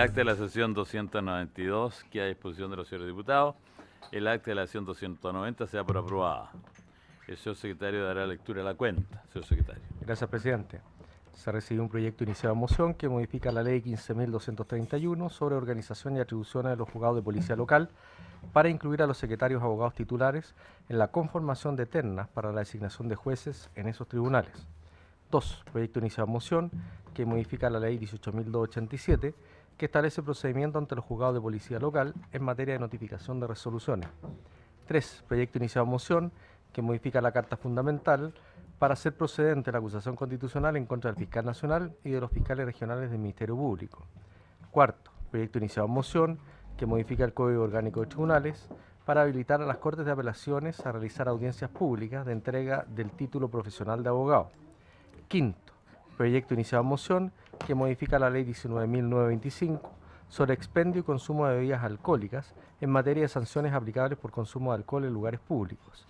acta de la sesión 292 que a disposición de los señores diputados. El acta de la sesión 290 sea por aprobada. El señor secretario dará lectura a la cuenta. Señor secretario. Gracias, presidente. Se recibió un proyecto iniciado en moción que modifica la ley 15.231 sobre organización y atribuciones de los juzgados de policía local para incluir a los secretarios abogados titulares en la conformación de ternas para la designación de jueces en esos tribunales. 2. Proyecto iniciado en moción que modifica la ley 18.287 que establece procedimiento ante los juzgados de policía local en materia de notificación de resoluciones. 3. Proyecto iniciado en moción que modifica la Carta Fundamental para hacer procedente la acusación constitucional en contra del fiscal nacional y de los fiscales regionales del Ministerio Público. 4. Proyecto iniciado en moción que modifica el Código Orgánico de Tribunales para habilitar a las Cortes de Apelaciones a realizar audiencias públicas de entrega del título profesional de abogado. 5. Proyecto iniciado en moción que modifica la ley 19.925 sobre expendio y consumo de bebidas alcohólicas en materia de sanciones aplicables por consumo de alcohol en lugares públicos.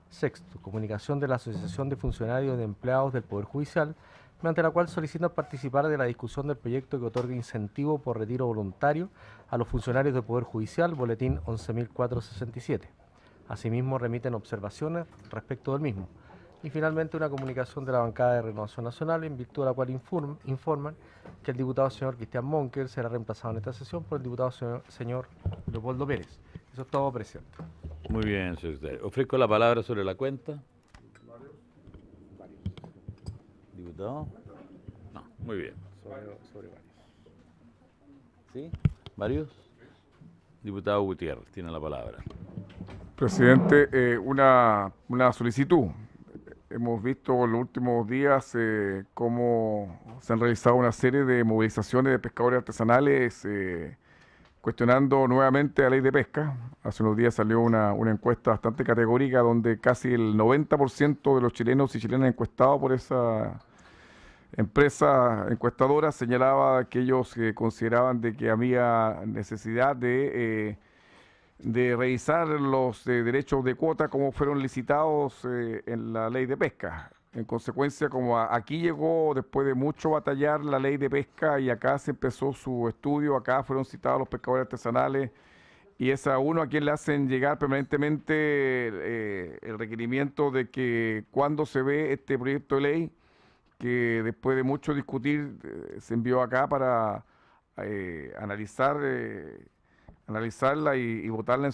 6. Comunicación de la Asociación de Funcionarios de Empleados del Poder Judicial, mediante la cual solicitan participar de la discusión del proyecto que otorga incentivo por retiro voluntario a los funcionarios del Poder Judicial, boletín 11.467. Asimismo, remiten observaciones respecto del mismo. Y finalmente, una comunicación de la bancada de Renovación Nacional, en virtud de la cual informan que el diputado señor Cristian Monker será reemplazado en esta sesión por el diputado señor Leopoldo Pérez. Eso es todo, presidente. Muy bien, señor secretario. Ofrezco la palabra sobre la cuenta. ¿Diputado? No, muy bien. Sobre varios. ¿Sí? ¿Varios? Diputado Gutiérrez, tiene la palabra. Presidente, una solicitud. Hemos visto en los últimos días cómo se han realizado una serie de movilizaciones de pescadores artesanales cuestionando nuevamente la ley de pesca. Hace unos días salió una encuesta bastante categórica donde casi el 90% de los chilenos y chilenas encuestados por esa empresa encuestadora señalaba que ellos consideraban de que había necesidad de revisar los derechos de cuota como fueron licitados en la ley de pesca. En consecuencia, como aquí llegó después de mucho batallar la ley de pesca y acá se empezó su estudio, acá fueron citados los pescadores artesanales y es a uno a quien le hacen llegar permanentemente el requerimiento de que cuando se ve este proyecto de ley, que después de mucho discutir se envió acá para analizarla y votarla en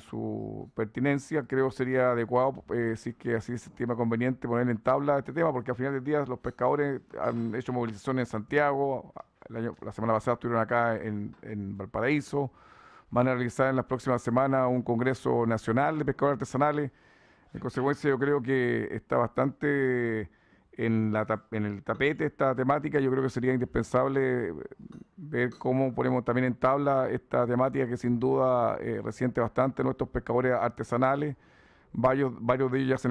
su pertinencia. Creo sería adecuado, si es que así se estima conveniente, poner en tabla este tema, porque al final del día los pescadores han hecho movilizaciones en Santiago, la semana pasada estuvieron acá en Valparaíso, van a realizar en las próximas semanas un congreso nacional de pescadores artesanales. En consecuencia, yo creo que está bastante en el tapete esta temática. Yo creo que sería indispensable ver cómo ponemos también en tabla esta temática que sin duda resiente bastante nuestros pescadores artesanales. Varios de ellos ya se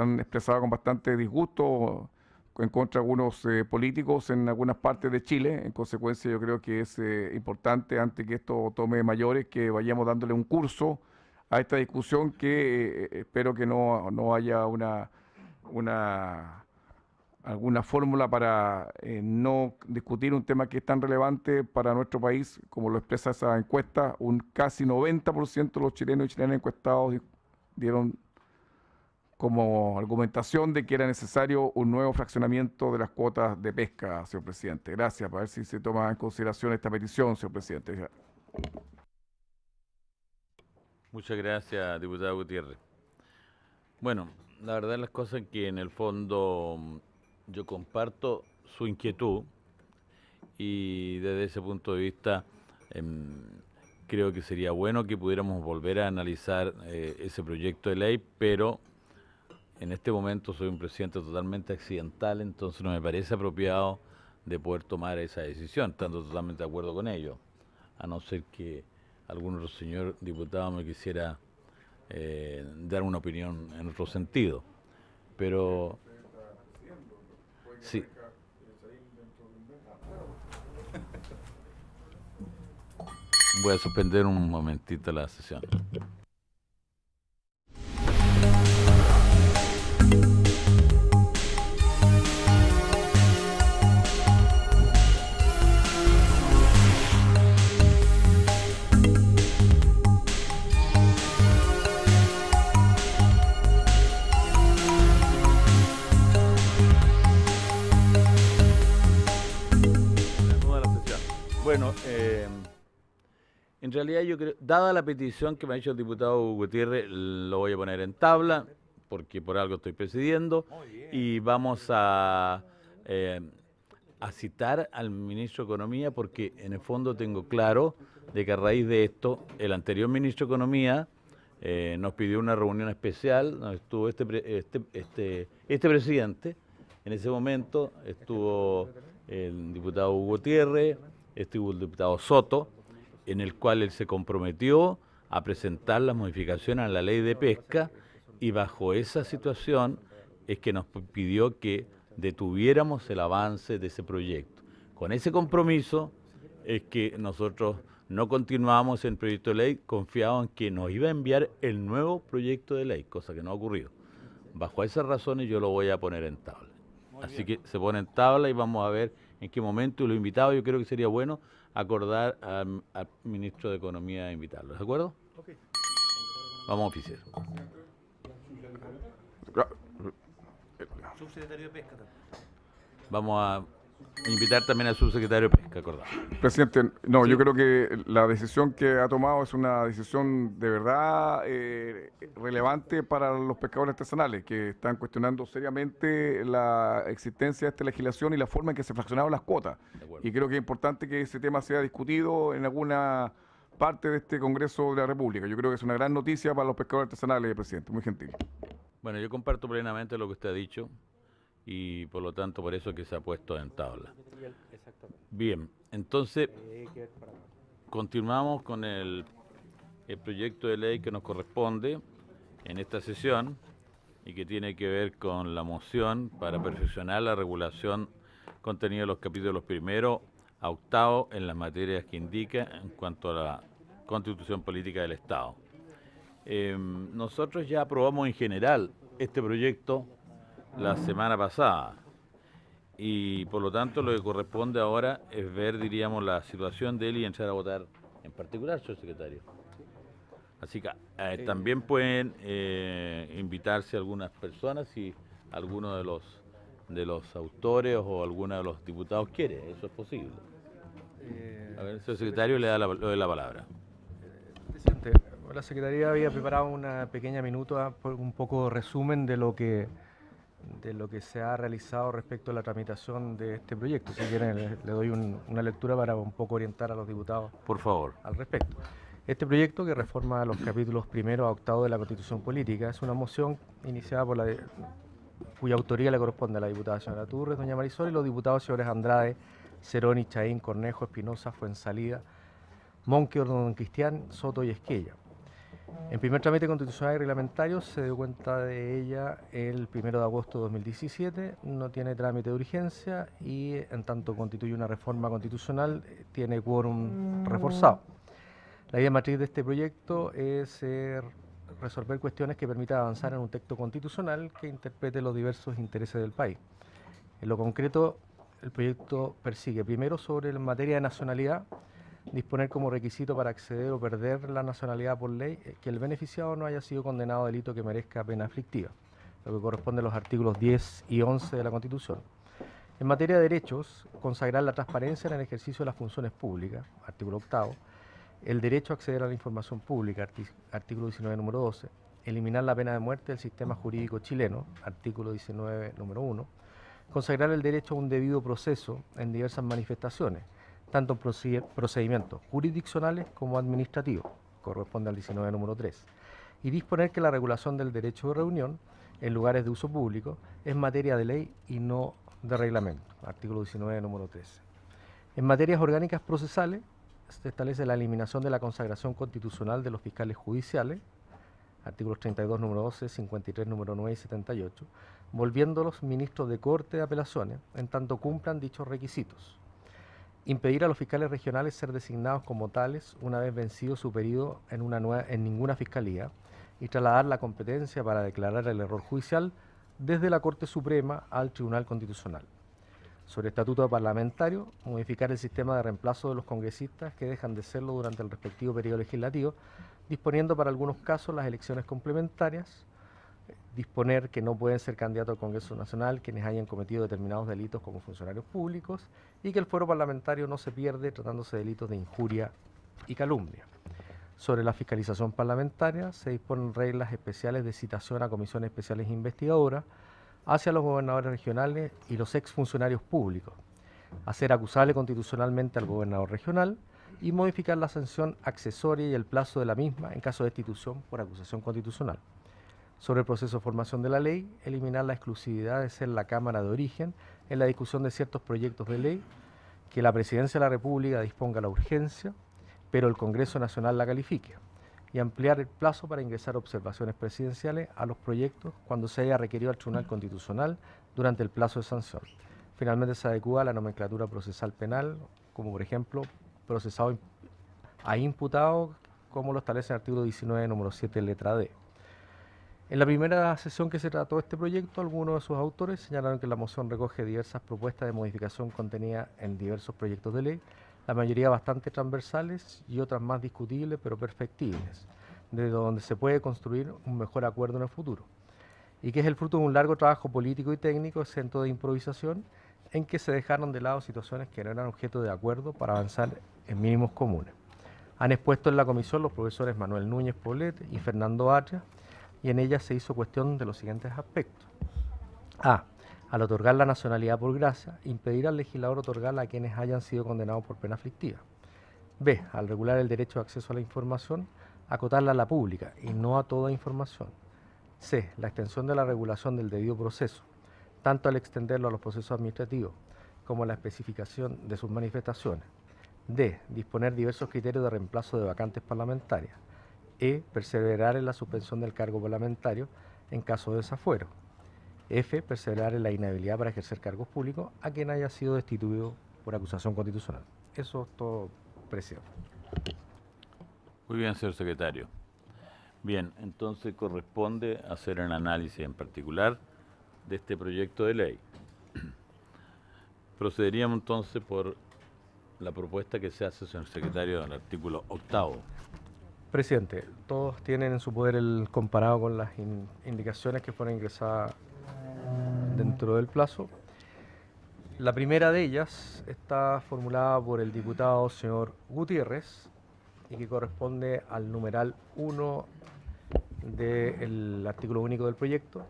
han expresado con bastante disgusto en contra de algunos políticos en algunas partes de Chile. En consecuencia, yo creo que es importante, antes que esto tome mayores, que vayamos dándole un curso a esta discusión que espero que no haya alguna fórmula para no discutir un tema que es tan relevante para nuestro país, como lo expresa esa encuesta. Un casi 90% de los chilenos y chilenas encuestados dieron como argumentación de que era necesario un nuevo fraccionamiento de las cuotas de pesca, señor presidente. Gracias, para ver si se toma en consideración esta petición, señor presidente. Muchas gracias, diputado Gutiérrez. Bueno, la verdad las cosas es que en el fondo yo comparto su inquietud y desde ese punto de vista creo que sería bueno que pudiéramos volver a analizar ese proyecto de ley, pero en este momento soy un presidente totalmente accidental, entonces no me parece apropiado de poder tomar esa decisión, estando totalmente de acuerdo con ello, a no ser que algún otro señor diputado me quisiera dar una opinión en otro sentido. Pero sí. Voy a suspender un momentito la sesión. En realidad yo creo, dada la petición que me ha hecho el diputado Gutiérrez, lo voy a poner en tabla, porque por algo estoy presidiendo, y vamos a citar al ministro de Economía, porque en el fondo tengo claro de que a raíz de esto, el anterior ministro de Economía nos pidió una reunión especial, donde estuvo este presidente, en ese momento estuvo el diputado Gutiérrez, estuvo el diputado Soto, en el cual él se comprometió a presentar las modificaciones a la ley de pesca, y bajo esa situación es que nos pidió que detuviéramos el avance de ese proyecto. Con ese compromiso es que nosotros no continuamos en el proyecto de ley, confiados en que nos iba a enviar el nuevo proyecto de ley, cosa que no ha ocurrido. Bajo esas razones yo lo voy a poner en tabla. Así que se pone en tabla y vamos a ver en qué momento, y los invitados, yo creo que sería bueno acordar al ministro de Economía a invitarlo. ¿De acuerdo? Okay. Vamos a oficiar. Subsecretario de Pesca también. Vamos a invitar también al subsecretario de Pesca, acordado. Presidente, no, ¿Sí? Yo creo que la decisión que ha tomado es una decisión de verdad relevante para los pescadores artesanales, que están cuestionando seriamente la existencia de esta legislación y la forma en que se fraccionaron las cuotas. Y creo que es importante que ese tema sea discutido en alguna parte de este Congreso de la República. Yo creo que es una gran noticia para los pescadores artesanales, presidente. Muy gentil. Bueno, yo comparto plenamente lo que usted ha dicho, y por lo tanto por eso es que se ha puesto en tabla. Bien, entonces continuamos con el proyecto de ley que nos corresponde en esta sesión y que tiene que ver con la moción para perfeccionar la regulación contenida en los capítulos 1 a 8 en las materias que indica en cuanto a la Constitución Política del Estado. Nosotros ya aprobamos en general este proyecto la semana pasada, y por lo tanto lo que corresponde ahora es ver, diríamos, la situación de él y entrar a votar en particular, señor secretario. Así que también pueden invitarse algunas personas si alguno de los autores o alguno de los diputados quiere, eso es posible. A ver, señor secretario, le da la palabra. Presidente, la Secretaría había preparado una pequeña minuta, un poco resumen de lo que se ha realizado respecto a la tramitación de este proyecto. Si quieren, le doy una lectura para un poco orientar a los diputados, por favor, al respecto. Este proyecto, que reforma los capítulos 1 a 8 de la Constitución Política, es una moción iniciada por cuya autoría le corresponde a la diputada señora Turres, doña Marisol, y los diputados señores Andrade, Ceroni, Chaín, Cornejo, Espinosa, Fuensalida, Monque, Don Cristian, Soto y Esquella. En primer trámite constitucional y reglamentario se dio cuenta de ella el 1 de agosto de 2017, no tiene trámite de urgencia y en tanto constituye una reforma constitucional, tiene quórum reforzado. La idea matriz de este proyecto es resolver cuestiones que permitan avanzar en un texto constitucional que interprete los diversos intereses del país. En lo concreto, el proyecto persigue, primero, sobre la materia de nacionalidad, disponer como requisito para acceder o perder la nacionalidad por ley que el beneficiado no haya sido condenado a delito que merezca pena aflictiva, lo que corresponde a los artículos 10 y 11 de la Constitución. En materia de derechos, consagrar la transparencia en el ejercicio de las funciones públicas, artículo 8, el derecho a acceder a la información pública, artículo 19, número 12, eliminar la pena de muerte del sistema jurídico chileno, artículo 19, número 1, consagrar el derecho a un debido proceso en diversas manifestaciones, tanto en procedimientos jurisdiccionales como administrativos, corresponde al 19, número 3, y disponer que la regulación del derecho de reunión en lugares de uso público es materia de ley y no de reglamento, artículo 19, número 13. En materias orgánicas procesales, se establece la eliminación de la consagración constitucional de los fiscales judiciales, artículos 32, número 12, 53, número 9 y 78, volviéndolos ministros de Corte de Apelaciones, en tanto cumplan dichos requisitos. Impedir a los fiscales regionales ser designados como tales una vez vencido su periodo en ninguna fiscalía y trasladar la competencia para declarar el error judicial desde la Corte Suprema al Tribunal Constitucional. Sobre estatuto parlamentario, modificar el sistema de reemplazo de los congresistas que dejan de serlo durante el respectivo periodo legislativo, disponiendo para algunos casos las elecciones complementarias, disponer que no pueden ser candidatos al Congreso Nacional quienes hayan cometido determinados delitos como funcionarios públicos y que el fuero parlamentario no se pierde tratándose de delitos de injuria y calumnia. Sobre la fiscalización parlamentaria, se disponen reglas especiales de citación a comisiones especiales investigadoras hacia los gobernadores regionales y los exfuncionarios públicos, hacer acusable constitucionalmente al gobernador regional y modificar la sanción accesoria y el plazo de la misma en caso de destitución por acusación constitucional. Sobre el proceso de formación de la ley, eliminar la exclusividad de ser la Cámara de origen en la discusión de ciertos proyectos de ley, que la Presidencia de la República disponga la urgencia, pero el Congreso Nacional la califique, y ampliar el plazo para ingresar observaciones presidenciales a los proyectos cuando se haya requerido al Tribunal Constitucional durante el plazo de sanción. Finalmente se adecúa la nomenclatura procesal penal, como por ejemplo procesado a imputado, como lo establece el artículo 19, número 7, letra D. En la primera sesión que se trató este proyecto, algunos de sus autores señalaron que la moción recoge diversas propuestas de modificación contenidas en diversos proyectos de ley, la mayoría bastante transversales y otras más discutibles pero perfectibles, de donde se puede construir un mejor acuerdo en el futuro, y que es el fruto de un largo trabajo político y técnico exento de improvisación, en que se dejaron de lado situaciones que no eran objeto de acuerdo para avanzar en mínimos comunes. Han expuesto en la comisión los profesores Manuel Núñez Poblete y Fernando Atria, y en ella se hizo cuestión de los siguientes aspectos. A. Al otorgar la nacionalidad por gracia, impedir al legislador otorgarla a quienes hayan sido condenados por pena aflictiva. B. Al regular el derecho de acceso a la información, acotarla a la pública y no a toda información. C. La extensión de la regulación del debido proceso, tanto al extenderlo a los procesos administrativos como a la especificación de sus manifestaciones. D. Disponer diversos criterios de reemplazo de vacantes parlamentarias. E. Perseverar en la suspensión del cargo parlamentario en caso de desafuero. F. Perseverar en la inhabilidad para ejercer cargos públicos a quien haya sido destituido por acusación constitucional. Eso es todo, presidente. Muy bien, señor secretario. Bien, entonces corresponde hacer un análisis en particular de este proyecto de ley. Procederíamos entonces por la propuesta que se hace, señor secretario, del artículo 8º. Presidente, todos tienen en su poder el comparado con las indicaciones que fueron ingresadas dentro del plazo. La primera de ellas está formulada por el diputado señor Gutiérrez y que corresponde al numeral 1 del artículo único del proyecto,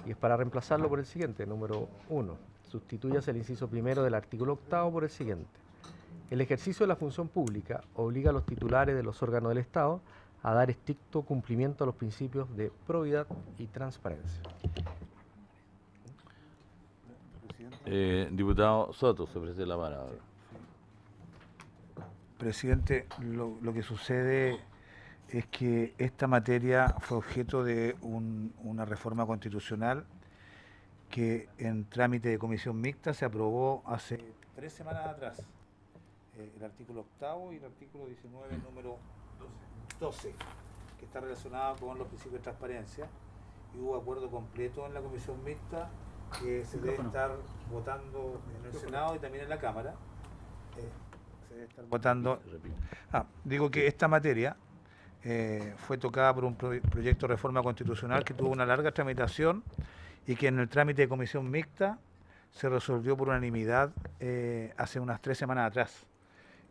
y es para reemplazarlo por el siguiente, número 1. Sustituyase el inciso primero del artículo 8º por el siguiente. El ejercicio de la función pública obliga a los titulares de los órganos del Estado a dar estricto cumplimiento a los principios de probidad y transparencia. Diputado Soto, se ofrece la palabra. Presidente, lo que sucede es que esta materia fue objeto de una reforma constitucional que en trámite de comisión mixta se aprobó hace 3 semanas atrás. El artículo 8º y el artículo 19, número 12, que está relacionado con los principios de transparencia, y hubo acuerdo completo en la comisión mixta que se debe estar votando en el Senado y también en la Cámara. Se debe estar votando. Digo que esta materia fue tocada por un proyecto de reforma constitucional que tuvo una larga tramitación y que en el trámite de comisión mixta se resolvió por unanimidad hace unas 3 semanas atrás.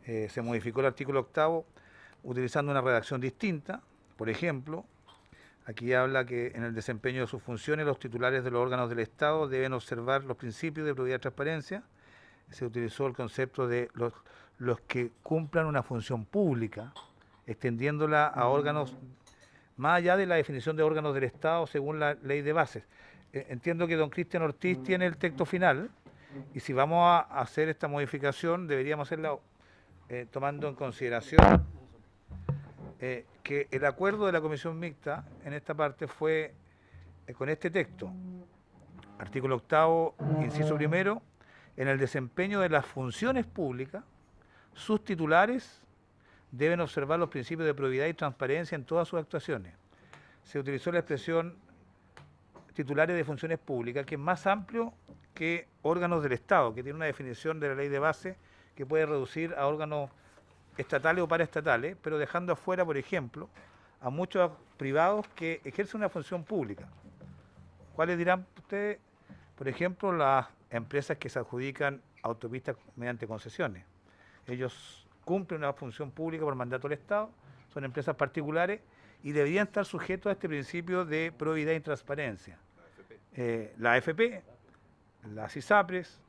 Se modificó el artículo 8º utilizando una redacción distinta. Por ejemplo, aquí habla que en el desempeño de sus funciones los titulares de los órganos del Estado deben observar los principios de probidad y transparencia. Se utilizó el concepto de los que cumplan una función pública, extendiéndola a órganos más allá de la definición de órganos del Estado según la ley de bases. Entiendo que don Cristian Ortiz tiene el texto final, y si vamos a hacer esta modificación deberíamos hacerla tomando en consideración que el acuerdo de la comisión mixta en esta parte fue con este texto. Artículo 8º, inciso primero, en el desempeño de las funciones públicas, sus titulares deben observar los principios de probidad y transparencia en todas sus actuaciones. Se utilizó la expresión titulares de funciones públicas, que es más amplio que órganos del Estado, que tiene una definición de la ley de base que puede reducir a órganos estatales o paraestatales, pero dejando afuera, por ejemplo, a muchos privados que ejercen una función pública. ¿Cuáles dirán ustedes? Por ejemplo, las empresas que se adjudican autopistas mediante concesiones. Ellos cumplen una función pública por mandato del Estado, son empresas particulares y deberían estar sujetos a este principio de probidad y transparencia. La AFP, las ISAPRES,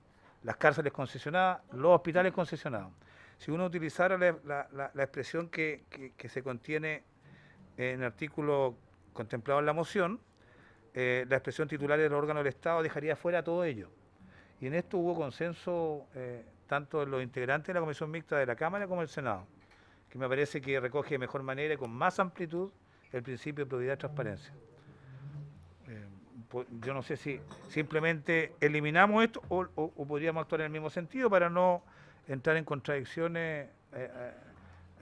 las cárceles concesionadas, los hospitales concesionados. Si uno utilizara la expresión que se contiene en el artículo contemplado en la moción, la expresión titulares del órgano del Estado dejaría fuera todo ello. Y en esto hubo consenso tanto en los integrantes de la Comisión Mixta de la Cámara como del Senado, que me parece que recoge de mejor manera y con más amplitud el principio de probidad y transparencia. Yo no sé si simplemente eliminamos esto o podríamos actuar en el mismo sentido para no entrar en contradicciones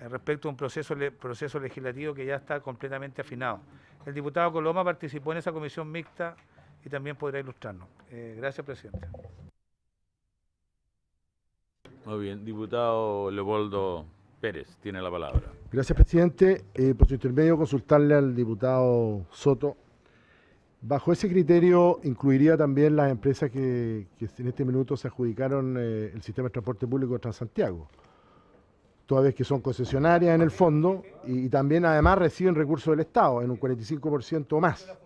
respecto a un proceso legislativo que ya está completamente afinado. El diputado Coloma participó en esa comisión mixta y también podrá ilustrarnos. Gracias, presidente. Muy bien, diputado Leopoldo Pérez, tiene la palabra. Gracias, presidente. Por su intermedio, consultarle al diputado Soto. Bajo ese criterio, ¿incluiría también las empresas que en este minuto se adjudicaron el sistema de transporte público de Transantiago? Toda vez que son concesionarias en el fondo y también además reciben recursos del Estado en un 45% o más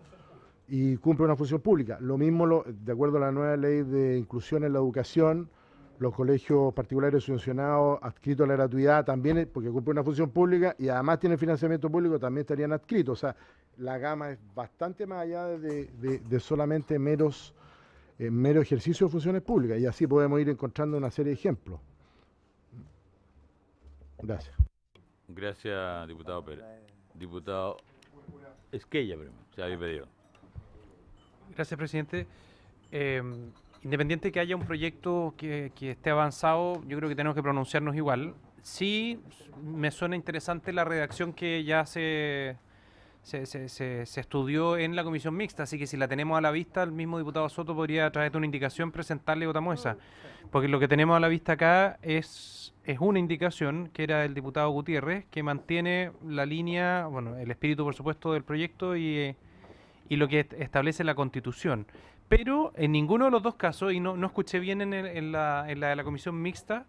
y cumplen una función pública. Lo mismo, de acuerdo a la nueva ley de inclusión en la educación, los colegios particulares subvencionados adscritos a la gratuidad también, porque cumplen una función pública y además tienen financiamiento público, también estarían adscritos. O sea, la gama es bastante más allá de solamente mero ejercicio de funciones públicas, y así podemos ir encontrando una serie de ejemplos. Gracias. Gracias, diputado Pérez. Diputado Esquella, se había pedido. Gracias, presidente. Independiente que haya un proyecto que esté avanzado, yo creo que tenemos que pronunciarnos igual. Sí, me suena interesante la redacción que ya se estudió en la comisión mixta, así que si la tenemos a la vista, el mismo diputado Soto podría, a través de una indicación, presentarle y votamos esa. Porque lo que tenemos a la vista acá es una indicación que era del diputado Gutiérrez, que mantiene la línea, bueno, el espíritu, por supuesto, del proyecto y lo que establece la Constitución. Pero en ninguno de los dos casos, y no escuché bien en la de la comisión mixta,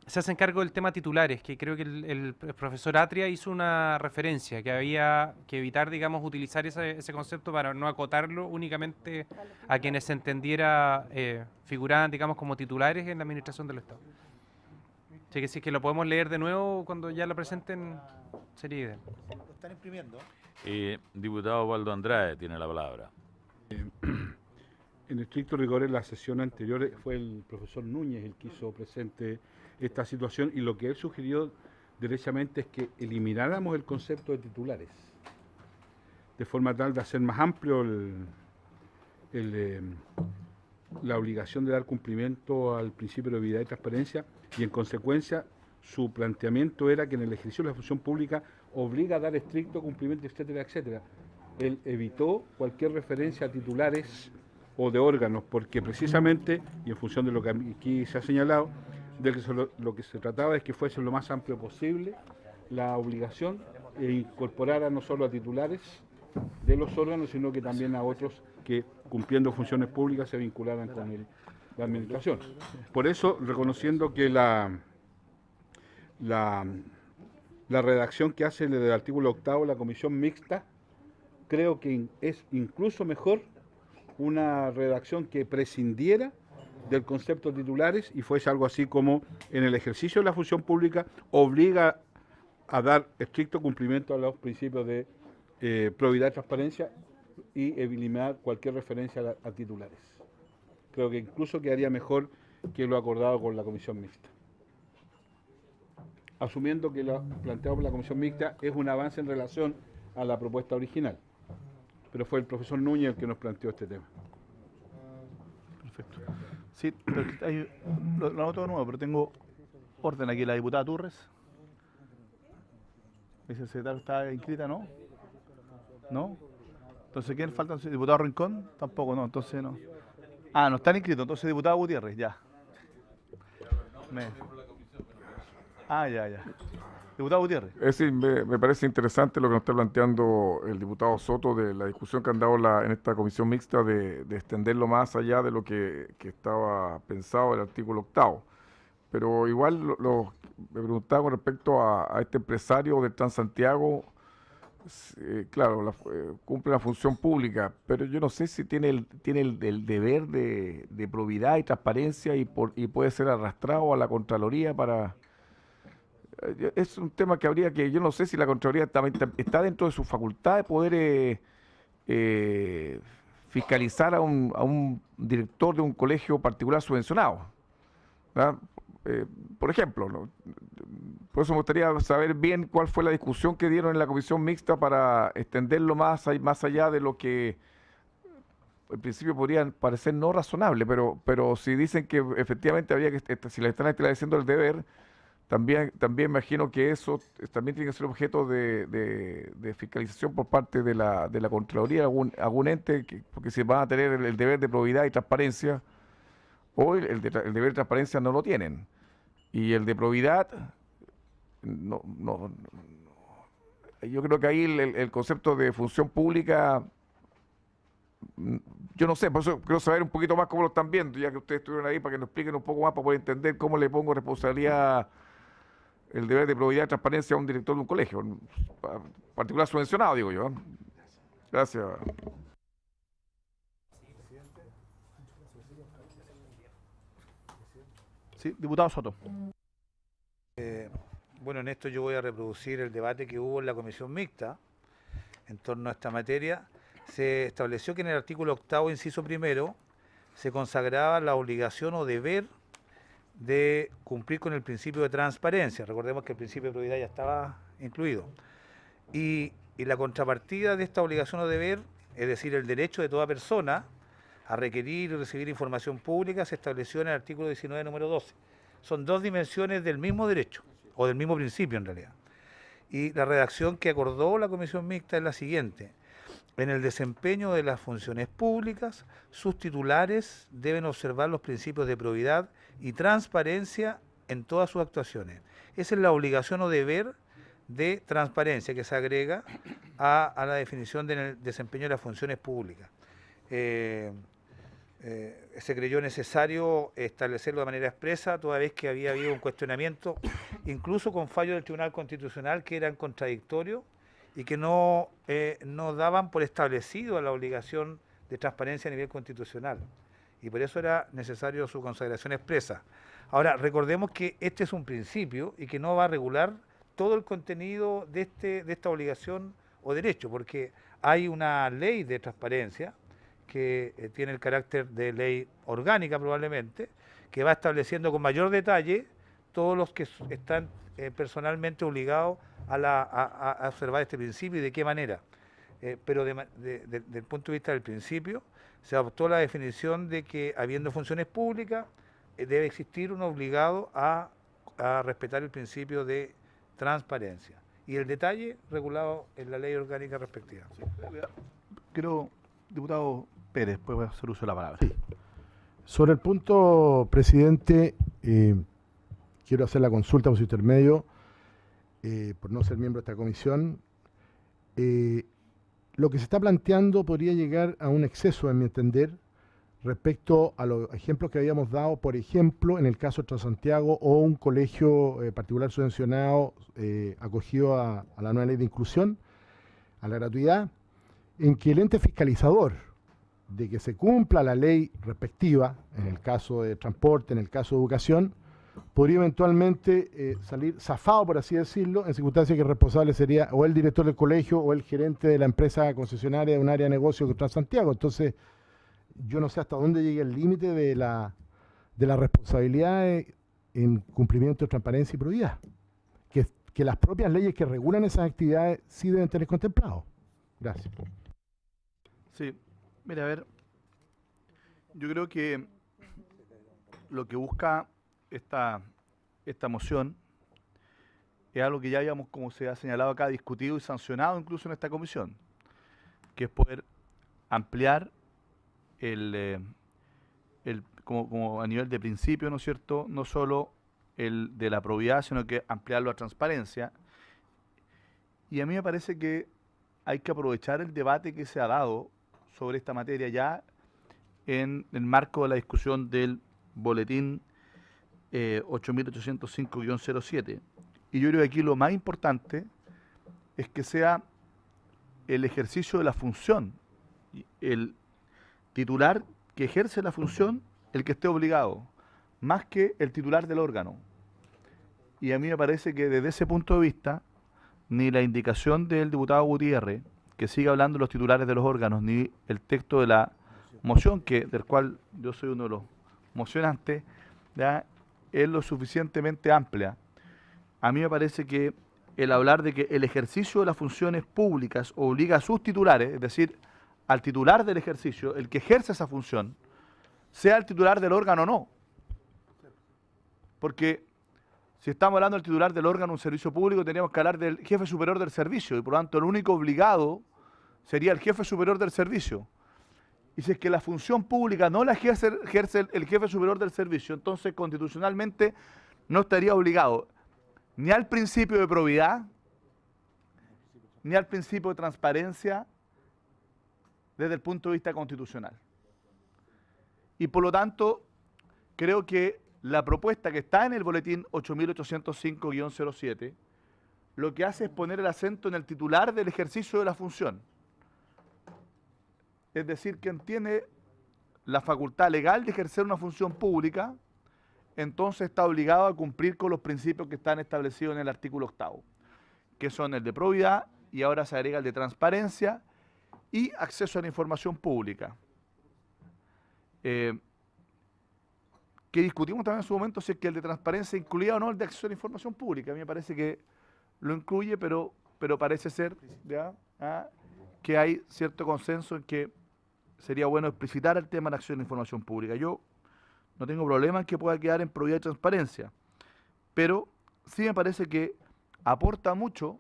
se hacen cargo del tema titulares, que creo que el profesor Atria hizo una referencia, que había que evitar, digamos, utilizar ese concepto para no acotarlo únicamente a quienes se entendiera figuraban, digamos, como titulares en la administración del Estado. Así que si es que lo podemos leer de nuevo cuando ya lo presenten, sería ideal. ¿Lo están imprimiendo? Diputado Waldo Andrade tiene la palabra. En estricto rigor, en la sesión anterior fue el profesor Núñez el que hizo presente esta situación, y lo que él sugirió derechamente es que elimináramos el concepto de titulares, de forma tal de hacer más amplio la obligación de dar cumplimiento al principio de probidad y transparencia, y en consecuencia su planteamiento era que en el ejercicio de la función pública obliga a dar estricto cumplimiento, etcétera, etcétera. Él evitó cualquier referencia a titulares o de órganos, porque precisamente, y en función de lo que aquí se ha señalado, de que lo que se trataba es que fuese lo más amplio posible la obligación e incorporara no solo a titulares de los órganos, sino que también a otros que, cumpliendo funciones públicas, se vincularan con la administración. Por eso, reconociendo que la redacción que hace del artículo 8º la comisión mixta, creo que es incluso mejor una redacción que prescindiera del concepto de titulares y fuese algo así como: en el ejercicio de la función pública obliga a dar estricto cumplimiento a los principios de probidad y transparencia y eliminar cualquier referencia a titulares. Creo que incluso quedaría mejor que lo acordado con la comisión mixta. Asumiendo que lo planteado por la comisión mixta es un avance en relación a la propuesta original. Pero fue el profesor Núñez el que nos planteó este tema. Perfecto. Sí, pero lo anoto de nuevo, pero tengo orden aquí. La diputada Turres. ¿Ese secretario está inscrita, no? ¿No? Entonces, ¿quién falta? ¿El diputado Rincón? Tampoco, no. Entonces, no. Ah, no están inscritos. Entonces, diputado Gutiérrez, ya. Ya. Diputado Gutiérrez. Me parece interesante lo que nos está planteando el diputado Soto de la discusión que han dado en esta comisión mixta de extenderlo más allá de lo que estaba pensado el artículo 8º. pero igual me preguntaba con respecto a este empresario del Transantiago. Claro, cumple una función pública, pero yo no sé si tiene el deber de probidad y transparencia y puede ser arrastrado a la Contraloría para... Es un tema que yo no sé si la Contraloría está dentro de su facultad de poder fiscalizar a un director de un colegio particular subvencionado, ¿verdad? Por ejemplo, ¿no? Por eso me gustaría saber bien cuál fue la discusión que dieron en la comisión mixta para extenderlo más allá de lo que en principio podría parecer no razonable, pero si dicen que efectivamente habría que, si le están esclareciendo el deber, también me imagino que eso también tiene que ser objeto de fiscalización por parte de la Contraloría, algún ente, porque si van a tener el deber de probidad y transparencia, o el deber de transparencia no lo tienen. Y el de probidad, yo creo que ahí el concepto de función pública, yo no sé, por eso quiero saber un poquito más cómo lo están viendo, ya que ustedes estuvieron ahí, para que nos expliquen un poco más, para poder entender cómo le pongo responsabilidad, el deber de probidad y transparencia a un director de un colegio, particular subvencionado, digo yo. Gracias. Sí, diputado Soto. Bueno, en esto yo voy a reproducir el debate que hubo en la comisión mixta en torno a esta materia. Se estableció que en el artículo 8º, inciso primero, se consagraba la obligación o deber de cumplir con el principio de transparencia. Recordemos que el principio de probidad ya estaba incluido. Y la contrapartida de esta obligación o deber, es decir, el derecho de toda persona a requerir y recibir información pública, se estableció en el artículo 19, número 12. Son dos dimensiones del mismo derecho, o del mismo principio en realidad. Y la redacción que acordó la comisión mixta es la siguiente: en el desempeño de las funciones públicas, sus titulares deben observar los principios de probidad y transparencia en todas sus actuaciones. Esa es la obligación o deber de transparencia que se agrega a la definición del desempeño de las funciones públicas. Se creyó necesario establecerlo de manera expresa, toda vez que había habido un cuestionamiento, incluso con fallos del Tribunal Constitucional que eran contradictorios y que no daban por establecido la obligación de transparencia a nivel constitucional. Y por eso era necesario su consagración expresa. Ahora, recordemos que este es un principio y que no va a regular todo el contenido de esta obligación o derecho, porque hay una ley de transparencia que tiene el carácter de ley orgánica probablemente, que va estableciendo con mayor detalle todos los que están personalmente obligados a observar este principio y de qué manera. Pero desde el punto de vista del principio, se adoptó la definición de que habiendo funciones públicas, debe existir un obligado a respetar el principio de transparencia. Y el detalle regulado en la ley orgánica respectiva. Quiero, diputado Pérez, después voy a hacer uso de la palabra. Sí. Sobre el punto, presidente, quiero hacer la consulta por su intermedio, por no ser miembro de esta comisión. Lo que se está planteando podría llegar a un exceso, en mi entender, respecto a los ejemplos que habíamos dado, por ejemplo, en el caso de Transantiago o un colegio particular subvencionado acogido a la nueva ley de inclusión, a la gratuidad, en que el ente fiscalizador de que se cumpla la ley respectiva, en el caso de transporte, en el caso de educación, podría eventualmente salir zafado, por así decirlo, en circunstancias que el responsable sería o el director del colegio o el gerente de la empresa concesionaria de un área de negocio de Transantiago. Entonces, yo no sé hasta dónde llegue el límite de la responsabilidad en cumplimiento de transparencia y probidad. Que las propias leyes que regulan esas actividades sí deben tener contemplado. Gracias. Sí, mira, a ver, yo creo que lo que busca esta moción es algo que ya habíamos, como se ha señalado acá, discutido y sancionado incluso en esta comisión, que es poder ampliar como a nivel de principio, ¿no es cierto?, no solo el de la probidad, sino que ampliarlo a transparencia. Y a mí me parece que hay que aprovechar el debate que se ha dado sobre esta materia ya en el marco de la discusión del boletín 8805-07. Y yo creo que aquí lo más importante es que sea el ejercicio de la función, el titular que ejerce la función, el que esté obligado, más que el titular del órgano. Y a mí me parece que desde ese punto de vista, ni la indicación del diputado Gutiérrez, que siga hablando de los titulares de los órganos, ni el texto de la moción, del cual yo soy uno de los mocionantes, ¿ya?, es lo suficientemente amplia. A mí me parece que el hablar de que el ejercicio de las funciones públicas obliga a sus titulares, es decir, al titular del ejercicio, el que ejerce esa función, sea el titular del órgano o no. Porque si estamos hablando del titular del órgano, un servicio público, tendríamos que hablar del jefe superior del servicio, y por lo tanto el único obligado sería el jefe superior del servicio. Y si es que la función pública no la ejerce el jefe superior del servicio, entonces constitucionalmente no estaría obligado ni al principio de probidad, ni al principio de transparencia desde el punto de vista constitucional. Y por lo tanto, creo que la propuesta que está en el boletín 8805-07, lo que hace es poner el acento en el titular del ejercicio de la función. Es decir, quien tiene la facultad legal de ejercer una función pública, entonces está obligado a cumplir con los principios que están establecidos en el artículo 8º, que son el de probidad, y ahora se agrega el de transparencia y acceso a la información pública. Que discutimos también en su momento si es que el de transparencia incluía o no el de acceso a la información pública. A mí me parece que lo incluye, pero parece ser, ¿ya?, que hay cierto consenso en que sería bueno explicitar el tema de acceso a la información pública. Yo no tengo problema en que pueda quedar en probidad y transparencia, pero sí me parece que aporta mucho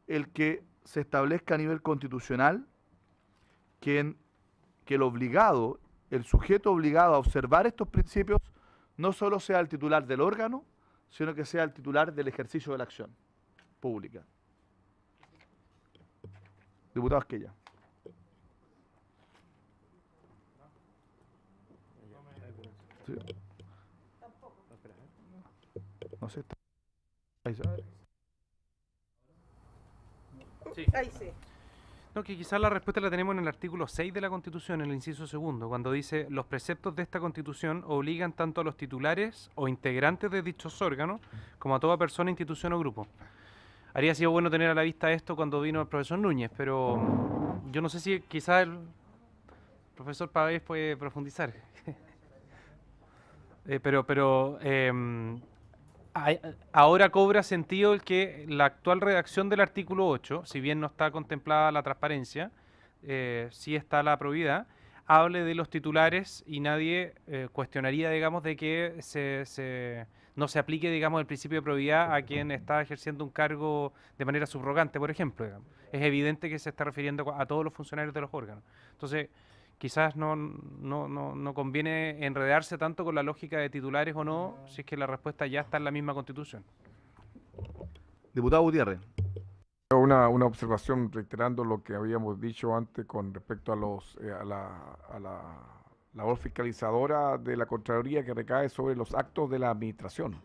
el que se establezca a nivel constitucional que el obligado, el sujeto obligado a observar estos principios, no solo sea el titular del órgano, sino que sea el titular del ejercicio de la acción pública. Diputado Asquella. Sí. No sé. Sí. Ahí sí. No, que quizás la respuesta la tenemos en el artículo 6 de la Constitución, en el inciso segundo, cuando dice: los preceptos de esta Constitución obligan tanto a los titulares o integrantes de dichos órganos como a toda persona, institución o grupo. Habría sido bueno tener a la vista esto cuando vino el profesor Núñez, pero yo no sé si quizás el profesor Pavés puede profundizar. Ahora cobra sentido el que la actual redacción del artículo 8, si bien no está contemplada la transparencia, sí está la probidad, hable de los titulares y nadie cuestionaría, digamos, de que no se aplique, digamos, el principio de probidad a quien está ejerciendo un cargo de manera subrogante, por ejemplo, digamos. Es evidente que se está refiriendo a todos los funcionarios de los órganos. Entonces, quizás no conviene enredarse tanto con la lógica de titulares o no, si es que la respuesta ya está en la misma Constitución. Diputado Gutiérrez. Una observación reiterando lo que habíamos dicho antes con respecto a la labor fiscalizadora de la Contraloría que recae sobre los actos de la administración.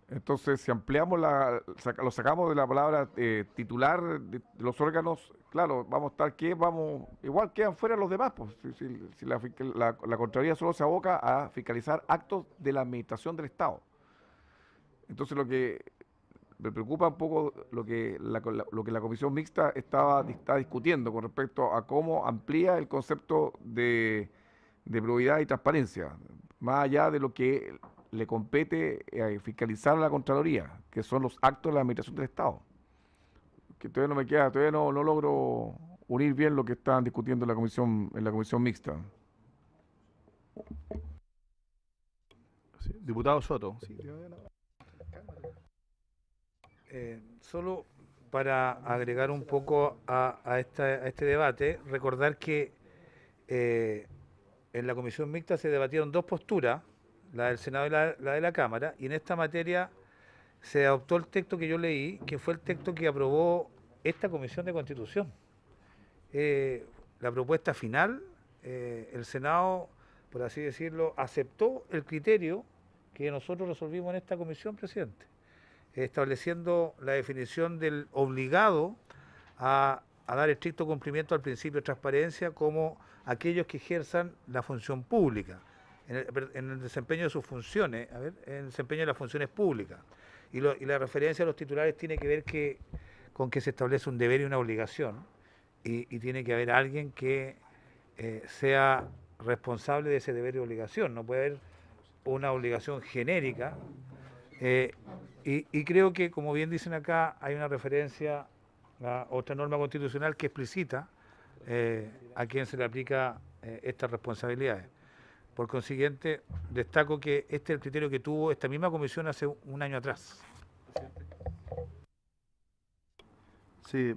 Entonces, si ampliamos lo sacamos de la palabra titular de los órganos, claro, vamos a estar igual quedan fuera los demás, pues, si la Contraloría solo se aboca a fiscalizar actos de la administración del Estado. Entonces, lo que me preocupa un poco lo que la Comisión Mixta está discutiendo con respecto a cómo amplía el concepto de probidad y transparencia, más allá de lo que le compete fiscalizar a la Contraloría, que son los actos de la administración del Estado. Que todavía no logro unir bien lo que están discutiendo en la comisión mixta. Sí, diputado Soto. Sí. Solo para agregar un poco a este debate, recordar que en la comisión mixta se debatieron dos posturas, la del Senado y la de la Cámara, y en esta materia se adoptó el texto que yo leí, que fue el texto que aprobó esta Comisión de Constitución. La propuesta final, el Senado, por así decirlo, aceptó el criterio que nosotros resolvimos en esta comisión, presidente, estableciendo la definición del obligado a dar estricto cumplimiento al principio de transparencia como aquellos que ejerzan la función pública, en el desempeño de sus funciones, en el desempeño de las funciones públicas. Y la referencia a los titulares tiene que ver con que se establece un deber y una obligación, y tiene que haber alguien que sea responsable de ese deber y obligación. No puede haber una obligación genérica, y creo que, como bien dicen acá, hay una referencia a otra norma constitucional que explicita a quién se le aplica estas responsabilidades. Por consiguiente, destaco que este es el criterio que tuvo esta misma comisión hace un año atrás. Sí,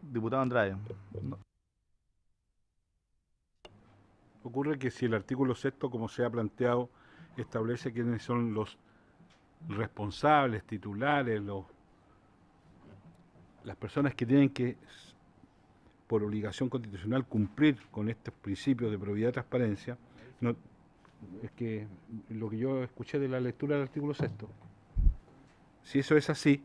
diputado Andrade. Ocurre que si el artículo 6º, como se ha planteado, establece quiénes son los responsables, titulares, las personas que tienen que, por obligación constitucional, cumplir con estos principios de probidad y transparencia, no, es que lo que yo escuché de la lectura del artículo 6º, si eso es así,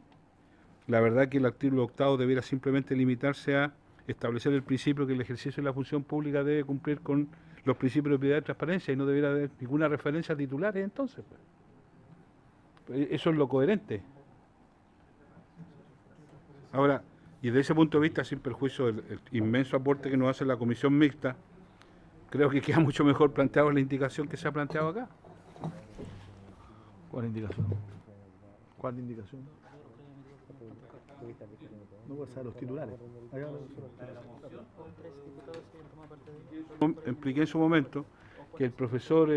la verdad que el artículo 8º debiera simplemente limitarse a establecer el principio que el ejercicio de la función pública debe cumplir con los principios de probidad y transparencia, y no debiera haber ninguna referencia a titulares entonces. Pues. Eso es lo coherente. Ahora, y desde ese punto de vista, sin perjuicio del inmenso aporte que nos hace la comisión mixta, creo que queda mucho mejor planteado la indicación que se ha planteado acá. ¿Cuál indicación? ¿Cuál indicación? No puede ser los titulares. Expliqué en su momento que el profesor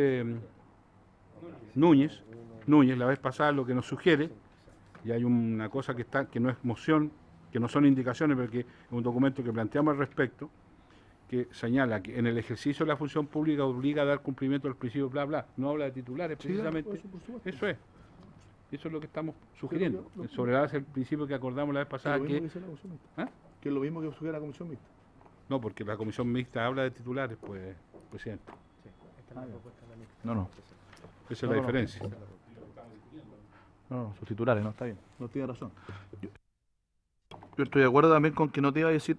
Núñez, la vez pasada, lo que nos sugiere, y hay una cosa que no es moción, que no son indicaciones, pero que es un documento que planteamos al respecto, que señala que en el ejercicio de la función pública obliga a dar cumplimiento al principio, bla, bla. No habla de titulares, precisamente. Eso es. Eso es lo que estamos sugiriendo. Sobre la base del principio que acordamos la vez pasada. Que es lo mismo que sugiere la comisión mixta. No, porque la comisión mixta habla de titulares, pues, presidente. No. Esa es la diferencia. No, sus titulares, no, está bien. No tiene razón. Yo estoy de acuerdo también con que no te iba a decir.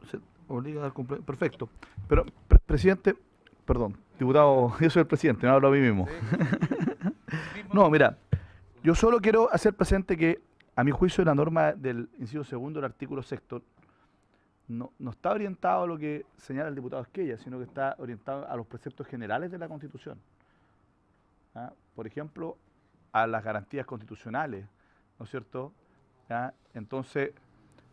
Se obliga a dar cumplimiento. Perfecto. Pero, presidente, perdón, diputado, yo soy el presidente, me hablo a mí mismo. No, mira, yo solo quiero hacer presente que, a mi juicio, la norma del inciso segundo del artículo 6º no está orientado a lo que señala el diputado Esquella, sino que está orientado a los preceptos generales de la Constitución. ¿Ah? Por ejemplo, a las garantías constitucionales, ¿no es cierto? ¿Ah? Entonces,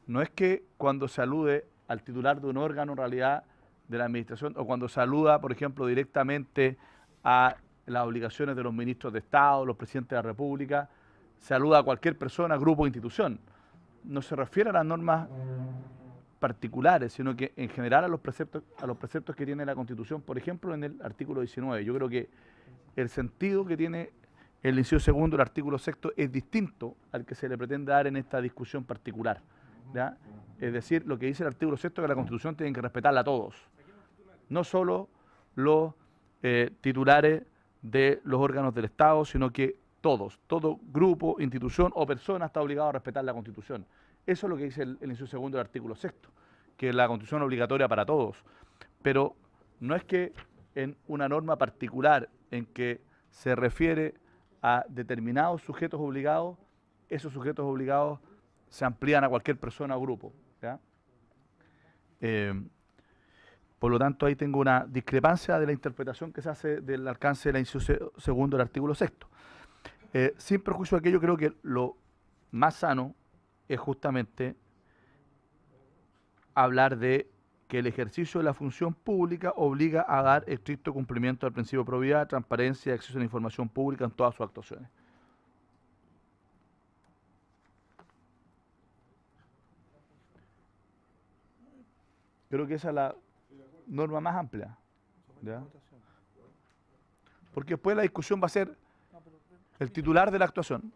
no es que cuando se alude al titular de un órgano, en realidad, de la administración, o cuando se aluda, por ejemplo, directamente a las obligaciones de los ministros de Estado, los presidentes de la República, se aluda a cualquier persona, grupo o institución. No se refiere a las normas particulares, sino que en general a los preceptos que tiene la Constitución, por ejemplo, en el artículo 19. Yo creo que el sentido que tiene el inciso segundo del artículo 6º es distinto al que se le pretende dar en esta discusión particular, ¿ya? Es decir, lo que dice el artículo 6º es que la Constitución tiene que respetarla a todos, no solo los titulares de los órganos del Estado, sino que todos, todo grupo, institución o persona está obligado a respetar la Constitución. Eso es lo que dice el inciso segundo del artículo 6º, que la Constitución es obligatoria para todos. Pero no es que en una norma particular en que se refiere a determinados sujetos obligados, esos sujetos obligados se amplían a cualquier persona o grupo, ¿ya? Por lo tanto, ahí tengo una discrepancia de la interpretación que se hace del alcance del inciso segundo del artículo 6º. Sin perjuicio de aquello, creo que lo más sano es justamente hablar de que el ejercicio de la función pública obliga a dar estricto cumplimiento al principio de probidad, transparencia y acceso a la información pública en todas sus actuaciones. Creo que esa es la norma más amplia, ¿ya? Porque después la discusión va a ser el titular de la actuación.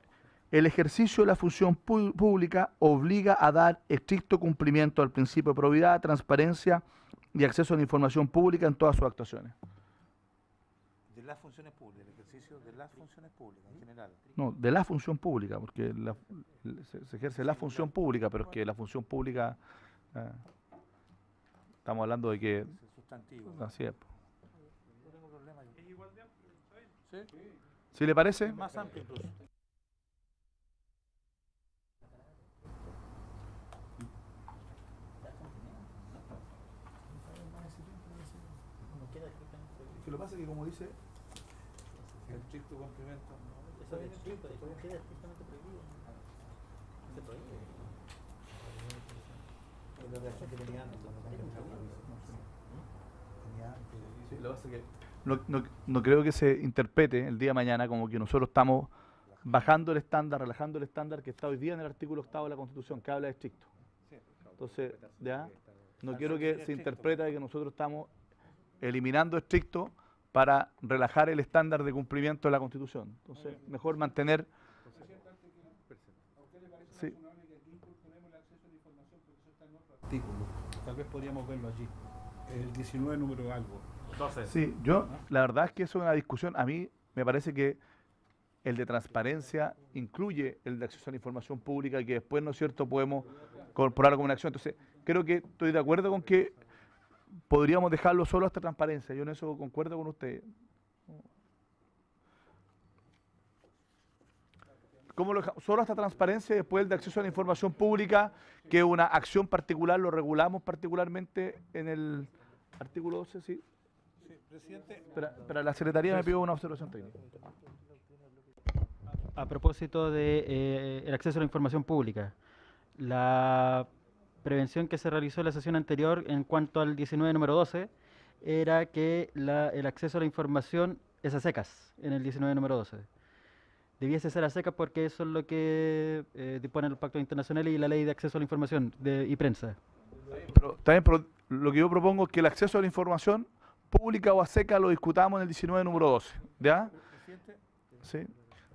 El ejercicio de la función pública obliga a dar estricto cumplimiento al principio de probidad, transparencia y acceso a la información pública en todas sus actuaciones. De las funciones públicas, el ejercicio de las funciones públicas en general. No, de la función pública, porque se ejerce la función pública, pero es que la función pública, estamos hablando de que... Es sustantivo. Así es. No tengo problema. ¿Es igual de amplio? ¿Sí? ¿Sí le parece? Es más amplio incluso. Lo que pasa es que, como dice, el estricto cumplimiento. Eso es estricto, queda estrictamente prohibido. Se prohíbe. La reacción que tenía antes, cuando no creo que se interprete el día de mañana como que nosotros estamos bajando el estándar, relajando el estándar que está hoy día en el artículo 8 de la Constitución, que habla de estricto. Entonces, ya, no quiero que se interprete de que nosotros estamos eliminando estricto para relajar el estándar de cumplimiento de la Constitución. Entonces, mejor mantener... Sí. Tal vez podríamos verlo allí. El 19 número algo. Sí, yo, la verdad es que eso es una discusión. A mí me parece que el de transparencia incluye el de acceso a la información pública y que después, ¿no es cierto?, podemos incorporarlo como una acción. Entonces, creo que estoy de acuerdo con que podríamos dejarlo solo hasta transparencia. Yo en eso concuerdo con usted. ¿Cómo lo dejamos? Solo hasta transparencia y después el de acceso a la información pública, que es una acción particular, lo regulamos particularmente en el artículo 12, ¿sí? Sí, presidente. Pero la Secretaría me pidió una observación técnica. A propósito de el acceso a la información pública, la prevención que se realizó en la sesión anterior en cuanto al 19 número 12 era que el acceso a la información es a secas en el 19 número 12. Debiese ser a secas porque eso es lo que disponen los pactos internacionales y la ley de acceso a la información y prensa. Pero también lo que yo propongo es que el acceso a la información pública o a secas lo discutamos en el 19 número 12. ¿Ya? Presidente, Sí.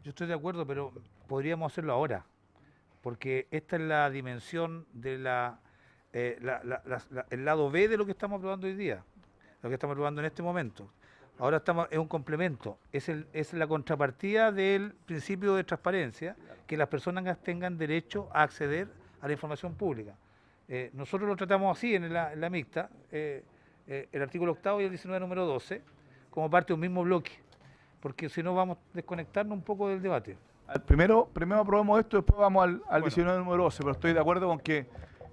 yo estoy de acuerdo, pero podríamos hacerlo ahora, porque esta es la dimensión de el lado B de lo que estamos aprobando hoy día, lo que estamos aprobando en este momento. Ahora es un complemento, es la contrapartida del principio de transparencia, que las personas tengan derecho a acceder a la información pública. Nosotros lo tratamos así en la mixta, el artículo 8 y el 19 número 12, como parte de un mismo bloque, porque si no vamos a desconectarnos un poco del debate. Primero aprobamos esto, después vamos al 19 número 12, pero estoy de acuerdo con que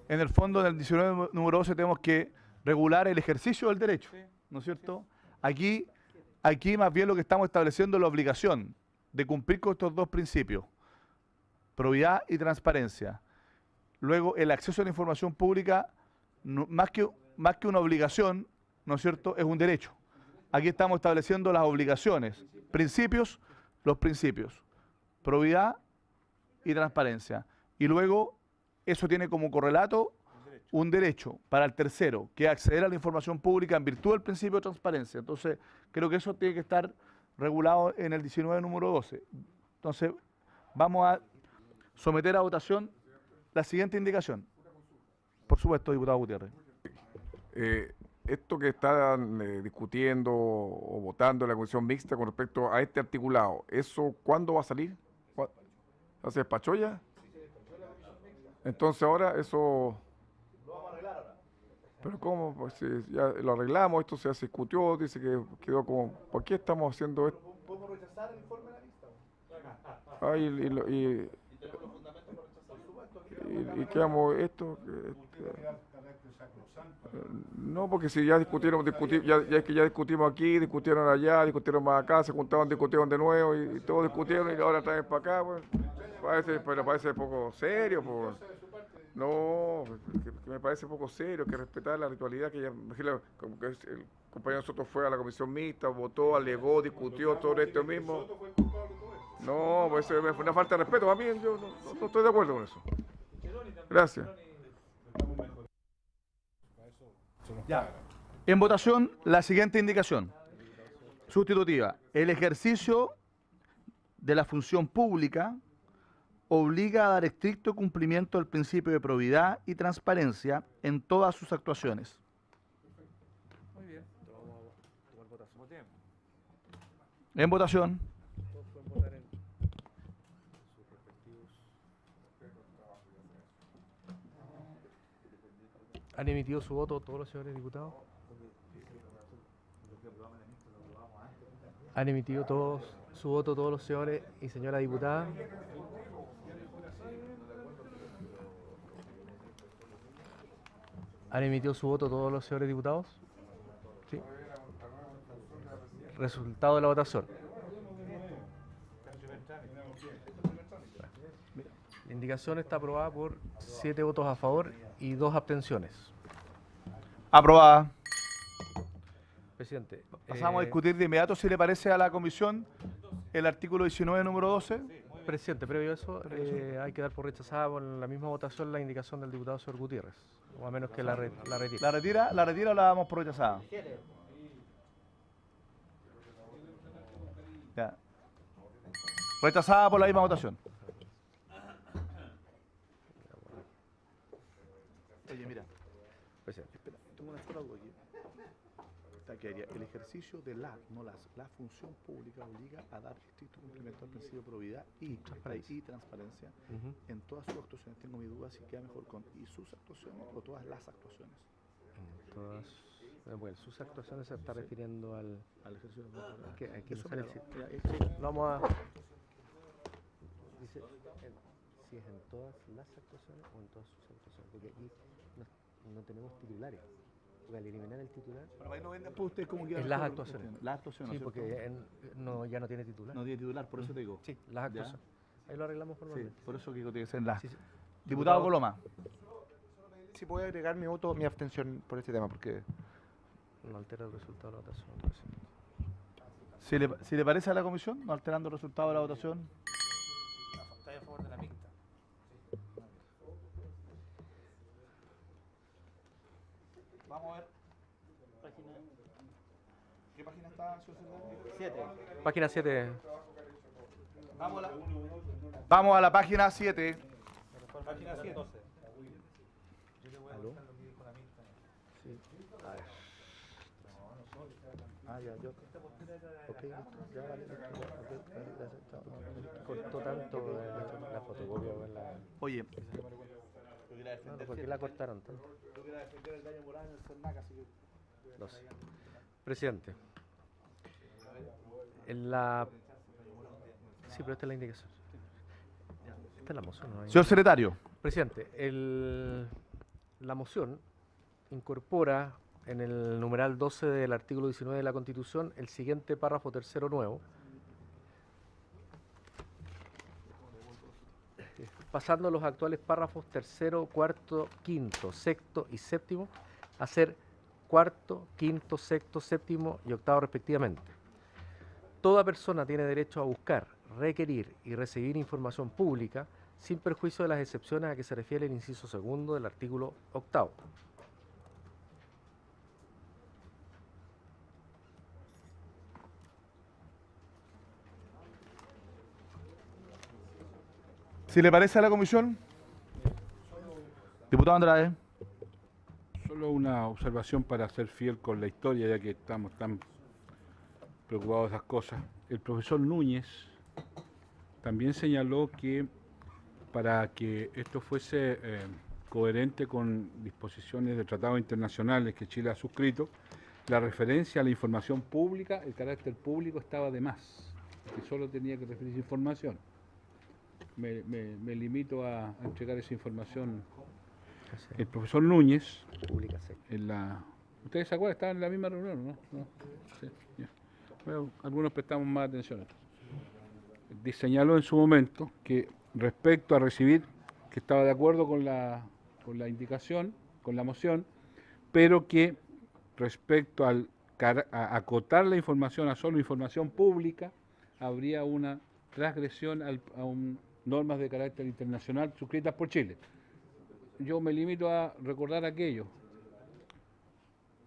en el fondo en el 19 número 12 tenemos que regular el ejercicio del derecho, ¿no es cierto? Aquí más bien lo que estamos estableciendo es la obligación de cumplir con estos dos principios, probidad y transparencia. Luego, el acceso a la información pública, más que una obligación, ¿no es cierto?, es un derecho. Aquí estamos estableciendo las obligaciones, los principios, probidad y transparencia. Y luego, eso tiene como correlato un derecho para el tercero, que es acceder a la información pública en virtud del principio de transparencia. Entonces, creo que eso tiene que estar regulado en el 19 número 12. Entonces, vamos a someter a votación la siguiente indicación. Por supuesto, diputado Gutiérrez. Esto que están discutiendo o votando en la comisión mixta con respecto a este articulado, ¿eso cuándo va a salir? ¿Ya se despachó ya? Entonces ahora eso... Pero ¿cómo? Pues si ya lo arreglamos, esto se discutió, dice que quedó como... ¿Por qué estamos haciendo esto? ¿Podemos rechazar el informe de la lista? ¿Y qué hago esto? No, porque si ya discutieron, ya es que ya discutimos aquí, discutieron allá, discutieron más acá, se juntaron, discutieron de nuevo y todos discutieron y ahora traen para acá, pues. Parece poco serio, pues. No, que me parece poco serio, que respetar la ritualidad que ya, como que el compañero Soto fue a la comisión mixta, votó, alegó, discutió todo esto mismo. No, pues es una falta de respeto, a mí yo no estoy de acuerdo con eso. Gracias. Ya. En votación, la siguiente indicación. Sustitutiva. El ejercicio de la función pública obliga a dar estricto cumplimiento del principio de probidad y transparencia en todas sus actuaciones. En votación. ¿Han emitido su voto todos los señores diputados? ¿Han emitido todos su voto todos los señores y señora diputada? ¿Han emitido su voto todos los señores diputados? Sí. Resultado de la votación. La indicación está aprobada por 7 votos a favor y 2 abstenciones. Aprobada. Presidente. Pasamos a discutir de inmediato, si le parece a la comisión, el artículo 19, número 12. Presidente, previo a eso, hay que dar por rechazada con la misma votación la indicación del diputado señor Gutiérrez, o a menos que la retire. ¿La retira o la damos por rechazada? Ya. Rechazada por la misma votación. Oye, mira. Presidente. Espera, tengo una sola duda aquí. El ejercicio de la función pública obliga a dar estricto cumplimiento al principio de probidad y transparencia en todas sus actuaciones. Tengo mi duda si queda mejor con y sus actuaciones o todas las actuaciones. Todas, bueno, sus actuaciones se está refiriendo al ejercicio de la aquí no sale vamos a dice si es en todas las actuaciones o en todas sus actuaciones, porque aquí no tenemos titulares. Porque al eliminar el titular, bueno, ahí no venden pues usted como es las actuaciones. Las actuaciones. Sí, porque ya no tiene titular. No tiene titular, por eso te digo. Sí, las actuaciones. Ahí lo arreglamos formalmente. Sí, por eso que tiene que ser las. Sí, sí. Diputado Coloma. Si puedo agregar mi voto, mi abstención por este tema, porque no altera el resultado de la votación. Si le parece a la comisión, no alterando el resultado de la votación. Está a favor de la mixta. Vamos a ver. ¿Qué página está, señor secretario? 7. Página 7. Vamos a la página 7. Página 7. ¿Aló? Sí. A ver. Ya, yo. Ok, ya vale. Cortó tanto la fotocopia con la. Oye. ¿Por qué la cortaron tanto? No sé. Presidente. En la. Sí, pero esta es la indicación. Esta es la moción, ¿no? Señor secretario. Presidente, la moción incorpora en el numeral 12 del artículo 19 de la Constitución el siguiente párrafo tercero nuevo, pasando los actuales párrafos tercero, cuarto, quinto, sexto y séptimo a ser cuarto, quinto, sexto, séptimo y octavo respectivamente. Toda persona tiene derecho a buscar, requerir y recibir información pública sin perjuicio de las excepciones a que se refiere el inciso segundo del artículo octavo. Si le parece a la comisión. Diputado Andrade. Solo una observación para ser fiel con la historia, ya que estamos tan preocupados de esas cosas. El profesor Núñez también señaló que para que esto fuese coherente con disposiciones de tratados internacionales que Chile ha suscrito, la referencia a la información pública, el carácter público estaba de más, que solo tenía que referirse información. Me limito a entregar esa información. El profesor Núñez, ¿ustedes se acuerdan? Estaban en la misma reunión, ¿no? Sí, ya. Bueno, algunos prestamos más atención. Señaló en su momento que respecto a recibir, que estaba de acuerdo con la indicación, con la moción, pero que respecto a acotar la información a solo información pública, habría una transgresión a normas de carácter internacional suscritas por Chile. Yo me limito a recordar aquello.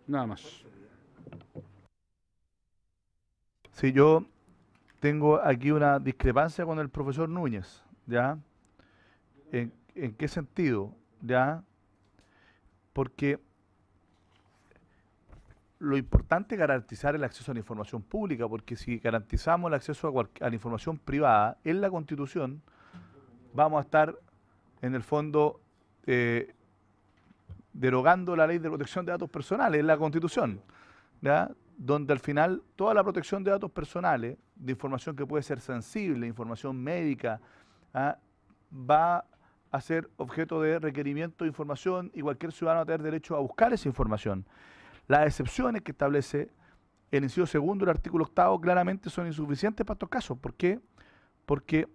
Nada más. Sí, yo tengo aquí una discrepancia con el profesor Núñez, ¿ya? ¿En qué sentido? ¿Ya? Porque lo importante es garantizar el acceso a la información pública, porque si garantizamos el acceso a la información privada en la Constitución, vamos a estar, en el fondo, derogando la ley de protección de datos personales en la Constitución, ¿ya? Donde al final toda la protección de datos personales, de información que puede ser sensible, información médica, ¿ah? Va a ser objeto de requerimiento de información y cualquier ciudadano va a tener derecho a buscar esa información. Las excepciones que establece el inciso segundo del artículo 8 claramente son insuficientes para estos casos. ¿Por qué? Porque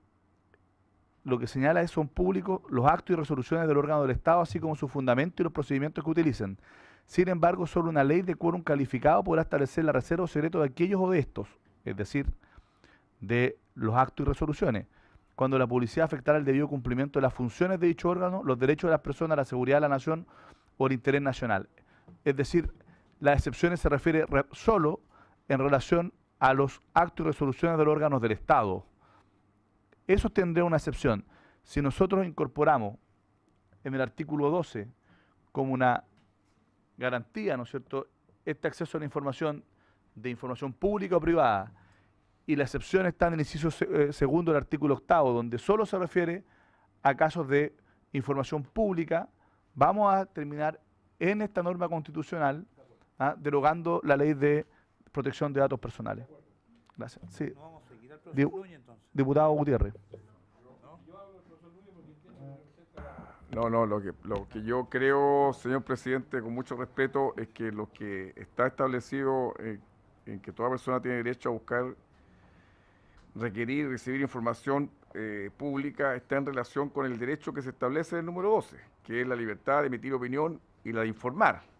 lo que señala es son públicos los actos y resoluciones del órgano del Estado, así como su fundamento y los procedimientos que utilicen. Sin embargo, solo una ley de quórum calificado podrá establecer la reserva o secreto de aquellos o de estos, es decir, de los actos y resoluciones, cuando la publicidad afectará el debido cumplimiento de las funciones de dicho órgano, los derechos de las personas, la seguridad de la nación o el interés nacional. Es decir, las excepciones se refiere solo en relación a los actos y resoluciones de los órganos del Estado. Eso tendría una excepción. Si nosotros incorporamos en el artículo 12 como una garantía, ¿no es cierto?, este acceso a la información de información pública o privada, y la excepción está en el inciso segundo del artículo 8, donde solo se refiere a casos de información pública, vamos a terminar en esta norma constitucional derogando la ley de protección de datos personales. Gracias. Sí. No vamos a seguir al profesor Núñez, entonces. Diputado Gutiérrez. No, lo que yo creo, señor presidente, con mucho respeto, es que lo que está establecido en que toda persona tiene derecho a buscar, requerir, recibir información pública está en relación con el derecho que se establece en el número 12, que es la libertad de emitir opinión y la de informar.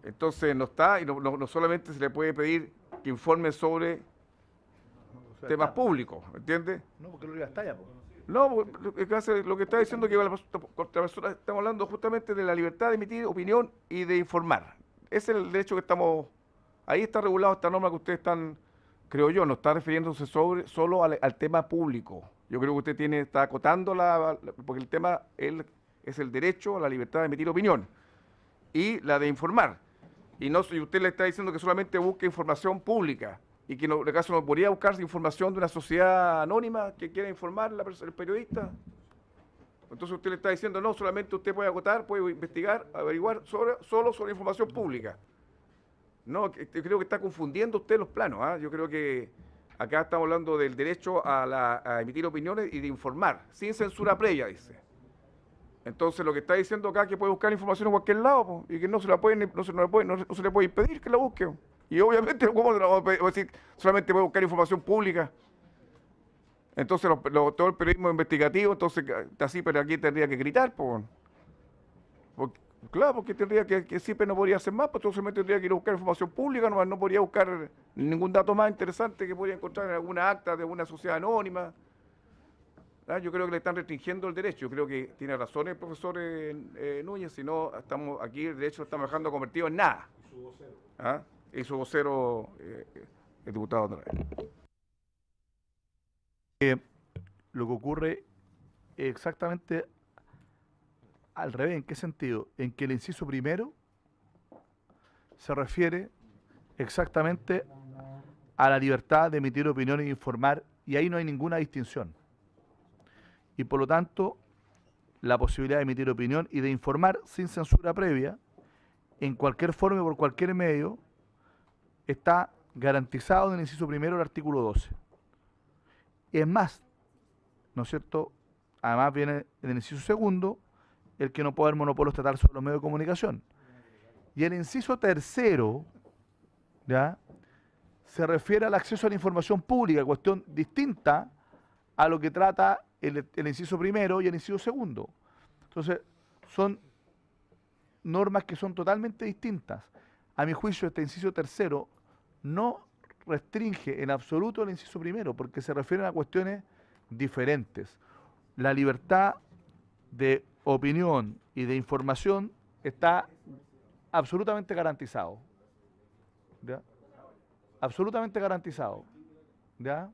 Entonces no está, y no solamente se le puede pedir que informe sobre temas públicos, ¿entiende? No, porque lo iba a estallar. No, lo que está diciendo que contra persona, estamos hablando justamente de la libertad de emitir opinión y de informar. Ese es el derecho que estamos, ahí está regulado esta norma que ustedes están, creo yo, no está refiriéndose solo al tema público. Yo creo que usted está acotando porque el tema es el derecho a la libertad de emitir opinión y la de informar. Y usted le está diciendo que solamente busque información pública y que en el caso no podría buscarse información de una sociedad anónima que quiera informar el periodista. Entonces usted le está diciendo, no, solamente usted puede acotar, puede investigar, averiguar solo sobre información pública. No, creo que está confundiendo usted los planos. Yo creo que acá estamos hablando del derecho a emitir opiniones y de informar, sin censura previa, dice. Entonces lo que está diciendo acá es que puede buscar información en cualquier lado y que no se le puede impedir que la busque. Y obviamente, ¿cómo se la vamos a decir? Solamente puede buscar información pública. Entonces todo el periodismo investigativo, entonces así, pero aquí tendría que gritar, claro, porque tendría que siempre no podría hacer más, pues entonces tendría que ir a buscar información pública, no podría buscar ningún dato más interesante que podría encontrar en alguna acta de alguna sociedad anónima. Yo creo que le están restringiendo el derecho. Yo creo que tiene razón el profesor Núñez, si no, estamos aquí, el derecho lo estamos dejando convertido en nada. Y su vocero. Y su vocero, el diputado Andrés. Lo que ocurre exactamente al revés. ¿En qué sentido? En que el inciso primero se refiere exactamente a la libertad de emitir opiniones e informar, y ahí no hay ninguna distinción. Y por lo tanto, la posibilidad de emitir opinión y de informar sin censura previa, en cualquier forma y por cualquier medio, está garantizado en el inciso primero del artículo 12. Y es más, ¿no es cierto? Además viene en el inciso segundo, el que no puede haber monopolio estatal sobre los medios de comunicación. Y el inciso tercero, ¿ya?, se refiere al acceso a la información pública, cuestión distinta a lo que trata el inciso primero y el inciso segundo. Entonces, son normas que son totalmente distintas. A mi juicio, este inciso tercero no restringe en absoluto el inciso primero, porque se refieren a cuestiones diferentes. La libertad de opinión y de información está absolutamente garantizado. ¿Ya? Absolutamente garantizado. ¿Ya?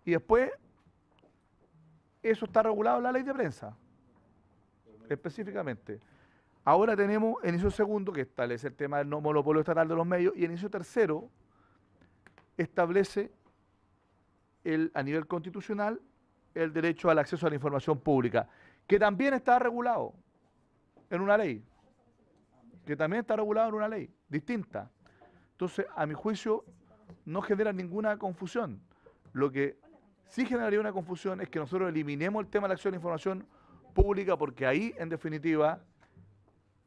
Y después, eso está regulado en la ley de prensa, específicamente. Ahora tenemos el inciso segundo, que establece el tema del no monopolio estatal de los medios, y el inciso tercero establece a nivel constitucional el derecho al acceso a la información pública, que también está regulado en una ley, distinta. Entonces, a mi juicio, no genera ninguna confusión. Lo que sí generaría una confusión es que nosotros eliminemos el tema de la acceso a la información pública, porque ahí, en definitiva,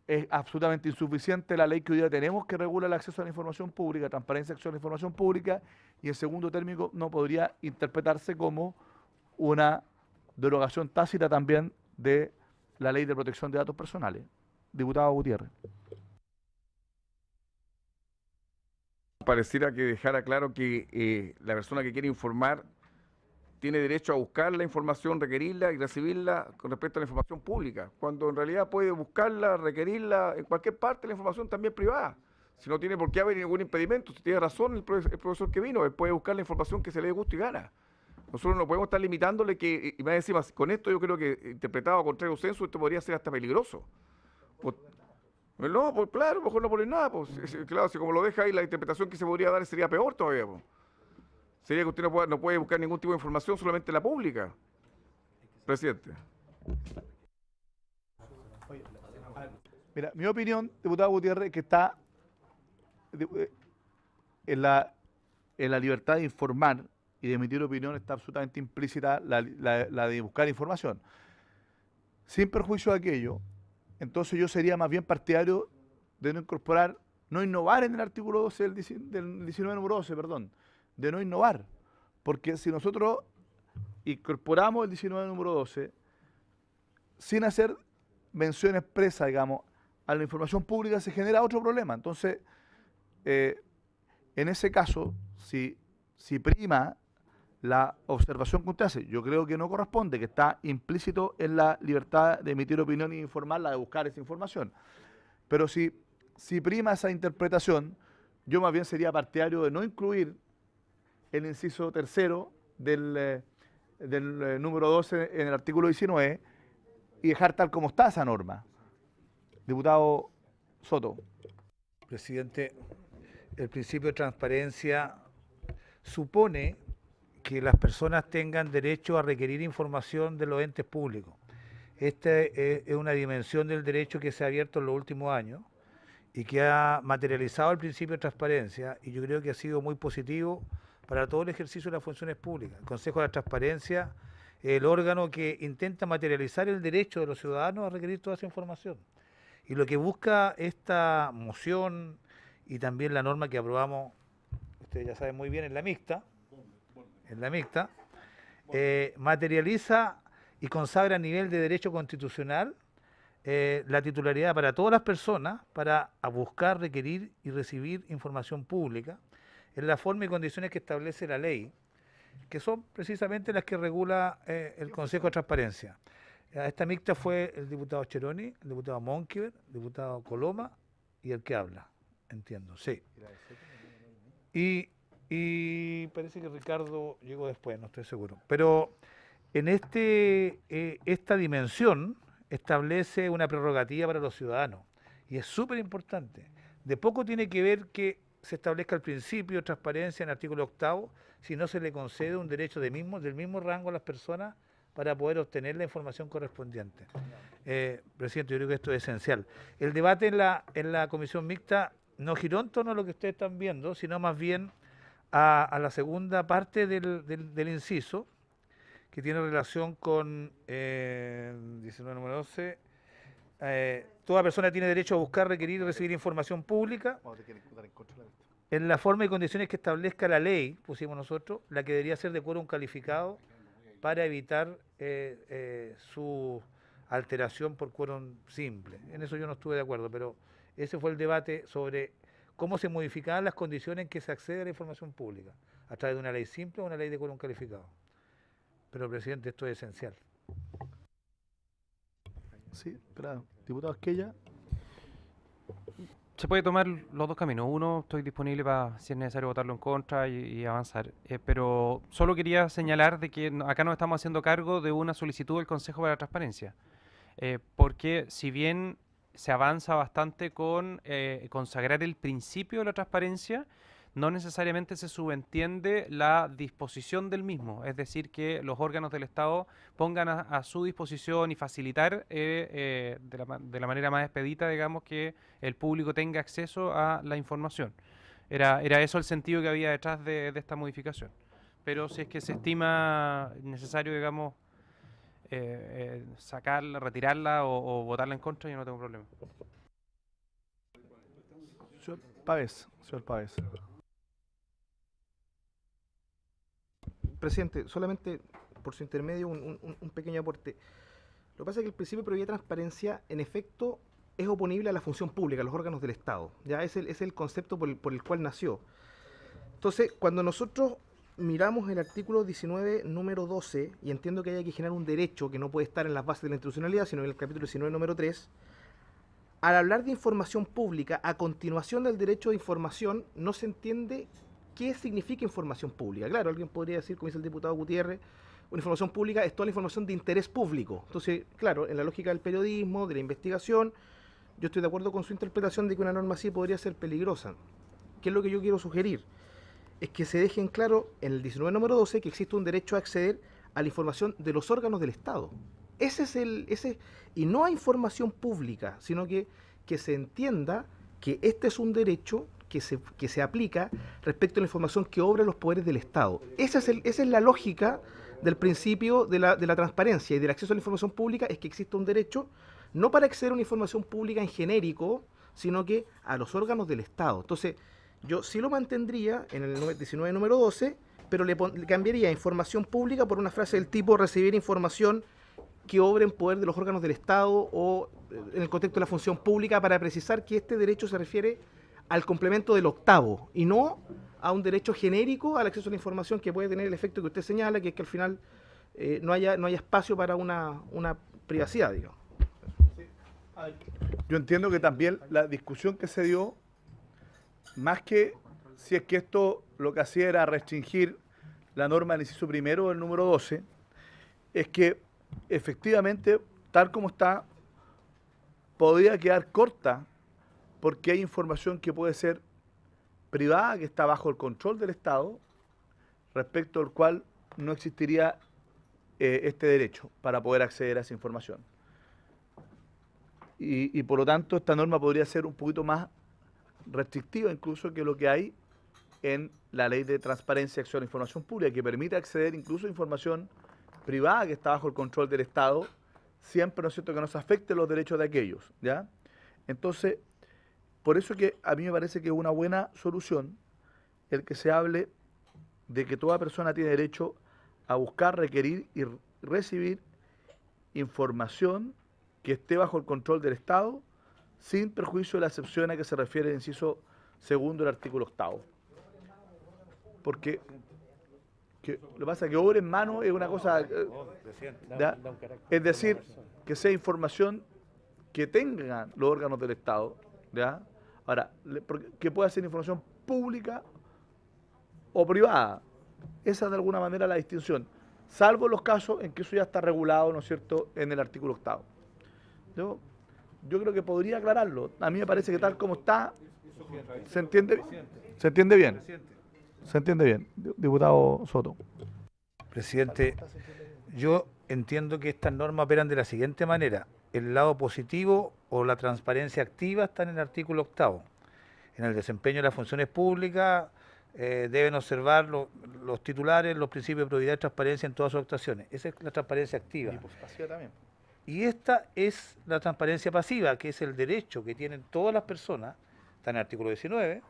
es absolutamente insuficiente la ley que hoy día tenemos que regula el acceso a la información pública, transparencia, acceso a la información pública, y en segundo término no podría interpretarse como una derogación tácita también de la ley de protección de datos personales. Diputado Gutiérrez. Pareciera que dejara claro que la persona que quiere informar tiene derecho a buscar la información, requerirla y recibirla con respecto a la información pública, cuando en realidad puede buscarla, requerirla en cualquier parte de la información también privada. Si no tiene por qué haber ningún impedimento, si tiene razón el profesor que vino, él puede buscar la información que se le dé gusto y gana. Nosotros no podemos estar limitándole que, y más encima, con esto yo creo que interpretado a contrario censo, esto podría ser hasta peligroso. No, pues claro, mejor no poner nada, pues, claro, si como lo deja ahí, la interpretación que se podría dar sería peor todavía, pues. Sería que usted no puede buscar ningún tipo de información, solamente la pública. Presidente. Mira, mi opinión, diputado Gutiérrez, que está en la libertad de informar y de emitir opinión está absolutamente implícita la de buscar información. Sin perjuicio de aquello, entonces yo sería más bien partidario de no incorporar, no innovar en el artículo 12 del 19 número 12, perdón, de no innovar, porque si nosotros incorporamos el 19 número 12 sin hacer mención expresa, digamos, a la información pública, se genera otro problema. Entonces, en ese caso, si prima la observación que usted hace, yo creo que no corresponde, que está implícito en la libertad de emitir opinión y informarla, de buscar esa información. Pero si prima esa interpretación, yo más bien sería partidario de no incluir el inciso tercero del número 12 en el artículo 19 y dejar tal como está esa norma. Diputado Soto. Presidente, el principio de transparencia supone que las personas tengan derecho a requerir información de los entes públicos. Esta es una dimensión del derecho que se ha abierto en los últimos años y que ha materializado el principio de transparencia, y yo creo que ha sido muy positivo para todo el ejercicio de las funciones públicas. El Consejo de la Transparencia es el órgano que intenta materializar el derecho de los ciudadanos a requerir toda esa información. Y lo que busca esta moción y también la norma que aprobamos, ustedes ya saben muy bien, en la mixta, materializa y consagra a nivel de derecho constitucional la titularidad para todas las personas para buscar, requerir y recibir información pública en la forma y condiciones que establece la ley, que son precisamente las que regula el Consejo de Transparencia. A esta mixta fue el diputado Cheroni, el diputado Monkever, el diputado Coloma y el que habla, entiendo, sí. Y parece que Ricardo llegó después, no estoy seguro. Pero en esta dimensión establece una prerrogativa para los ciudadanos, y es súper importante. De poco tiene que ver que se establezca el principio de transparencia en el artículo 8º, si no se le concede un derecho del mismo rango a las personas para poder obtener la información correspondiente. Presidente, yo creo que esto es esencial. El debate en la comisión mixta no giró en torno a lo que ustedes están viendo, sino más bien a la segunda parte del inciso, que tiene relación con 19 número 12. Toda persona tiene derecho a buscar, requerir y recibir información pública en la forma y condiciones que establezca la ley, pusimos nosotros, la que debería ser de quórum calificado para evitar su alteración por quórum simple. En eso yo no estuve de acuerdo, pero ese fue el debate sobre cómo se modificaban las condiciones en que se accede a la información pública, a través de una ley simple o una ley de quórum calificado. Pero, presidente, esto es esencial. Sí, espera, diputado Esquella. Se puede tomar los dos caminos. Uno, estoy disponible para, si es necesario, votarlo en contra y avanzar. Pero solo quería señalar de que acá nos estamos haciendo cargo de una solicitud del Consejo para la Transparencia. Porque si bien se avanza bastante con consagrar el principio de la transparencia. No necesariamente se subentiende la disposición del mismo, es decir, que los órganos del Estado pongan a su disposición y facilitar de la manera más expedita, digamos, que el público tenga acceso a la información. Era eso el sentido que había detrás de esta modificación. Pero si es que se estima necesario, digamos, sacarla, retirarla o votarla en contra, yo no tengo problema. Señor Pávez, Presidente, solamente por su intermedio un pequeño aporte. Lo que pasa es que el principio de probidad y transparencia, en efecto, es oponible a la función pública, a los órganos del Estado. Ya es el concepto por el cual nació. Entonces, cuando nosotros miramos el artículo 19, número 12, y entiendo que hay que generar un derecho que no puede estar en las bases de la institucionalidad, sino en el capítulo 19, número 3, al hablar de información pública, a continuación del derecho de información, no se entiende qué significa información pública. Claro, alguien podría decir, como dice el diputado Gutiérrez, una información pública es toda la información de interés público. Entonces, claro, en la lógica del periodismo, de la investigación, yo estoy de acuerdo con su interpretación de que una norma así podría ser peligrosa. ¿Qué es lo que yo quiero sugerir? Es que se deje en claro en el 19 número 12 que existe un derecho a acceder a la información de los órganos del Estado. Y no a información pública, sino que se entienda que este es un derecho que se aplica respecto a la información que obra los poderes del Estado. Esa es la lógica del principio de la transparencia y del acceso a la información pública, es que existe un derecho no para acceder a una información pública en genérico, sino que a los órganos del Estado. Entonces, yo sí lo mantendría en el 19 número 12, pero le cambiaría información pública por una frase del tipo recibir información que obre en poder de los órganos del Estado o en el contexto de la función pública, para precisar que este derecho se refiere al complemento del octavo y no a un derecho genérico al acceso a la información que puede tener el efecto que usted señala, que es que al final no haya espacio para una privacidad, digamos. yo entiendo que también la discusión que se dio, más que si es que esto lo que hacía era restringir la norma del inciso primero del número 12, es que efectivamente, tal como está, podría quedar corta, porque hay información que puede ser privada, que está bajo el control del Estado, respecto al cual no existiría este derecho para poder acceder a esa información. Y por lo tanto, esta norma podría ser un poquito más restrictiva incluso que lo que hay en la Ley de Transparencia y Acceso a la Información Pública, que permite acceder incluso a información privada que está bajo el control del Estado, siempre, ¿no es cierto?, que no se afecten los derechos de aquellos, ¿ya? Entonces, por eso que a mí me parece que es una buena solución el que se hable de que toda persona tiene derecho a buscar, requerir y recibir información que esté bajo el control del Estado, sin perjuicio de la excepción a que se refiere el inciso segundo del artículo 8. Porque lo que pasa es que obra en mano es una cosa, es decir, que sea información que tengan los órganos del Estado, ¿ya? Ahora, que pueda ser información pública o privada. Esa es de alguna manera la distinción, salvo los casos en que eso ya está regulado, ¿no es cierto?, en el artículo 8. Yo creo que podría aclararlo. A mí me parece que tal como está, se entiende bien. Se entiende bien, diputado Soto. Presidente, yo entiendo que estas normas operan de la siguiente manera. El lado positivo o la transparencia activa está en el artículo 8. En el desempeño de las funciones públicas deben observar los titulares los principios de probidad y transparencia en todas sus actuaciones. Esa es la transparencia activa. Y pues pasiva también. Y esta es la transparencia pasiva, que es el derecho que tienen todas las personas, está en el artículo 19,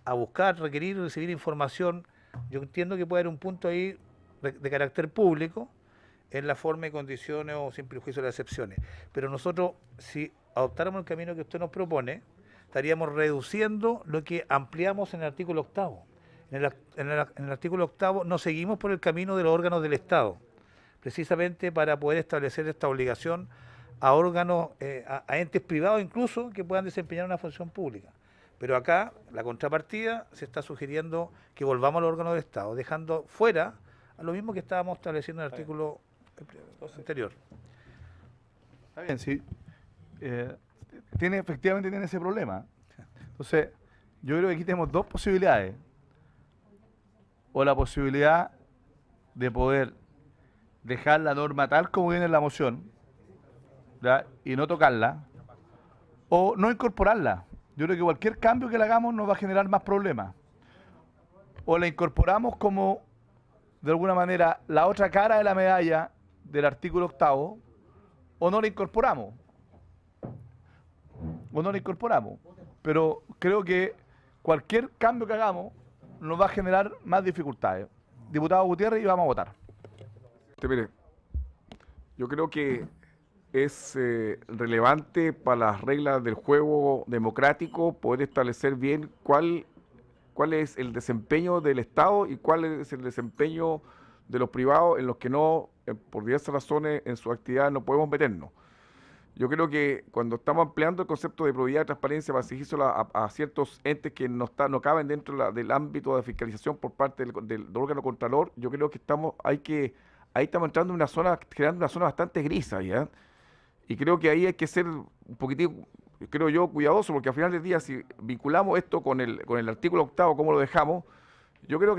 a buscar, requerir y recibir información. Yo entiendo que puede haber un punto ahí de carácter público en la forma y condiciones o sin perjuicio de las excepciones. Pero nosotros, si adoptáramos el camino que usted nos propone, estaríamos reduciendo lo que ampliamos en el artículo 8. En el artículo 8 no seguimos por el camino de los órganos del Estado, precisamente para poder establecer esta obligación a órganos, a entes privados incluso, que puedan desempeñar una función pública. Pero acá, la contrapartida, se está sugiriendo que volvamos al órgano del Estado, dejando fuera a lo mismo que estábamos estableciendo en el artículo anterior. Está bien, sí. efectivamente tiene ese problema. Entonces, yo creo que aquí tenemos dos posibilidades. O la posibilidad de poder dejar la norma tal como viene en la moción, ¿ya? Y no tocarla, o no incorporarla. Yo creo que cualquier cambio que le hagamos nos va a generar más problemas. O la incorporamos como, de alguna manera, la otra cara de la medalla del artículo 8º, o no la incorporamos. O no la incorporamos. Pero creo que cualquier cambio que hagamos nos va a generar más dificultades. Diputado Gutiérrez, y vamos a votar. Mire, yo creo que es relevante para las reglas del juego democrático poder establecer bien cuál es el desempeño del Estado y cuál es el desempeño de los privados en los que no, por diversas razones, en su actividad no podemos meternos. Yo creo que cuando estamos ampliando el concepto de probidad y transparencia para exigírselo a ciertos entes que no caben dentro del ámbito de fiscalización por parte del órgano contralor, yo creo que ahí estamos entrando en una zona, creando una zona bastante gris, ¿ya? Y creo que ahí hay que ser un poquitín, creo yo, cuidadoso, porque al final del día, si vinculamos esto con el artículo 8º, cómo lo dejamos, yo creo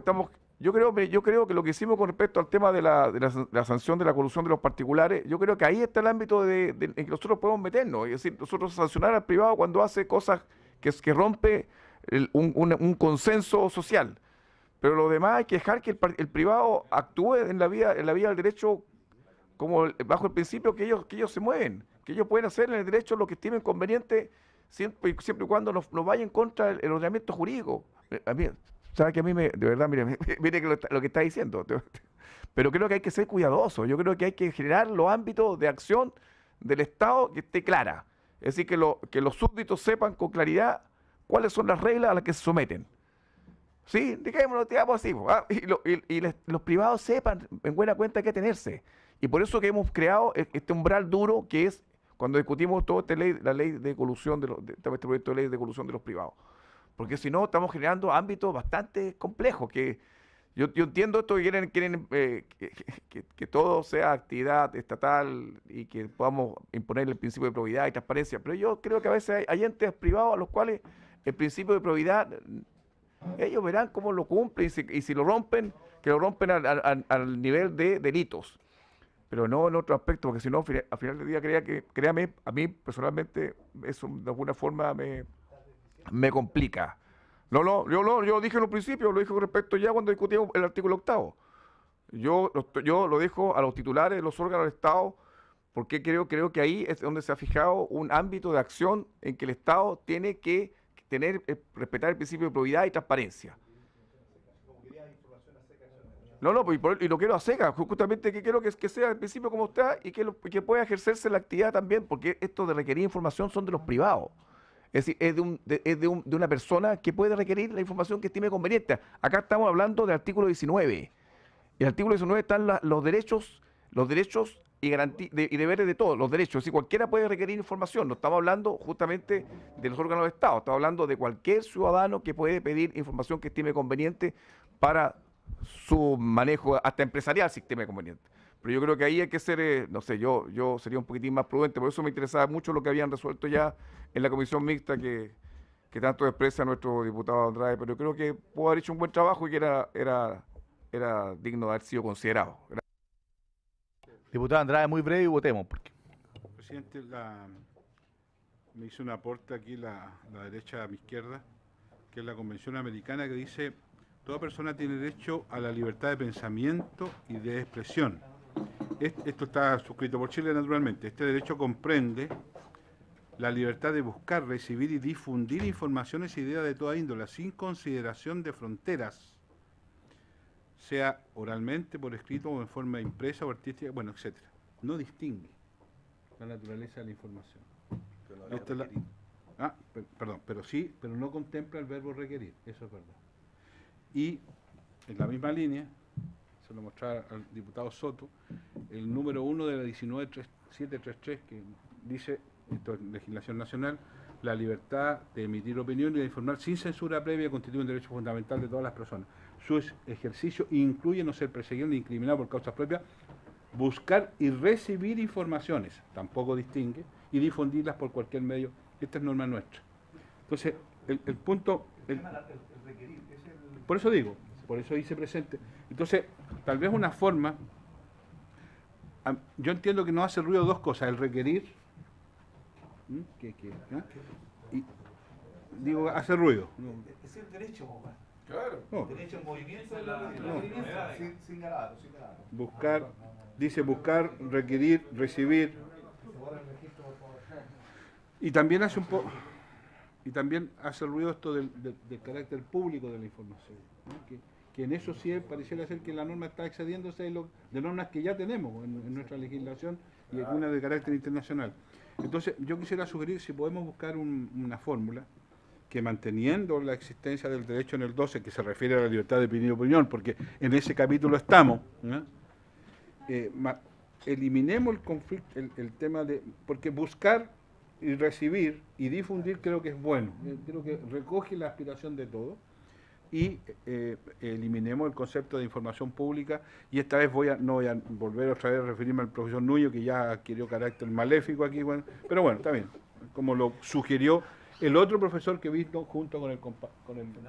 que lo que hicimos con respecto al tema de la sanción de la colusión de los particulares, yo creo que ahí está el ámbito en que nosotros podemos meternos, es decir, nosotros sancionar al privado cuando hace cosas que rompe un consenso social. Pero lo demás hay que dejar que el privado actúe en la vía del derecho como bajo el principio que ellos se mueven, que ellos pueden hacer en el derecho lo que estimen conveniente siempre y cuando no vaya en contra del ordenamiento jurídico. A mí, ¿sabe que a mí de verdad, mire lo que está diciendo? Pero creo que hay que ser cuidadoso. Yo creo que hay que generar los ámbitos de acción del Estado que esté clara. Es decir, que los súbditos sepan con claridad cuáles son las reglas a las que se someten. Sí, dejémoslo, digamos así. Y los privados sepan en buena cuenta qué tenerse. Y por eso que hemos creado este umbral duro que es cuando discutimos todo la ley de colusión este proyecto de ley de colusión de los privados. Porque si no, estamos generando ámbitos bastante complejos. Que yo entiendo esto que quieren que todo sea actividad estatal y que podamos imponer el principio de probidad y transparencia. Pero yo creo que a veces hay entes privados a los cuales el principio de probidad, ellos verán cómo lo cumplen y si lo rompen, que lo rompen al nivel de delitos. Pero no en otro aspecto, porque si no, al final del día, créame, a mí personalmente eso de alguna forma me complica. Yo lo dije en un principio, lo dije con respecto ya cuando discutimos el artículo 8º. Yo lo dejo a los titulares de los órganos del Estado, porque creo que ahí es donde se ha fijado un ámbito de acción en que el Estado tiene que respetar el principio de probidad y transparencia. Y lo quiero a secas, justamente que quiero que sea al principio como está y que pueda ejercerse la actividad también, porque esto de requerir información son de los privados. Es decir, es de una persona que puede requerir la información que estime conveniente. Acá estamos hablando del artículo 19. En el artículo 19 están los derechos y deberes de todos, los derechos. Si cualquiera puede requerir información, no estamos hablando justamente de los órganos de Estado, estamos hablando de cualquier ciudadano que puede pedir información que estime conveniente para su manejo hasta empresarial, si estime conveniente. Pero yo creo que ahí hay que ser, no sé, yo sería un poquitín más prudente, por eso me interesaba mucho lo que habían resuelto ya en la comisión mixta que tanto expresa nuestro diputado Andrade, pero creo que pudo haber hecho un buen trabajo y que era digno de haber sido considerado. Diputado Andrade, muy breve y votemos. Presidente, me hizo un aporte aquí la derecha a mi izquierda, que es la Convención Americana, que dice: toda persona tiene derecho a la libertad de pensamiento y de expresión. Esto está suscrito por Chile, naturalmente. Este derecho comprende la libertad de buscar, recibir y difundir informaciones e ideas de toda índole, sin consideración de fronteras, sea oralmente, por escrito o en forma impresa o artística, bueno, etcétera. No distingue la naturaleza de la información. Pero no contempla el verbo requerir, eso es verdad. Y en la misma línea, se lo mostraba al diputado Soto, el número 1 de la 19733, que dice, esto es legislación nacional, la libertad de emitir opinión y de informar sin censura previa constituye un derecho fundamental de todas las personas. Su ejercicio incluye no ser perseguido ni incriminado por causas propias, buscar y recibir informaciones, tampoco distingue, y difundirlas por cualquier medio Esta es norma nuestra. Entonces, el punto... por eso digo, por eso hice presente. Entonces, tal vez una forma... yo entiendo que nos hace ruido dos cosas, el requerir... y digo, hace ruido. Es el derecho, Omar. Claro. No. Derecho en movimiento de la sin grado, sin grado. Buscar, dice buscar, requerir, recibir. Y también hace un poco... Y también hace ruido esto del carácter público de la información, ¿no? Que en eso sí pareciera ser que la norma está excediéndose de normas que ya tenemos en nuestra legislación y algunas de carácter internacional. Entonces, yo quisiera sugerir si podemos buscar una fórmula que, manteniendo la existencia del derecho en el 12, que se refiere a la libertad de opinión, porque en ese capítulo estamos, ¿no? Eliminemos el conflicto, el tema de... Porque buscar y recibir y difundir creo que es bueno, creo que recoge la aspiración de todos, y eliminemos el concepto de información pública, y esta vez no voy a volver otra vez a referirme al profesor Nuño, que ya adquirió carácter maléfico aquí, bueno, pero bueno, está bien, como lo sugirió el otro profesor que vino junto con el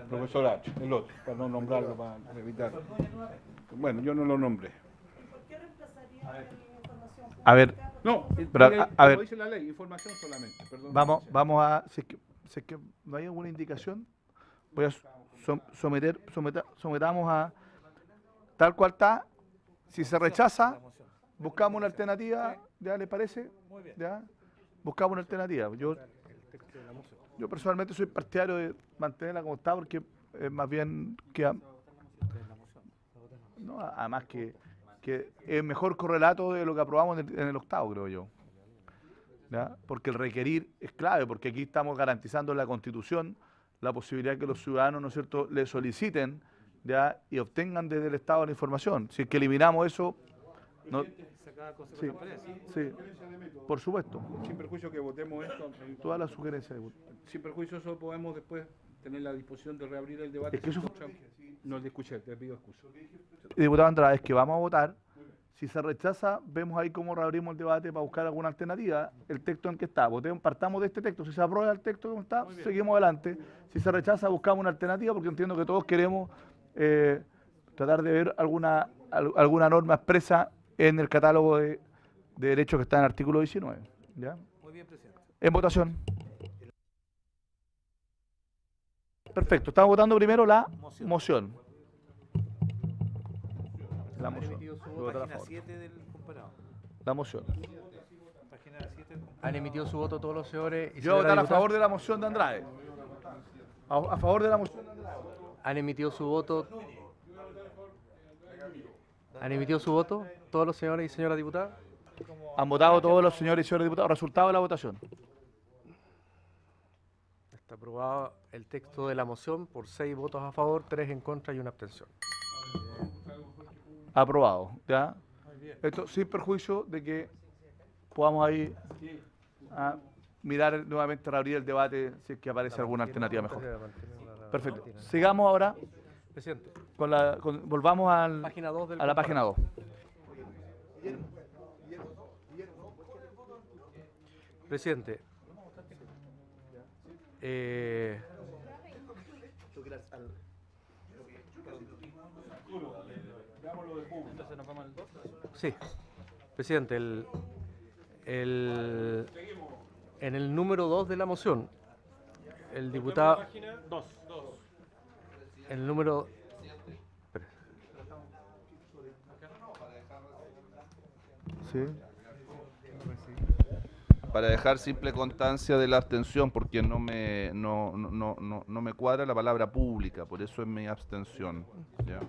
profesor H, el otro, para no nombrarlo, para evitar. Bueno, yo no lo nombré. ¿Por qué reemplazaría la información pública? A ver, No, pero, a ver, dice la ley, información solamente. Perdón. vamos a, si es que no hay alguna indicación, voy a sometamos a tal cual está. Si se rechaza, buscamos una alternativa, ¿ya le parece? ¿Ya? Buscamos una alternativa. Yo personalmente soy partidario de mantenerla como está, porque más bien que... No, además que es mejor correlato de lo que aprobamos en el octavo, creo yo. ¿Ya? Porque el requerir es clave, porque aquí estamos garantizando en la Constitución la posibilidad de que los ciudadanos, ¿no es cierto?, le soliciten, ¿ya?, y obtengan desde el Estado la información. Si es que eliminamos eso... No, sí, sí, por supuesto. Sin perjuicio que votemos esto. Todas las sugerencias. Sin perjuicio eso podemos después tener la disposición de reabrir el debate. Es que eso no te escuché, te pido excusa. Diputado Andrade, es que vamos a votar. Si se rechaza, vemos ahí cómo reabrimos el debate para buscar alguna alternativa. El texto en que está, partamos de este texto. Si se aprueba el texto como está, seguimos adelante. Si se rechaza, buscamos una alternativa, porque entiendo que todos queremos tratar de ver alguna norma expresa en el catálogo de derechos que está en el artículo 19. ¿Ya? Muy bien, presidente. En votación. Perfecto. Estamos votando primero la moción. La moción. Página 7 del comparado. La moción. Página 7 del comparado. Han emitido su voto todos los señores. Yo voy a votar a favor de la moción de Andrade. A favor de la moción de Andrade. Han emitido su voto. ¿Han emitido su voto todos los señores y señoras diputadas? Han votado todos los señores y señores diputados. Resultado de la votación. Está aprobado el texto de la moción por 6 votos a favor, 3 en contra y una abstención. Aprobado. ¿Ya? Esto sin perjuicio de que podamos ahí mirar nuevamente, reabrir el debate si es que aparece alguna alternativa mejor. Perfecto. Sigamos ahora. Presidente. Volvamos a la página 2. Presidente. Sí, presidente, en el número 2 de la moción, el diputado... El número... Sí. Para dejar simple constancia de la abstención, porque no me cuadra la palabra pública, por eso es mi abstención. ¿Ya?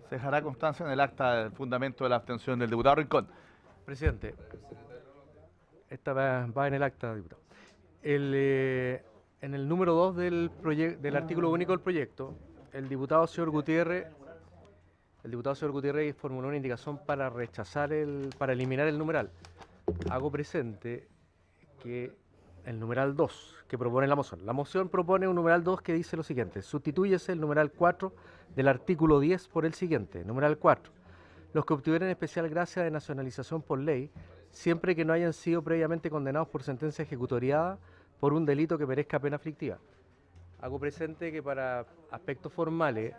Se dejará constancia en el acta del fundamento de la abstención del diputado Rincón. Presidente, esta va en el acta, diputado. En el número 2 del artículo único del proyecto, el diputado señor Gutiérrez formuló una indicación para para eliminar el numeral. Hago presente que el numeral 2 que propone la moción propone un numeral 2 que dice lo siguiente: sustitúyese el numeral 4 del artículo 10 por el siguiente, numeral 4. Los que obtuvieran especial gracia de nacionalización por ley siempre que no hayan sido previamente condenados por sentencia ejecutoriada por un delito que merezca pena aflictiva. Hago presente que para aspectos formales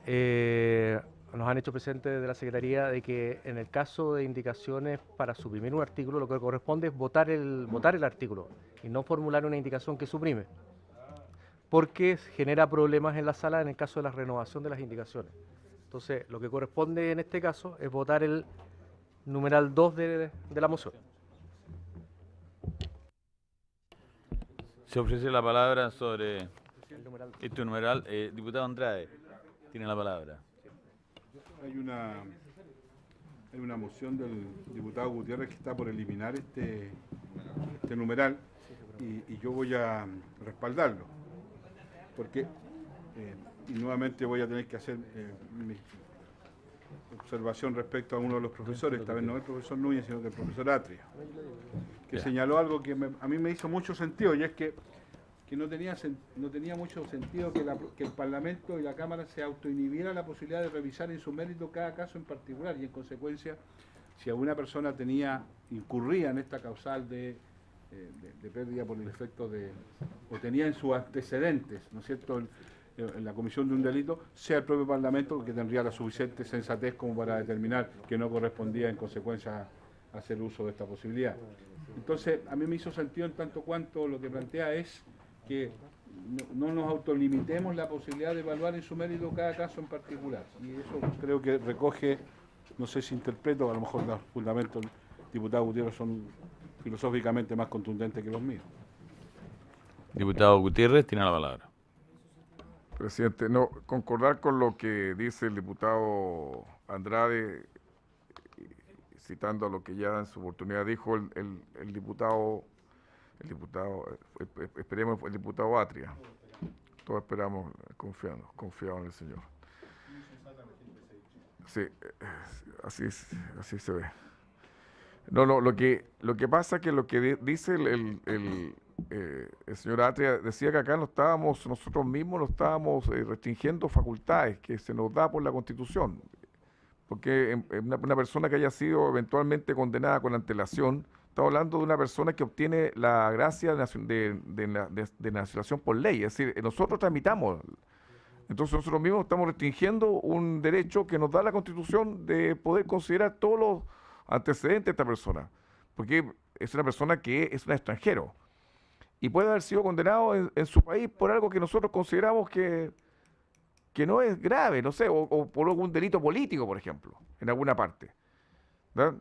nos han hecho presente desde la Secretaría de que en el caso de indicaciones para suprimir un artículo, lo que corresponde es votar el artículo y no formular una indicación que suprime, porque genera problemas en la sala en el caso de la renovación de las indicaciones. Entonces, lo que corresponde en este caso es votar el numeral 2 de la moción. Se ofrece la palabra sobre este numeral. Diputado Andrade, tiene la palabra. Hay una moción del diputado Gutiérrez que está por eliminar este numeral y yo voy a respaldarlo, porque, y nuevamente voy a tener que hacer mi observación respecto a uno de los profesores, esta vez no el profesor Núñez, sino que el profesor Atria, que señaló algo que a mí me hizo mucho sentido, y es que no tenía mucho sentido que el Parlamento y la Cámara se autoinhibiera la posibilidad de revisar en su mérito cada caso en particular, y en consecuencia, si alguna persona incurría en esta causal de pérdida por el efecto o tenía en sus antecedentes, ¿no es cierto?, en la comisión de un delito, sea el propio Parlamento que tendría la suficiente sensatez como para determinar que no correspondía en consecuencia hacer uso de esta posibilidad. Entonces, a mí me hizo sentido en tanto cuanto lo que plantea es que no nos autolimitemos la posibilidad de evaluar en su mérito cada caso en particular. Y eso creo que recoge, no sé si interpreto, a lo mejor los fundamentos del diputado Gutiérrez son filosóficamente más contundentes que los míos. Diputado Gutiérrez, tiene la palabra. Presidente, no, concordar con lo que dice el diputado Andrade, citando a lo que ya en su oportunidad dijo el diputado, esperemos el diputado Atria. Todos esperamos, confiados en el Señor. Sí, así se ve. No, lo que pasa es que lo que dice el señor Atria decía que acá nosotros mismos no estábamos restringiendo facultades que se nos da por la Constitución, porque una persona que haya sido eventualmente condenada con antelación, estamos hablando de una persona que obtiene la gracia de nacionalización por ley, es decir, nosotros tramitamos, entonces nosotros mismos estamos restringiendo un derecho que nos da la Constitución de poder considerar todos los antecedentes de esta persona, porque es una persona que es un extranjero y puede haber sido condenado en su país por algo que nosotros consideramos que no es grave, no sé, o por algún delito político, por ejemplo, en alguna parte, ¿verdad?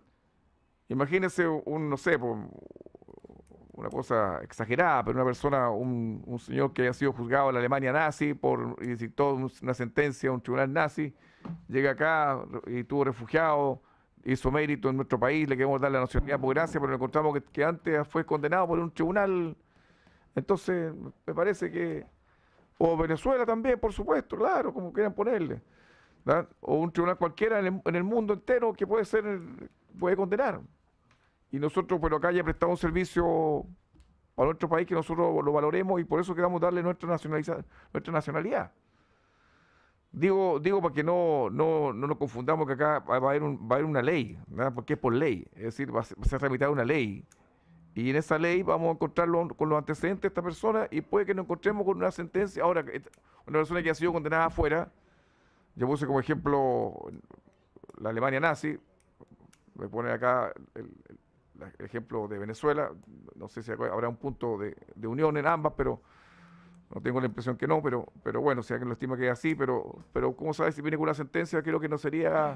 Imagínense no sé, una cosa exagerada, pero una persona, un señor que haya sido juzgado en la Alemania nazi y dictó una sentencia a un tribunal nazi, llega acá y estuvo refugiado, hizo mérito en nuestro país, le queremos dar la nacionalidad por gracia, pero encontramos que antes fue condenado por un tribunal. Entonces, me parece que, o Venezuela también, por supuesto, claro, como quieran ponerle, ¿verdad? O un tribunal cualquiera en el mundo entero que puede condenar. Y nosotros, pero acá haya prestado un servicio para nuestro país que nosotros lo valoremos y por eso queramos darle nuestra nacionalidad. Digo para que no nos confundamos que acá va a haber una ley, ¿verdad? Porque es por ley, es decir, se ha tramitado una ley. Y en esa ley vamos a encontrarlo con los antecedentes de esta persona y puede que nos encontremos con una sentencia. Ahora, una persona que ha sido condenada afuera, yo puse como ejemplo la Alemania nazi, me pone acá el ejemplo de Venezuela, no sé si habrá un punto de unión en ambas, pero no tengo la impresión que no, pero bueno, si alguien lo estima que es así, pero ¿cómo sabe si viene con una sentencia? Creo que no sería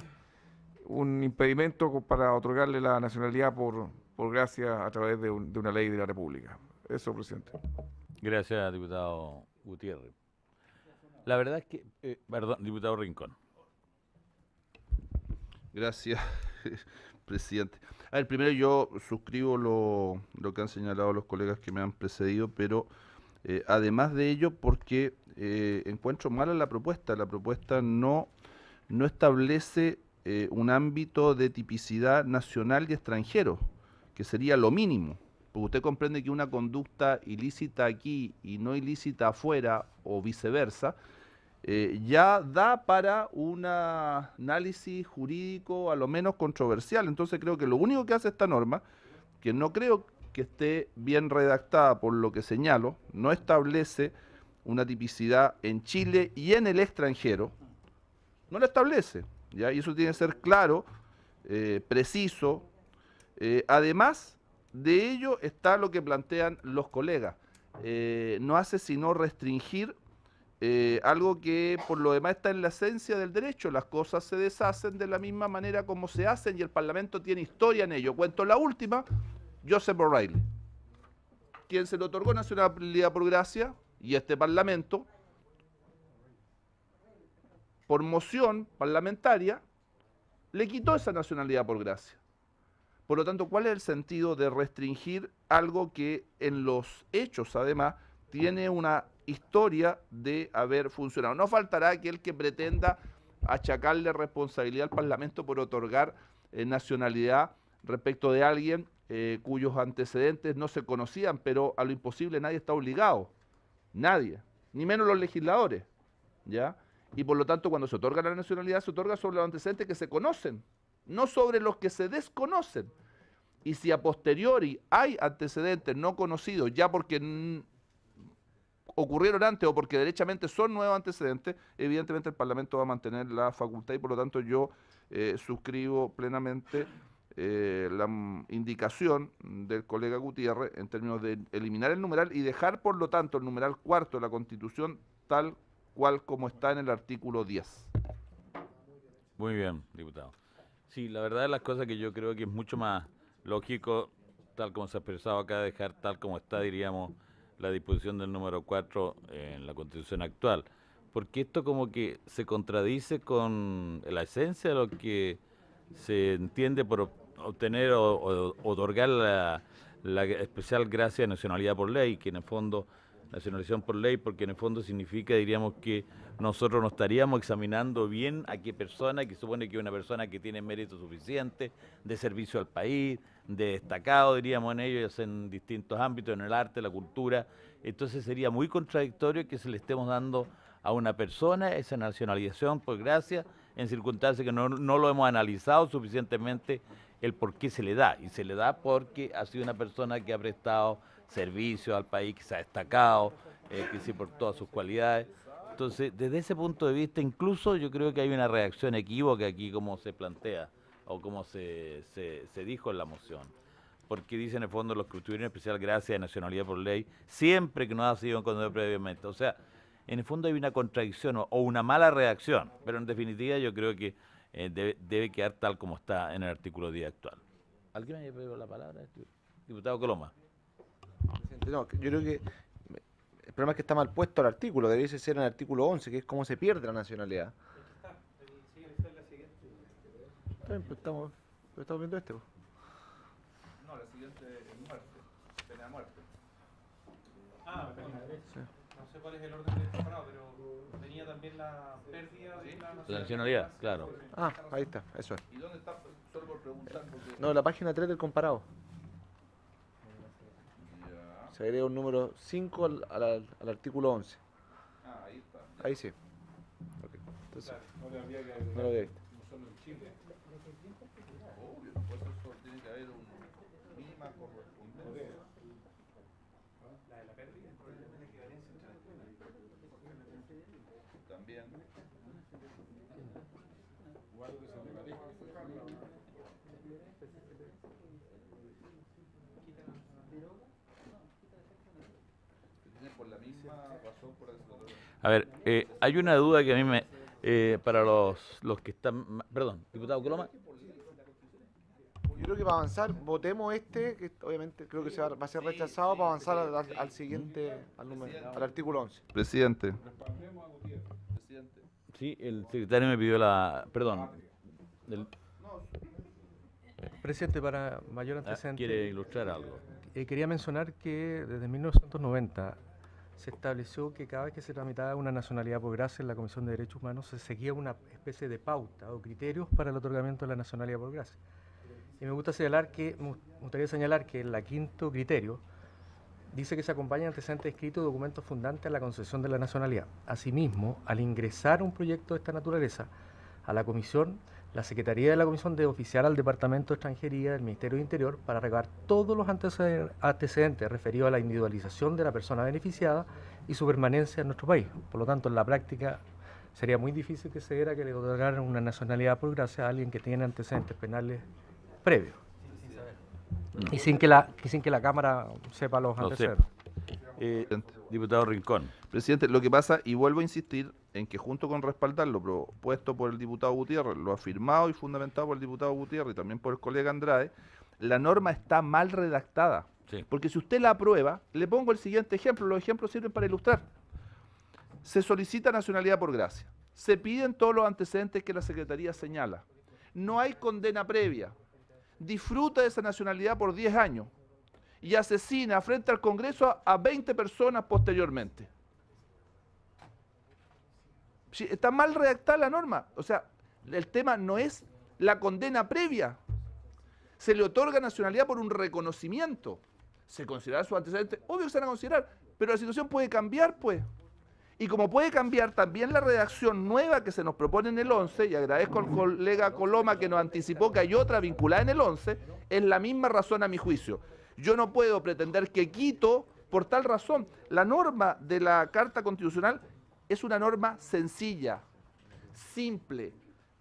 un impedimento para otorgarle la nacionalidad por gracia a través de una ley de la República. Eso, presidente. Gracias, diputado Gutiérrez. La verdad es que, perdón, diputado Rincón. Gracias, presidente. A ver, primero yo suscribo lo que han señalado los colegas que me han precedido, pero además de ello, porque encuentro mala la propuesta. La propuesta no establece un ámbito de tipicidad nacional y extranjero, que sería lo mínimo. Porque usted comprende que una conducta ilícita aquí y no ilícita afuera, o viceversa, ya da para un análisis jurídico a lo menos controversial. Entonces creo que lo único que hace esta norma, que no creo que esté bien redactada por lo que señalo, no establece una tipicidad en Chile y en el extranjero, no la establece, ¿ya? Y eso tiene que ser claro, preciso. Además de ello está lo que plantean los colegas. No hace sino restringir algo que por lo demás está en la esencia del derecho. Las cosas se deshacen de la misma manera como se hacen y el Parlamento tiene historia en ello. Cuento la última, Joseph O'Reilly, quien se le otorgó nacionalidad por gracia, y este Parlamento, por moción parlamentaria, le quitó esa nacionalidad por gracia. Por lo tanto, ¿cuál es el sentido de restringir algo que en los hechos, además, tiene una historia de haber funcionado? No faltará aquel que pretenda achacarle responsabilidad al Parlamento por otorgar nacionalidad respecto de alguien cuyos antecedentes no se conocían, pero a lo imposible nadie está obligado. Nadie, ni menos los legisladores, ¿ya? Y por lo tanto, cuando se otorga la nacionalidad, se otorga sobre los antecedentes que se conocen, no sobre los que se desconocen. Y si a posteriori hay antecedentes no conocidos, ya porque ocurrieron antes o porque derechamente son nuevos antecedentes, evidentemente el Parlamento va a mantener la facultad y por lo tanto yo suscribo plenamente la indicación del colega Gutiérrez en términos de eliminar el numeral y dejar por lo tanto el numeral 4 de la Constitución tal cual como está en el artículo 10. Muy bien, diputado. Sí, la verdad de las cosas que yo creo que es mucho más lógico, tal como se ha expresado acá, dejar tal como está, diríamos, la disposición del número 4 en la Constitución actual. Porque esto como que se contradice con la esencia de lo que se entiende por obtener o otorgar la especial gracia de nacionalidad por ley, que en el fondo, nacionalización por ley, porque en el fondo significa, diríamos, que nosotros no estaríamos examinando bien a qué persona, que supone que es una persona que tiene mérito suficiente, de servicio al país, de destacado, diríamos, en ellos, en distintos ámbitos, en el arte, la cultura. Entonces sería muy contradictorio que se le estemos dando a una persona esa nacionalización por gracia, en circunstancias que no lo hemos analizado suficientemente el por qué se le da. Y se le da porque ha sido una persona que ha prestado servicio al país, que se ha destacado, que sí, por todas sus cualidades. Entonces, desde ese punto de vista, incluso yo creo que hay una reacción equívoca aquí, como se plantea, o como se dijo en la moción. Porque dice en el fondo los que obtuvieron especial gracia de nacionalidad por ley, siempre que no ha sido condenado previamente. O sea, en el fondo hay una contradicción o una mala redacción, pero en definitiva yo creo que debe quedar tal como está en el artículo 10 actual. ¿Alguien me ha pedido la palabra? Diputado Coloma. No, yo creo que el problema es que está mal puesto el artículo, debiese ser en el artículo 11, que es cómo se pierde la nacionalidad. Está bien, pero estamos viendo este. No, la siguiente es muerte, pena de muerte. Ah, sí. No sé cuál es el orden que está parado, pero tenía también la pérdida de la nacionalidad, claro. Ah, ahí está, eso es. ¿Y dónde está? Solo por preguntar. No, la página 3 del comparado. Ya. Se agrega un número 5 al artículo 11. Ah, ahí está. Ahí sí. Okay. Entonces, Claro, no le había que no lo había visto. no solo en Chile. Obvio, pues eso tiene que haber una mínima correspondencia. La de la pérdida, el problema de la equivalencia También. Guardo que se me parezca. Por la misma razón por la que se lo otorga. A ver, hay una duda que a mí para los que están... Perdón, diputado Coloma. Yo creo que para avanzar, votemos este, que obviamente creo que va a ser rechazado para avanzar al siguiente, al artículo 11. Presidente. Presidente. Sí, el secretario me pidió la... Perdón. Presidente, para mayor antecedente... ¿Quiere ilustrar algo? Quería mencionar que desde 1990 se estableció que cada vez que se tramitaba una nacionalidad por gracia en la Comisión de Derechos Humanos se seguía una especie de pauta o criterios para el otorgamiento de la nacionalidad por gracia. Y me gustaría señalar que en la quinto criterio dice que se acompaña antecedentes escritos y documentos fundantes a la concesión de la nacionalidad. Asimismo, al ingresar un proyecto de esta naturaleza a la comisión, la Secretaría de la Comisión debe oficiar al Departamento de Extranjería del Ministerio de Interior para recabar todos los antecedentes referidos a la individualización de la persona beneficiada y su permanencia en nuestro país. Por lo tanto, en la práctica sería muy difícil que se diera que le otorgaran una nacionalidad por gracia a alguien que tiene antecedentes penales previos. Y sin que la Cámara sepa los antecedentes. Diputado Rincón. Presidente, lo que pasa, y vuelvo a insistir, en que junto con respaldar lo propuesto por el diputado Gutiérrez, lo afirmado y fundamentado por el diputado Gutiérrez y también por el colega Andrade, la norma está mal redactada. Sí. Porque si usted la aprueba, le pongo el siguiente ejemplo, los ejemplos sirven para ilustrar. Se solicita nacionalidad por gracia. Se piden todos los antecedentes que la Secretaría señala. No hay condena previa. Disfruta de esa nacionalidad por 10 años y asesina frente al Congreso a 20 personas posteriormente. Sí, está mal redactada la norma. O sea, el tema no es la condena previa. Se le otorga nacionalidad por un reconocimiento. ¿Se considerará sus antecedentes? Obvio que se van a considerar, pero la situación puede cambiar, pues. Y como puede cambiar también la redacción nueva que se nos propone en el 11, y agradezco al colega Coloma que nos anticipó que hay otra vinculada en el 11, es la misma razón a mi juicio. Yo no puedo pretender que quito por tal razón. La norma de la Carta Constitucional es una norma sencilla, simple,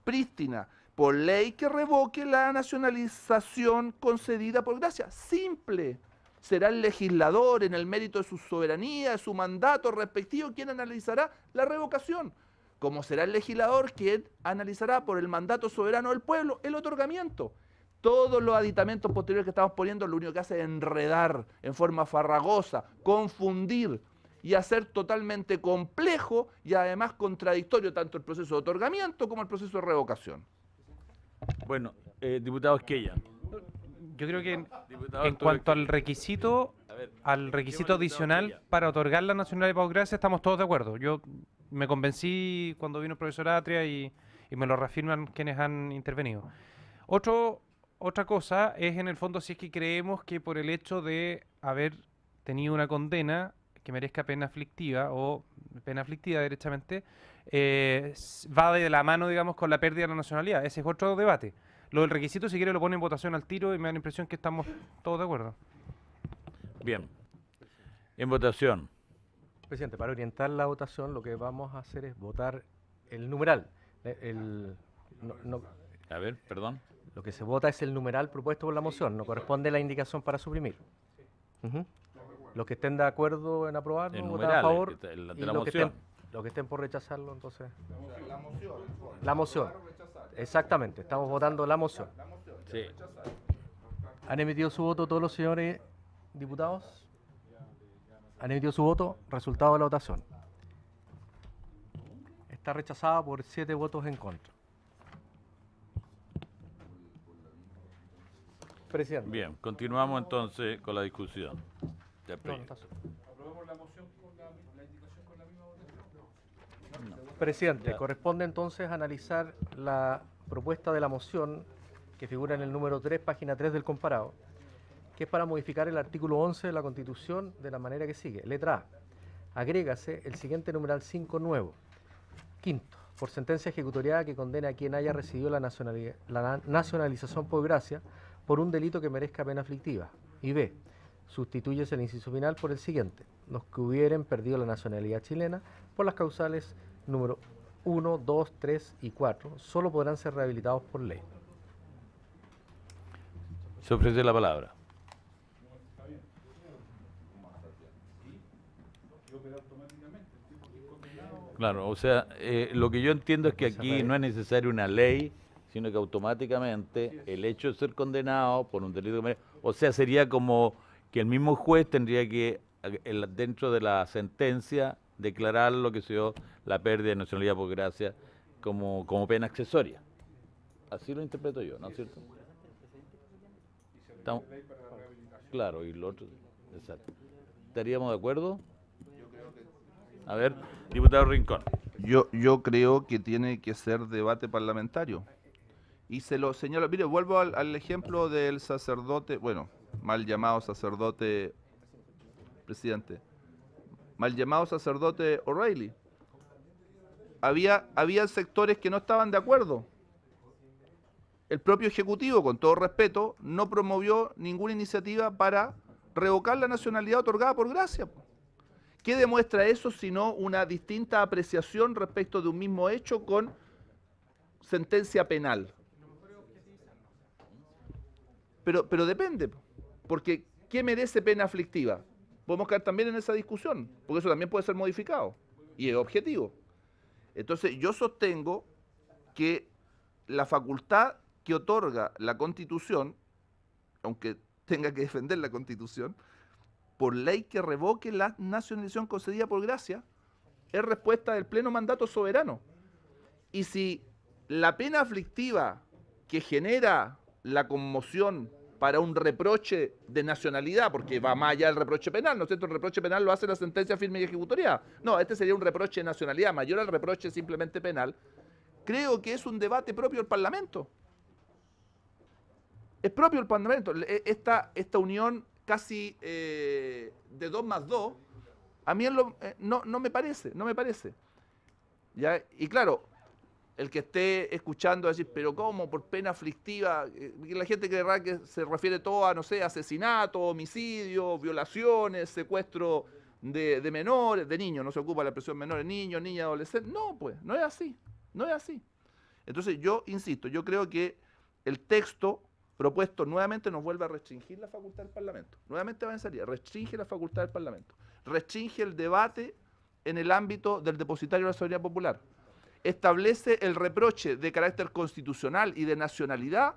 prístina, por ley que revoque la nacionalización concedida por gracia. Simple. Será el legislador, en el mérito de su soberanía, de su mandato respectivo, quien analizará la revocación. Como será el legislador quien analizará por el mandato soberano del pueblo el otorgamiento. Todos los aditamentos posteriores que estamos poniendo lo único que hace es enredar en forma farragosa, confundir y hacer totalmente complejo y además contradictorio tanto el proceso de otorgamiento como el proceso de revocación. Bueno, diputado Esquella. Yo creo que en cuanto al requisito adicional para otorgar la nacionalidad por gracia, estamos todos de acuerdo. Yo me convencí cuando vino el profesor Atria y me lo reafirman quienes han intervenido. Otra cosa es, en el fondo, si es que creemos que por el hecho de haber tenido una condena que merezca pena aflictiva o pena aflictiva derechamente, va de la mano, digamos, con la pérdida de la nacionalidad. Ese es otro debate. Lo del requisito, si quiere, lo pone en votación al tiro y me da la impresión que estamos todos de acuerdo. Bien. En votación. Presidente, para orientar la votación, lo que vamos a hacer es votar el numeral. A ver, perdón. Lo que se vota es el numeral propuesto por la moción, no corresponde la indicación para suprimir. Los que estén de acuerdo en aprobarlo, votan a favor. Los que estén por rechazarlo, entonces. La moción. Exactamente, estamos votando la moción. Sí. ¿Han emitido su voto todos los señores diputados? ¿Han emitido su voto? Resultado de la votación. Está rechazada por 7 votos en contra. Presidente. Bien, continuamos entonces con la discusión. ¿Aprobamos la moción con la indicación con la misma votación? Presidente, corresponde entonces analizar la propuesta de la moción que figura en el número 3, página 3 del comparado, que es para modificar el artículo 11 de la Constitución de la manera que sigue. Letra A. Agrégase el siguiente numeral 5 nuevo. Quinto, por sentencia ejecutoriada que condene a quien haya recibido la nacionalización por gracia por un delito que merezca pena aflictiva. Y B. Sustituyese el inciso final por el siguiente: los que hubieren perdido la nacionalidad chilena por las causales número 1, 2, 3 y 4 solo podrán ser rehabilitados por ley. Se ofrece la palabra. Claro, o sea, lo que yo entiendo es que aquí no es necesaria una ley, sino que automáticamente el hecho de ser condenado por un delito, o sea, sería como que el mismo juez tendría que, dentro de la sentencia, declarar lo que se dio la pérdida de nacionalidad por gracia como pena accesoria. Así lo interpreto yo, ¿no es cierto? Claro, y lo otro, exacto. ¿Estaríamos de acuerdo? A ver, diputado Rincón. Yo creo que tiene que ser debate parlamentario. Y se lo señalo, mire, vuelvo al ejemplo del sacerdote, bueno, mal llamado sacerdote presidente. Mal llamado sacerdote O'Reilly. Había sectores que no estaban de acuerdo. El propio Ejecutivo, con todo respeto, no promovió ninguna iniciativa para revocar la nacionalidad otorgada por gracia. ¿Qué demuestra eso sino una distinta apreciación respecto de un mismo hecho con sentencia penal? Pero depende, porque ¿qué merece pena aflictiva? Podemos caer también en esa discusión, porque eso también puede ser modificado y es objetivo. Entonces yo sostengo que la facultad que otorga la Constitución, aunque tenga que defender la Constitución, por ley que revoque la nacionalización concedida por gracia, es respuesta del pleno mandato soberano. Y si la pena aflictiva que genera la conmoción para un reproche de nacionalidad, porque va más allá del reproche penal, ¿no es cierto? El reproche penal lo hace la sentencia firme y ejecutoria. No, este sería un reproche de nacionalidad, mayor al reproche simplemente penal. Creo que es un debate propio del Parlamento. Es propio del Parlamento. Esta unión casi de 2 más 2, a mí no me parece. ¿Ya? Y claro, el que esté escuchando decir, pero ¿cómo? Por pena aflictiva, la gente creerá que se refiere todo a, no sé, asesinato, homicidio, violaciones, secuestro de menores, de niños, no se ocupa la expresión menores, niños, niñas, adolescentes. No, pues, no es así. Entonces yo insisto, yo creo que el texto propuesto nuevamente nos vuelve a restringir la facultad del Parlamento. Nuevamente va en salida, restringe la facultad del Parlamento. Restringe el debate en el ámbito del depositario de la soberanía popular. Establece el reproche de carácter constitucional y de nacionalidad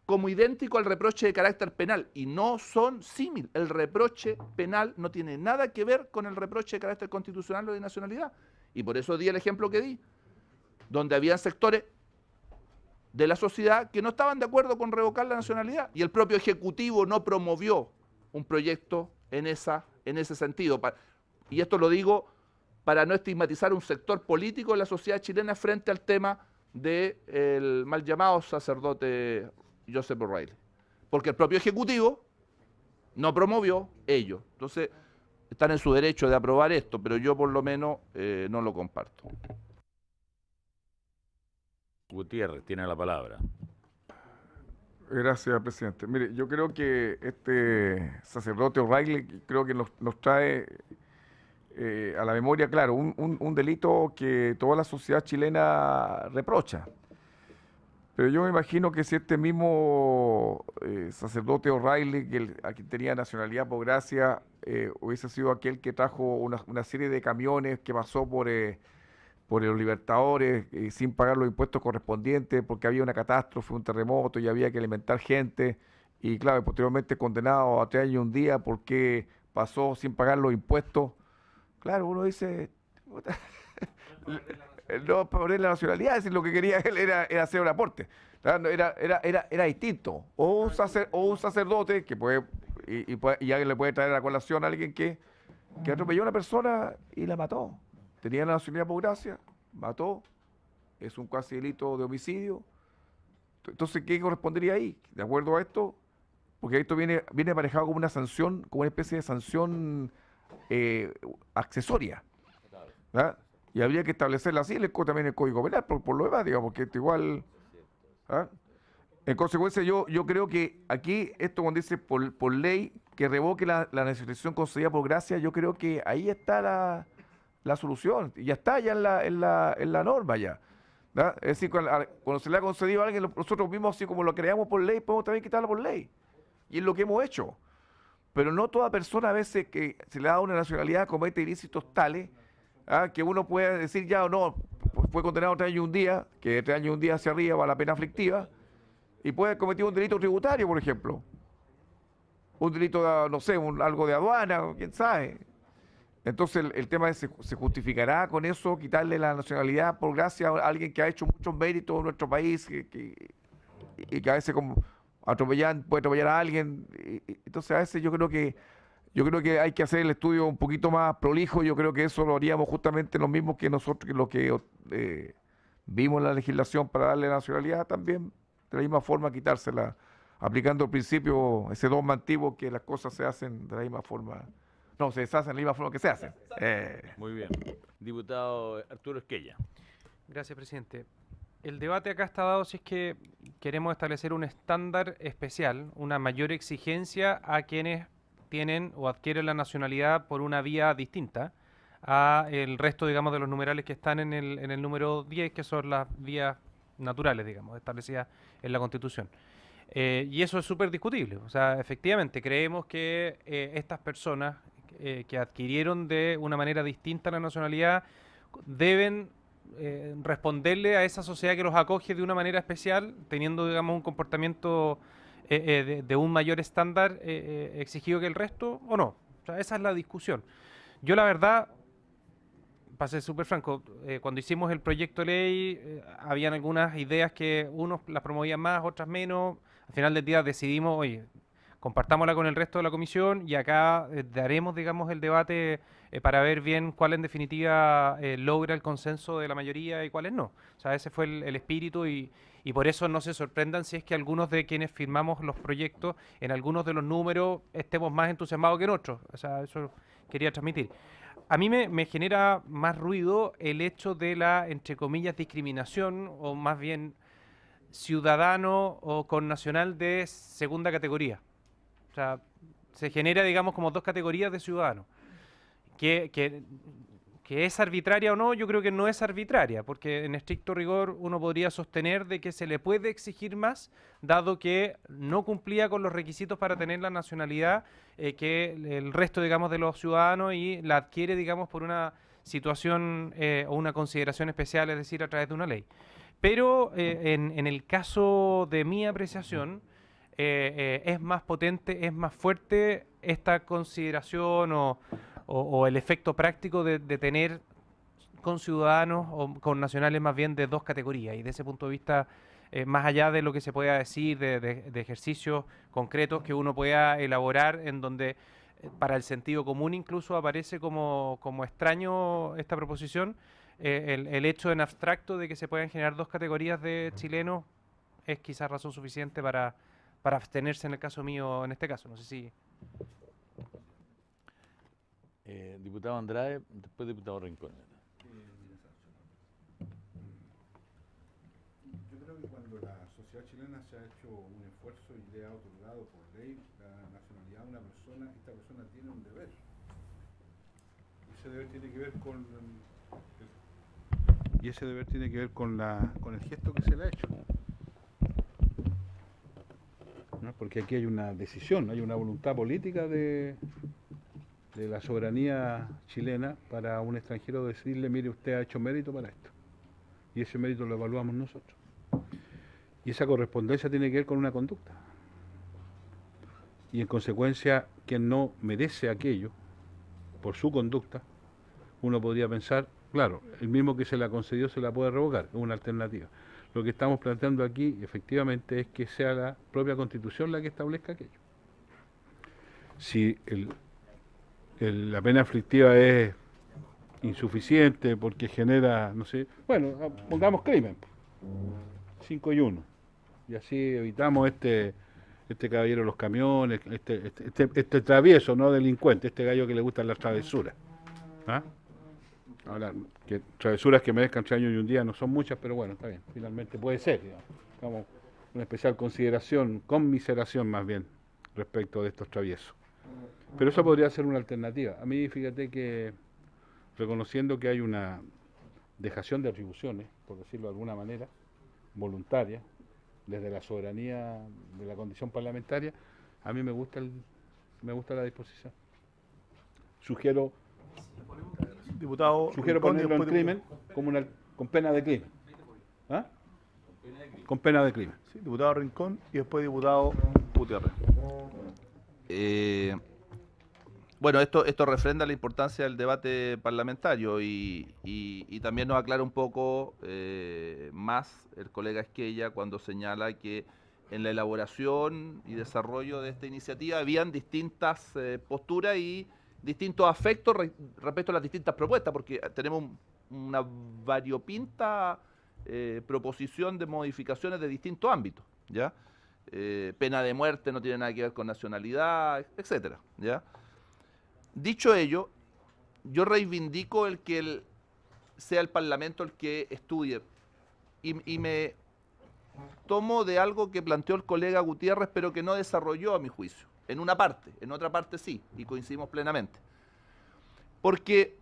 como idéntico al reproche de carácter penal, y no son símil. El reproche penal no tiene nada que ver con el reproche de carácter constitucional o de nacionalidad. Y por eso di el ejemplo que di, donde habían sectores de la sociedad que no estaban de acuerdo con revocar la nacionalidad, y el propio Ejecutivo no promovió un proyecto en ese sentido. Y esto lo digo para no estigmatizar un sector político de la sociedad chilena frente al tema del mal llamado sacerdote Joseph O'Reilly. Porque el propio Ejecutivo no promovió ello. Entonces, están en su derecho de aprobar esto, pero yo por lo menos no lo comparto. Gutiérrez tiene la palabra. Gracias, presidente. Mire, yo creo que este sacerdote O'Reilly creo que nos trae a la memoria, claro, un delito que toda la sociedad chilena reprocha. Pero yo me imagino que si este mismo sacerdote O'Reilly, que tenía nacionalidad por gracia, hubiese sido aquel que trajo una serie de camiones que pasó por los Libertadores sin pagar los impuestos correspondientes porque había una catástrofe, un terremoto y había que alimentar gente, y claro, posteriormente condenado a 3 años y un día porque pasó sin pagar los impuestos. Claro, uno dice, no poner la nacionalidad, es decir, lo que quería él era hacer un aporte. Era distinto. O un sacerdote que puede, y alguien le puede traer a la colación a alguien que atropelló a una persona y la mató. Tenía la nacionalidad por gracia, mató, es un casi delito de homicidio. Entonces, ¿qué correspondería ahí? De acuerdo a esto, porque esto viene aparejado como una sanción, como una especie de sanción accesoria, ¿verdad? Y habría que establecerla así, también el Código Penal, por lo demás, digamos, porque esto igual... ¿verdad? En consecuencia, yo creo que aquí, esto cuando dice por ley que revoque la nacionalización concedida por gracia, yo creo que ahí está la solución, ya está ya en la norma ya. ¿Verdad? Es decir, cuando se le ha concedido a alguien, nosotros mismos, así como lo creamos por ley, podemos también quitarlo por ley. Y es lo que hemos hecho. Pero no toda persona a veces que se le da una nacionalidad comete ilícitos tales que uno puede decir ya o no, fue condenado a 3 años y un día, que de 3 años y un día hacia arriba va la pena aflictiva, y puede haber cometido un delito tributario, por ejemplo. Un delito, no sé, algo de aduana, quién sabe. Entonces el tema es, ¿se justificará con eso quitarle la nacionalidad por gracia a alguien que ha hecho muchos méritos en nuestro país y que a veces puede atropellar a alguien? Entonces a veces yo creo que hay que hacer el estudio un poquito más prolijo. Yo creo que eso lo haríamos justamente lo mismo que nosotros, que lo que vimos en la legislación para darle la nacionalidad, también de la misma forma quitársela, aplicando el principio, ese dogma antiguo que las cosas se hacen de la misma forma No, se deshacen, el IVA fue lo que se hace. Muy bien. Diputado Arturo Esquella. Gracias, presidente. El debate acá está dado si es que queremos establecer un estándar especial, una mayor exigencia a quienes tienen o adquieren la nacionalidad por una vía distinta a el resto, digamos, de los numerales que están en el número 10, que son las vías naturales, digamos, establecidas en la Constitución. Y eso es súper discutible. O sea, efectivamente, creemos que estas personas que adquirieron de una manera distinta la nacionalidad deben responderle a esa sociedad que los acoge de una manera especial, teniendo, digamos, un comportamiento de un mayor estándar exigido que el resto, o no. O sea, esa es la discusión. Yo, la verdad, para ser súper franco, cuando hicimos el proyecto de ley, habían algunas ideas que unos las promovían más, otras menos. Al final del día decidimos, oye, compartámosla con el resto de la comisión y acá daremos, digamos, el debate para ver bien cuál en definitiva logra el consenso de la mayoría y cuáles no. O sea, ese fue el espíritu y por eso no se sorprendan si es que algunos de quienes firmamos los proyectos, en algunos de los números estemos más entusiasmados que en otros. O sea, eso quería transmitir. A mí me genera más ruido el hecho de la, entre comillas, discriminación o más bien ciudadano o connacional de segunda categoría. O sea, se genera, digamos, como dos categorías de ciudadanos. Que es arbitraria o no, yo creo que no es arbitraria, porque en estricto rigor uno podría sostener de que se le puede exigir más, dado que no cumplía con los requisitos para tener la nacionalidad que el resto, digamos, de los ciudadanos y la adquiere, digamos, por una situación o una consideración especial, es decir, a través de una ley. Pero en el caso de mi apreciación, es más potente, es más fuerte esta consideración o el efecto práctico de tener conciudadanos o con nacionales más bien de dos categorías. Y de ese punto de vista, más allá de lo que se pueda decir, de ejercicios concretos que uno pueda elaborar en donde para el sentido común incluso aparece como extraño esta proposición, el hecho en abstracto de que se puedan generar dos categorías de chilenos es quizás razón suficiente para abstenerse en el caso mío, en este caso. No sé si... Diputado Andrade, después diputado Rincón. Yo creo que cuando la sociedad chilena se ha hecho un esfuerzo y le ha otorgado por ley la nacionalidad a una persona, esta persona tiene un deber. Ese deber tiene que ver con el gesto que se le ha hecho. ¿No? Porque aquí hay una decisión, hay una voluntad política de la soberanía chilena para un extranjero decirle, mire, usted ha hecho mérito para esto. Y ese mérito lo evaluamos nosotros. Y esa correspondencia tiene que ver con una conducta. Y en consecuencia, quien no merece aquello, por su conducta, uno podría pensar, claro, el mismo que se la concedió se la puede revocar, es una alternativa. Lo que estamos planteando aquí, efectivamente, es que sea la propia Constitución la que establezca aquello. Si la pena aflictiva es insuficiente porque genera, no sé, bueno, pongamos crimen, 5 y 1, y así evitamos este caballero de los camiones, este travieso, no delincuente, este gallo que le gustan las travesuras. ¿Ah? Ahora, que travesuras que merezcan 3 años y un día no son muchas, pero bueno, está bien, finalmente puede ser, digamos, una especial consideración, conmiseración más bien, respecto de estos traviesos. Pero eso podría ser una alternativa. A mí, fíjate que, reconociendo que hay una dejación de atribuciones, por decirlo de alguna manera, voluntaria, desde la soberanía de la condición parlamentaria, a mí me gusta la disposición. Sugiero ponerlo en crimen con pena de crimen. ¿Ah? Con pena de crimen. Sí, diputado Rincón y después diputado Gutiérrez. Bueno, esto refrenda la importancia del debate parlamentario y también nos aclara un poco más el colega Esquella cuando señala que en la elaboración y desarrollo de esta iniciativa habían distintas posturas y distintos afectos respecto a las distintas propuestas, porque tenemos una variopinta proposición de modificaciones de distintos ámbitos, ¿ya? Pena de muerte no tiene nada que ver con nacionalidad, etcétera, ¿ya? Dicho ello, yo reivindico el que sea el Parlamento el que estudie y me tomo de algo que planteó el colega Gutiérrez, pero que no desarrolló a mi juicio, en una parte, en otra parte sí, y coincidimos plenamente. Porque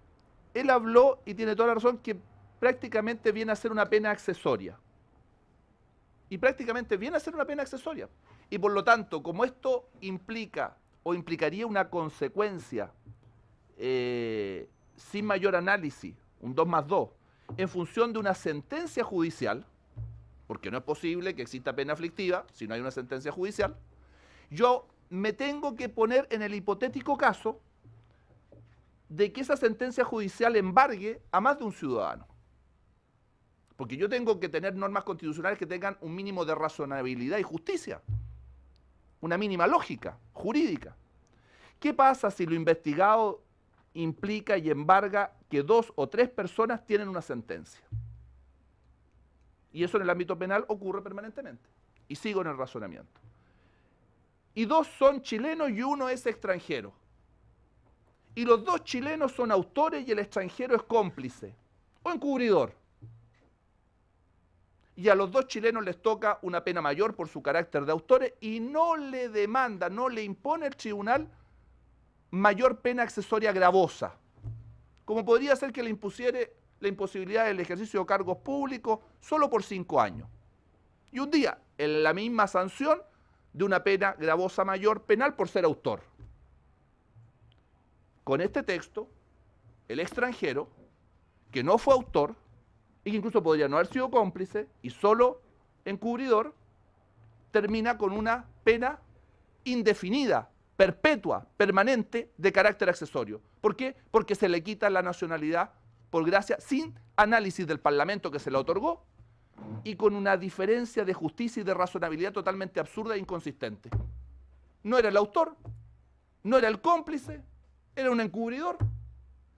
él habló, y tiene toda la razón, que prácticamente viene a ser una pena accesoria. Y prácticamente viene a ser una pena accesoria. Y por lo tanto, como esto implica o implicaría una consecuencia sin mayor análisis, un 2+2, en función de una sentencia judicial, porque no es posible que exista pena aflictiva si no hay una sentencia judicial, yo me tengo que poner en el hipotético caso de que esa sentencia judicial embargue a más de un ciudadano. Porque yo tengo que tener normas constitucionales que tengan un mínimo de razonabilidad y justicia, una mínima lógica jurídica. ¿Qué pasa si lo investigado implica y embarga que 2 o 3 personas tienen una sentencia? Y eso en el ámbito penal ocurre permanentemente. Y sigo en el razonamiento. Y 2 son chilenos y 1 es extranjero. Y los 2 chilenos son autores y el extranjero es cómplice o encubridor. Y a los 2 chilenos les toca una pena mayor por su carácter de autores y no le demanda, no le impone el tribunal mayor pena accesoria gravosa, como podría ser que le impusiere la imposibilidad del ejercicio de cargos públicos solo por 5 años. Y un día, en la misma sanción de una pena gravosa mayor penal por ser autor. Con este texto, el extranjero, que no fue autor, y que incluso podría no haber sido cómplice, y solo encubridor, termina con una pena indefinida, perpetua, permanente, de carácter accesorio. ¿Por qué? Porque se le quita la nacionalidad por gracia, sin análisis del Parlamento que se la otorgó, y con una diferencia de justicia y de razonabilidad totalmente absurda e inconsistente. No era el autor, no era el cómplice, era un encubridor.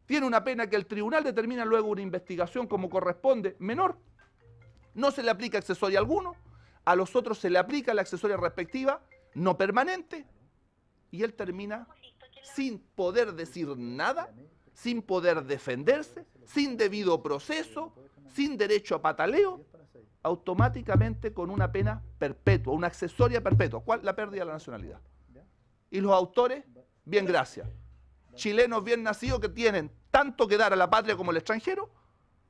Tiene una pena que el tribunal determina luego una investigación como corresponde, menor. No se le aplica accesoria alguno, a los otros se le aplica la accesoria respectiva, no permanente, y él termina sin poder decir nada, sin poder defenderse, sin debido proceso, sin derecho a pataleo, automáticamente con una pena perpetua, una accesoria perpetua. ¿Cuál? La pérdida de la nacionalidad. Y los autores, bien gracias. Chilenos bien nacidos que tienen tanto que dar a la patria como el extranjero,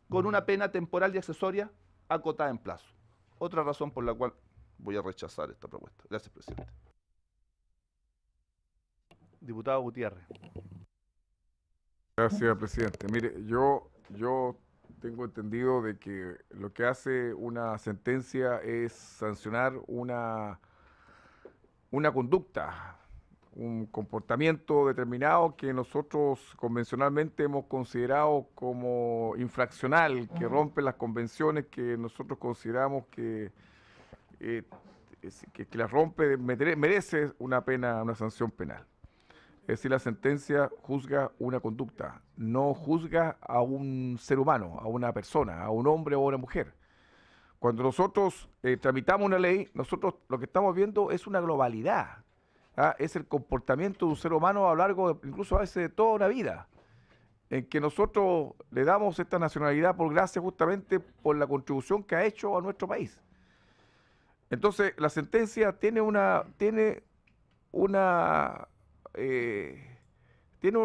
con una pena temporal y accesoria acotada en plazo. Otra razón por la cual voy a rechazar esta propuesta. Gracias, presidente. Diputado Gutiérrez. Gracias, presidente. Mire, yo tengo entendido de que lo que hace una sentencia es sancionar una conducta, un comportamiento determinado que nosotros convencionalmente hemos considerado como infraccional, que rompe las convenciones que nosotros consideramos que las rompe, merece una pena, una sanción penal. Es decir, la sentencia juzga una conducta, no juzga a un ser humano, a una persona, a un hombre o a una mujer. Cuando nosotros tramitamos una ley, nosotros lo que estamos viendo es una globalidad. ¿Ah? Es el comportamiento de un ser humano a lo largo, incluso a veces de toda una vida, en que nosotros le damos esta nacionalidad por gracia justamente por la contribución que ha hecho a nuestro país. Entonces, la sentencia tiene un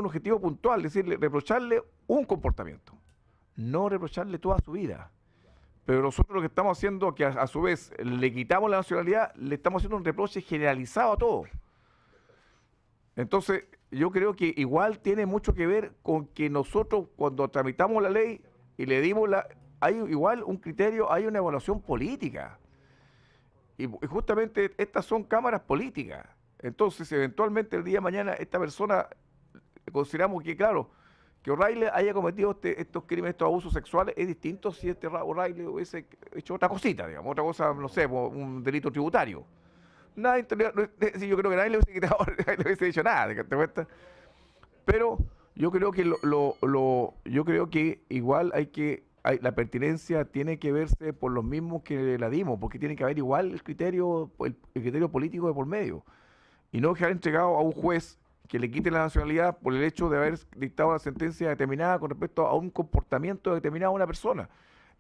objetivo puntual, es decir, reprocharle un comportamiento, no reprocharle toda su vida. Pero nosotros lo que estamos haciendo, que a su vez le quitamos la nacionalidad, le estamos haciendo un reproche generalizado a todos. Entonces, yo creo que igual tiene mucho que ver con que nosotros cuando tramitamos la ley y le dimos hay igual un criterio, hay una evaluación política. Y justamente estas son cámaras políticas. Entonces, eventualmente el día de mañana esta persona, consideramos que, claro, que O'Reilly haya cometido estos crímenes, estos abusos sexuales, es distinto si O'Reilly hubiese hecho otra cosita, digamos, otra cosa, no sé, un delito tributario. Nada, yo creo que nadie le hubiese dicho nada, ¿te cuenta? Pero yo creo que yo creo que igual la pertinencia tiene que verse por los mismos que la dimos, porque tiene que haber igual el criterio político de por medio. Y no dejar entregado a un juez que le quite la nacionalidad por el hecho de haber dictado una sentencia determinada con respecto a un comportamiento determinado de una persona.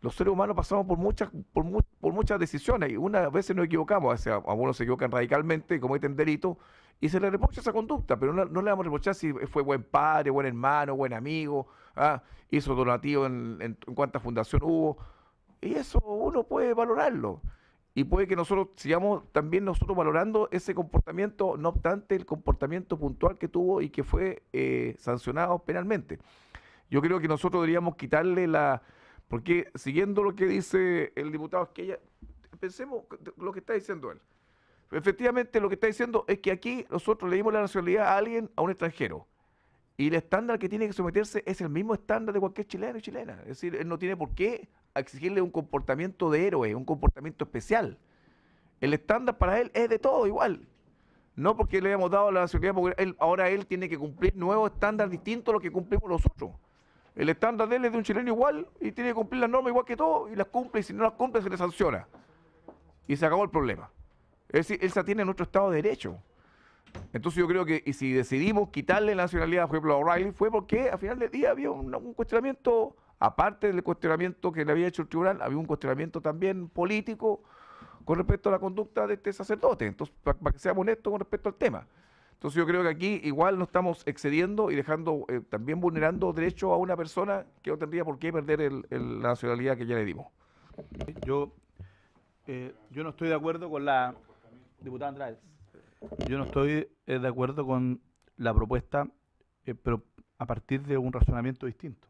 Los seres humanos pasamos por muchas decisiones y unas veces nos equivocamos, a veces algunos se equivocan radicalmente, cometen delitos y se le reprocha esa conducta, pero no le vamos a reprochar si fue buen padre, buen hermano, buen amigo, hizo donativo en cuánta fundación hubo, y eso uno puede valorarlo. Y puede que nosotros sigamos también valorando ese comportamiento, no obstante el comportamiento puntual que tuvo y que fue sancionado penalmente. Yo creo que nosotros deberíamos quitarle porque siguiendo lo que dice el diputado Esquella, pensemos lo que está diciendo él. Efectivamente lo que está diciendo es que aquí nosotros le dimos la nacionalidad a alguien, a un extranjero. Y el estándar que tiene que someterse es el mismo estándar de cualquier chileno y chilena. Es decir, él no tiene por qué exigirle un comportamiento de héroe, un comportamiento especial. El estándar para él es de todo igual. No porque le hayamos dado la nacionalidad, porque ahora él tiene que cumplir nuevos estándares distintos a los que cumplimos nosotros. El estándar de él es de un chileno igual y tiene que cumplir las normas igual que todos y las cumple, y si no las cumple se le sanciona. Y se acabó el problema. Es decir, él se atiene a nuestro Estado de Derecho. Entonces yo creo que, y si decidimos quitarle la nacionalidad, por ejemplo, a O'Reilly, fue porque al final del día había un cuestionamiento, aparte del cuestionamiento que le había hecho el tribunal, había un cuestionamiento también político con respecto a la conducta de este sacerdote. Entonces, para que seamos honestos con respecto al tema. Entonces yo creo que aquí igual nos estamos excediendo y dejando, también vulnerando derechos a una persona que no tendría por qué perder la nacionalidad que ya le dimos. Yo no estoy de acuerdo con la diputada Andrade. Yo no estoy de acuerdo con la propuesta, pero a partir de un razonamiento distinto.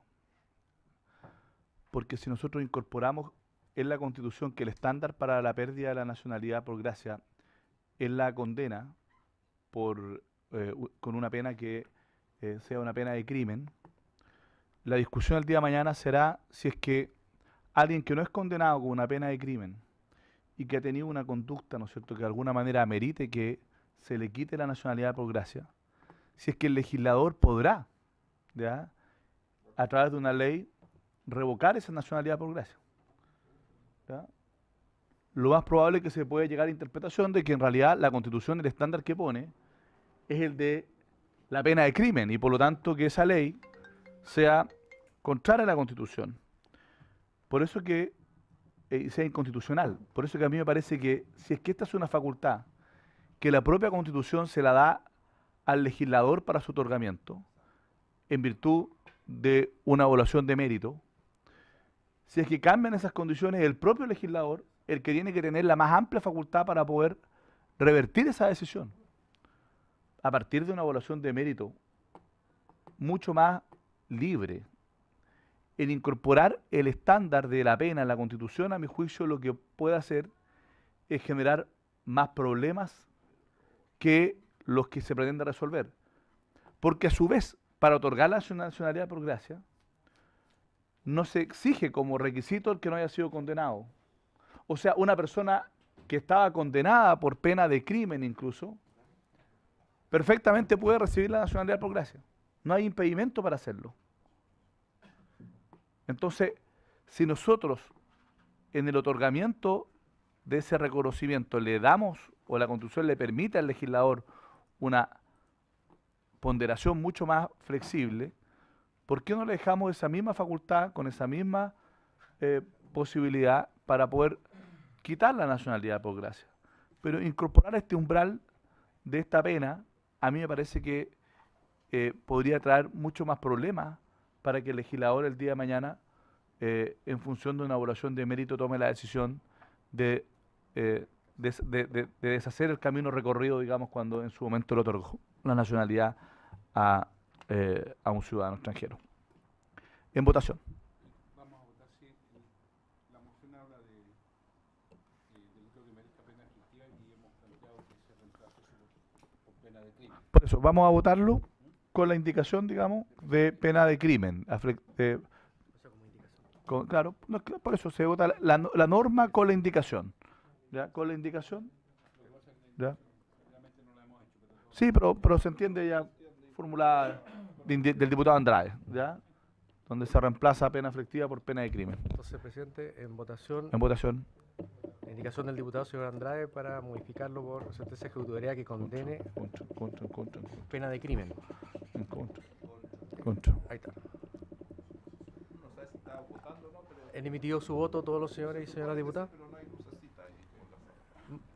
Porque si nosotros incorporamos en la Constitución que el estándar para la pérdida de la nacionalidad por gracia es la condena con una pena que sea una pena de crimen, la discusión el día de mañana será si es que alguien que no es condenado con una pena de crimen y que ha tenido una conducta, ¿no es cierto?, que de alguna manera amerite que se le quite la nacionalidad por gracia, si es que el legislador podrá, ¿ya?, a través de una ley, revocar esa nacionalidad por gracia. ¿Ya? Lo más probable es que se pueda llegar a interpretación de que en realidad la Constitución, el estándar que pone, es el de la pena de crimen y por lo tanto que esa ley sea contraria a la Constitución. Por eso que sea inconstitucional. Por eso que a mí me parece que si es que esta es una facultad que la propia Constitución se la da al legislador para su otorgamiento, en virtud de una evaluación de mérito, si es que cambian esas condiciones, el propio legislador, el que tiene que tener la más amplia facultad para poder revertir esa decisión, a partir de una evaluación de mérito mucho más libre, en incorporar el estándar de la pena en la Constitución, a mi juicio, lo que puede hacer es generar más problemas que los que se pretende resolver. Porque a su vez, para otorgar la nacionalidad por gracia, no se exige como requisito el que no haya sido condenado. O sea, una persona que estaba condenada por pena de crimen incluso, perfectamente puede recibir la nacionalidad por gracia. No hay impedimento para hacerlo. Entonces, si nosotros en el otorgamiento de ese reconocimiento le damos, o la Constitución le permite al legislador una ponderación mucho más flexible, ¿por qué no le dejamos esa misma facultad, con esa misma posibilidad para poder quitar la nacionalidad por gracia? Pero incorporar este umbral de esta pena, a mí me parece que podría traer mucho más problemas para que el legislador el día de mañana, en función de una evaluación de mérito, tome la decisión de deshacer el camino recorrido, digamos, cuando en su momento le otorgó la nacionalidad a un ciudadano extranjero. En votación. Vamos a votar si la moción habla de delito que merezca pena efectiva y hemos planteado que se reemplace por pena de crimen. Por eso, vamos a votarlo con la indicación, digamos, de pena de crimen. Claro, no, por eso se vota la norma con la indicación. ¿Ya? Con la indicación. ¿Ya? Sí, pero se entiende ya formulada del diputado Andrade, ¿ya? Donde se reemplaza pena efectiva por pena de crimen. Entonces, presidente, en votación. En votación. indicación del diputado señor Andrade para modificarlo por sentencia ejecutoria que condene En contra. pena de crimen. En contra. Ahí está. ¿Han emitido su voto todos los señores y señoras diputadas?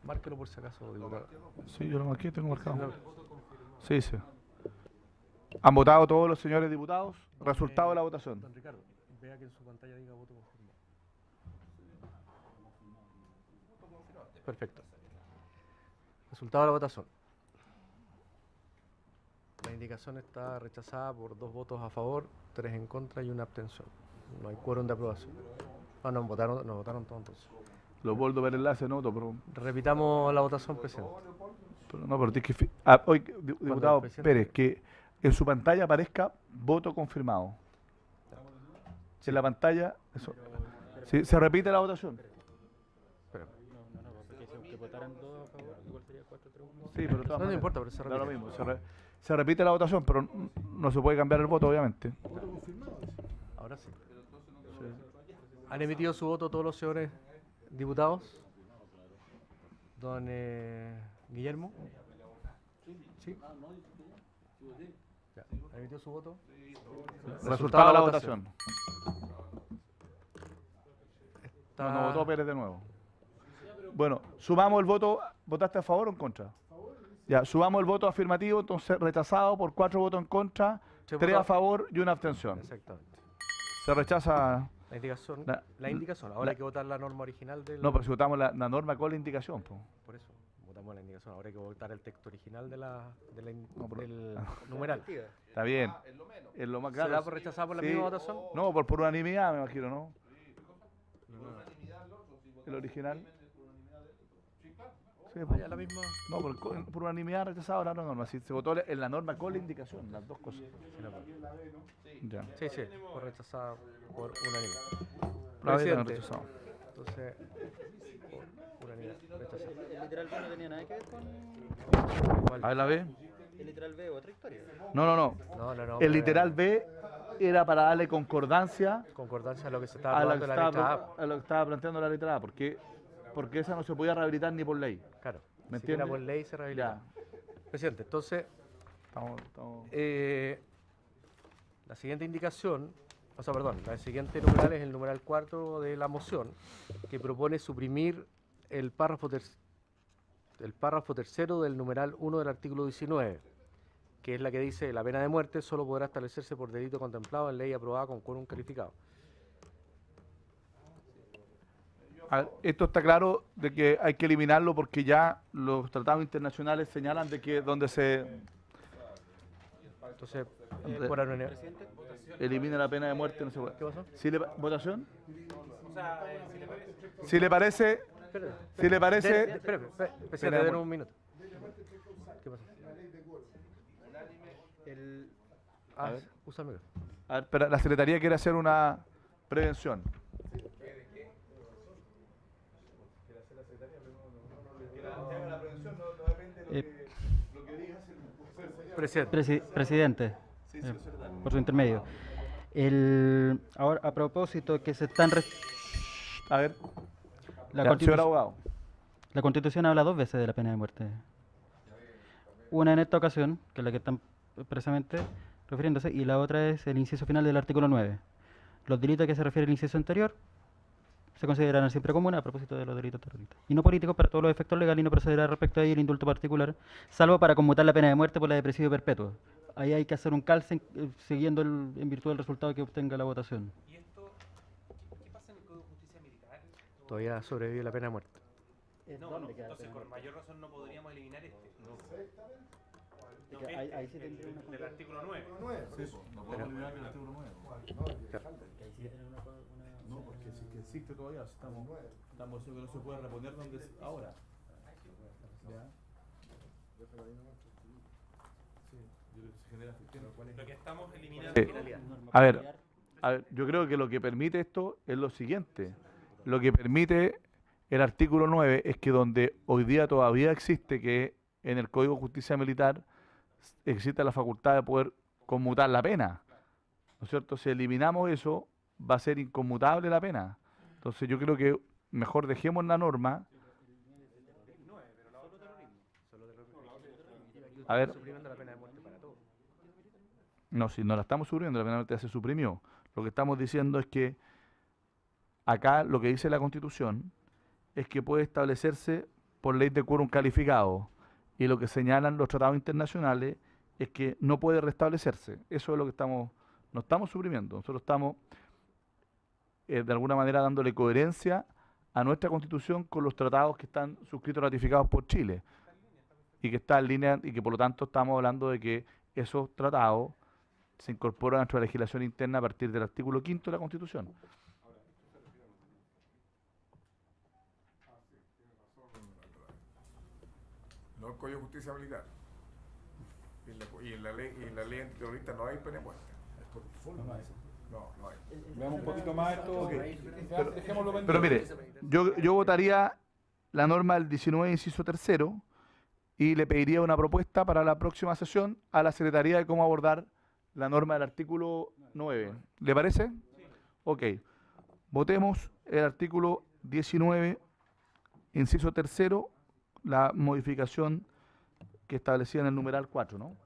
Márquelo por si acaso, diputado. Sí, yo lo marqué, tengo marcado. Sí. ¿Han votado todos los señores diputados? Resultado de la votación. Don Ricardo, vea que en su pantalla diga voto confirmado. Perfecto. Resultado de la votación. La indicación está rechazada por 2 votos a favor, 3 en contra y 1 abstención. No hay quórum de aprobación. Ah, no votaron todos entonces. Los vuelvo a ver el enlace, no, pero... Repitamos la votación, presidente. pero tienes que... diputado Pérez, que en su pantalla aparezca voto confirmado. En la pantalla... Eso. Sí, ¿se repite la votación? Sí, pero no importa, pero se repite. Da lo mismo. Se repite la votación, pero no se puede cambiar el voto, obviamente. Ahora sí. ¿Han emitido su voto todos los señores diputados? Don Guillermo. ¿Sí? Ya. ¿Han emitido su voto? Resultado de la votación. No votó Pérez de nuevo. Bueno, sumamos el voto. ¿Votaste a favor o en contra? Ya, subamos el voto afirmativo, entonces rechazado por 4 votos en contra, 3 a favor y 1 abstención. Exactamente. Se rechaza... La indicación. La indicación. Ahora hay que votar la norma original del... No, pero si votamos la norma con la indicación. Por eso, votamos la indicación. Ahora hay que votar el texto original del numeral. Está bien. Es lo más claro. ¿Se da por rechazado por la misma votación? No, por unanimidad, me imagino, ¿no? El original. Sí, la misma. No, por unanimidad rechazado la norma. Si se votó en la norma con la indicación, las dos cosas. Ya. Sí, por rechazada por unanimidad. Presidente. Entonces, por unanimidad rechazada. ¿El literal B no tenía nada que ver con...? A ver, la B. ¿El literal B otra historia? No. El literal B era para darle concordancia. Concordancia a lo que se estaba planteando la letra A. A lo que estaba planteando la letra A, porque esa no se podía rehabilitar ni por ley. Claro. ¿Me entiendes? Por ley se rehabilita. Presidente, entonces, la siguiente indicación, la siguiente numeral es el numeral 4 de la moción, que propone suprimir el párrafo tercero del numeral 1 del artículo 19, que es la que dice: la pena de muerte solo podrá establecerse por delito contemplado en ley aprobada con quórum calificado. Esto está claro de que hay que eliminarlo porque ya los tratados internacionales señalan de que donde se... Entonces, por unanimidad. Elimina la pena de muerte, no se puede. ¿Qué pasó? ¿Votación? Si le parece... Si le parece... Espera, presidente, den un minuto. ¿Qué pasa? Usa el micrófono. A ver, pero la Secretaría quiere hacer una prevención. Presidente, por su intermedio. Ahora, a propósito que se están... A ver, señor abogado. La Constitución habla 2 veces de la pena de muerte. Una en esta ocasión, que es la que están precisamente refiriéndose, y la otra es el inciso final del artículo 9. Los delitos a que se refiere el inciso anterior se considerarán siempre comunes a propósito de los delitos terroristas y no políticos para todos los efectos legales, y no procederá respecto a ello el indulto particular, salvo para conmutar la pena de muerte por la de presidio perpetuo. Ahí hay que hacer un calce siguiendo en virtud del resultado que obtenga la votación. ¿Y esto qué pasa en el Código de Justicia Militar? Todavía sobrevive la pena de muerte. No, entonces con mayor razón no podríamos eliminar este. Ahí sí tendría una del artículo 9. No podemos eliminar el artículo 9. No, porque sí que existe todavía, estamos diciendo que no se puede reponer donde ahora. Lo que estamos eliminando. A ver, yo creo que lo que permite esto es lo siguiente. Lo que permite el artículo 9 es que donde hoy día todavía existe que en el Código de Justicia Militar existe la facultad de poder conmutar la pena, ¿no es cierto? Si eliminamos eso, va a ser inconmutable la pena. Entonces yo creo que mejor dejemos la norma A ver. No, si no la estamos suprimiendo, la pena de muerte ya se suprimió. Lo que estamos diciendo es que acá lo que dice la Constitución es que puede establecerse por ley de quórum calificado, y lo que señalan los tratados internacionales es que no puede restablecerse. Eso es lo que no estamos suprimiendo. Nosotros estamos de alguna manera dándole coherencia a nuestra Constitución con los tratados que están suscritos y ratificados por Chile, y que está en línea, y que por lo tanto estamos hablando de que esos tratados se incorporan a nuestra legislación interna a partir del artículo 5º de la Constitución. No el Código de Justicia Militar. Y en la ley antiterrorista no hay pena de muerte. No hay. Veamos un poquito más esto. Okay. Pero mire, yo votaría la norma del 19, inciso 3º, y le pediría una propuesta para la próxima sesión a la Secretaría de cómo abordar la norma del artículo 9. ¿Le parece? Sí. Ok. Votemos el artículo 19, inciso 3º, la modificación que establecía en el numeral 4, ¿no?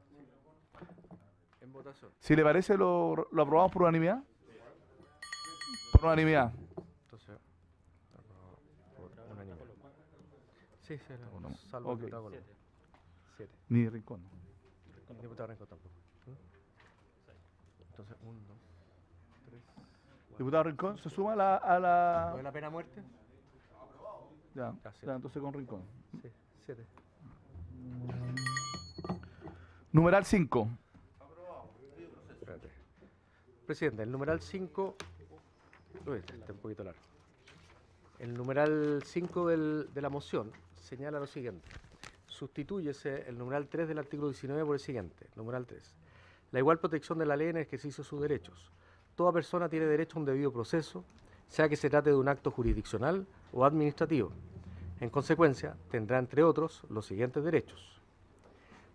En votación. Si le parece, lo aprobamos por unanimidad. Por unanimidad. Entonces, por unanimidad. Sí, salvo el diputado Colón. 7. Ni Rincón. El diputado Rincón tampoco. Entonces, 1, 2, 3. Diputado Rincón, ¿se suma a la...? ¿No es la pena de muerte? Ya, entonces con Rincón. Sí, 7. Numeral 5. Espérate. Presidente, el numeral 5... Uy, está un poquito largo. El numeral 5 de la moción señala lo siguiente. Sustitúyese el numeral 3 del artículo 19 por el siguiente. Numeral 3. La igual protección de la ley en el ejercicio de sus derechos. Toda persona tiene derecho a un debido proceso, sea que se trate de un acto jurisdiccional o administrativo. En consecuencia, tendrá, entre otros, los siguientes derechos.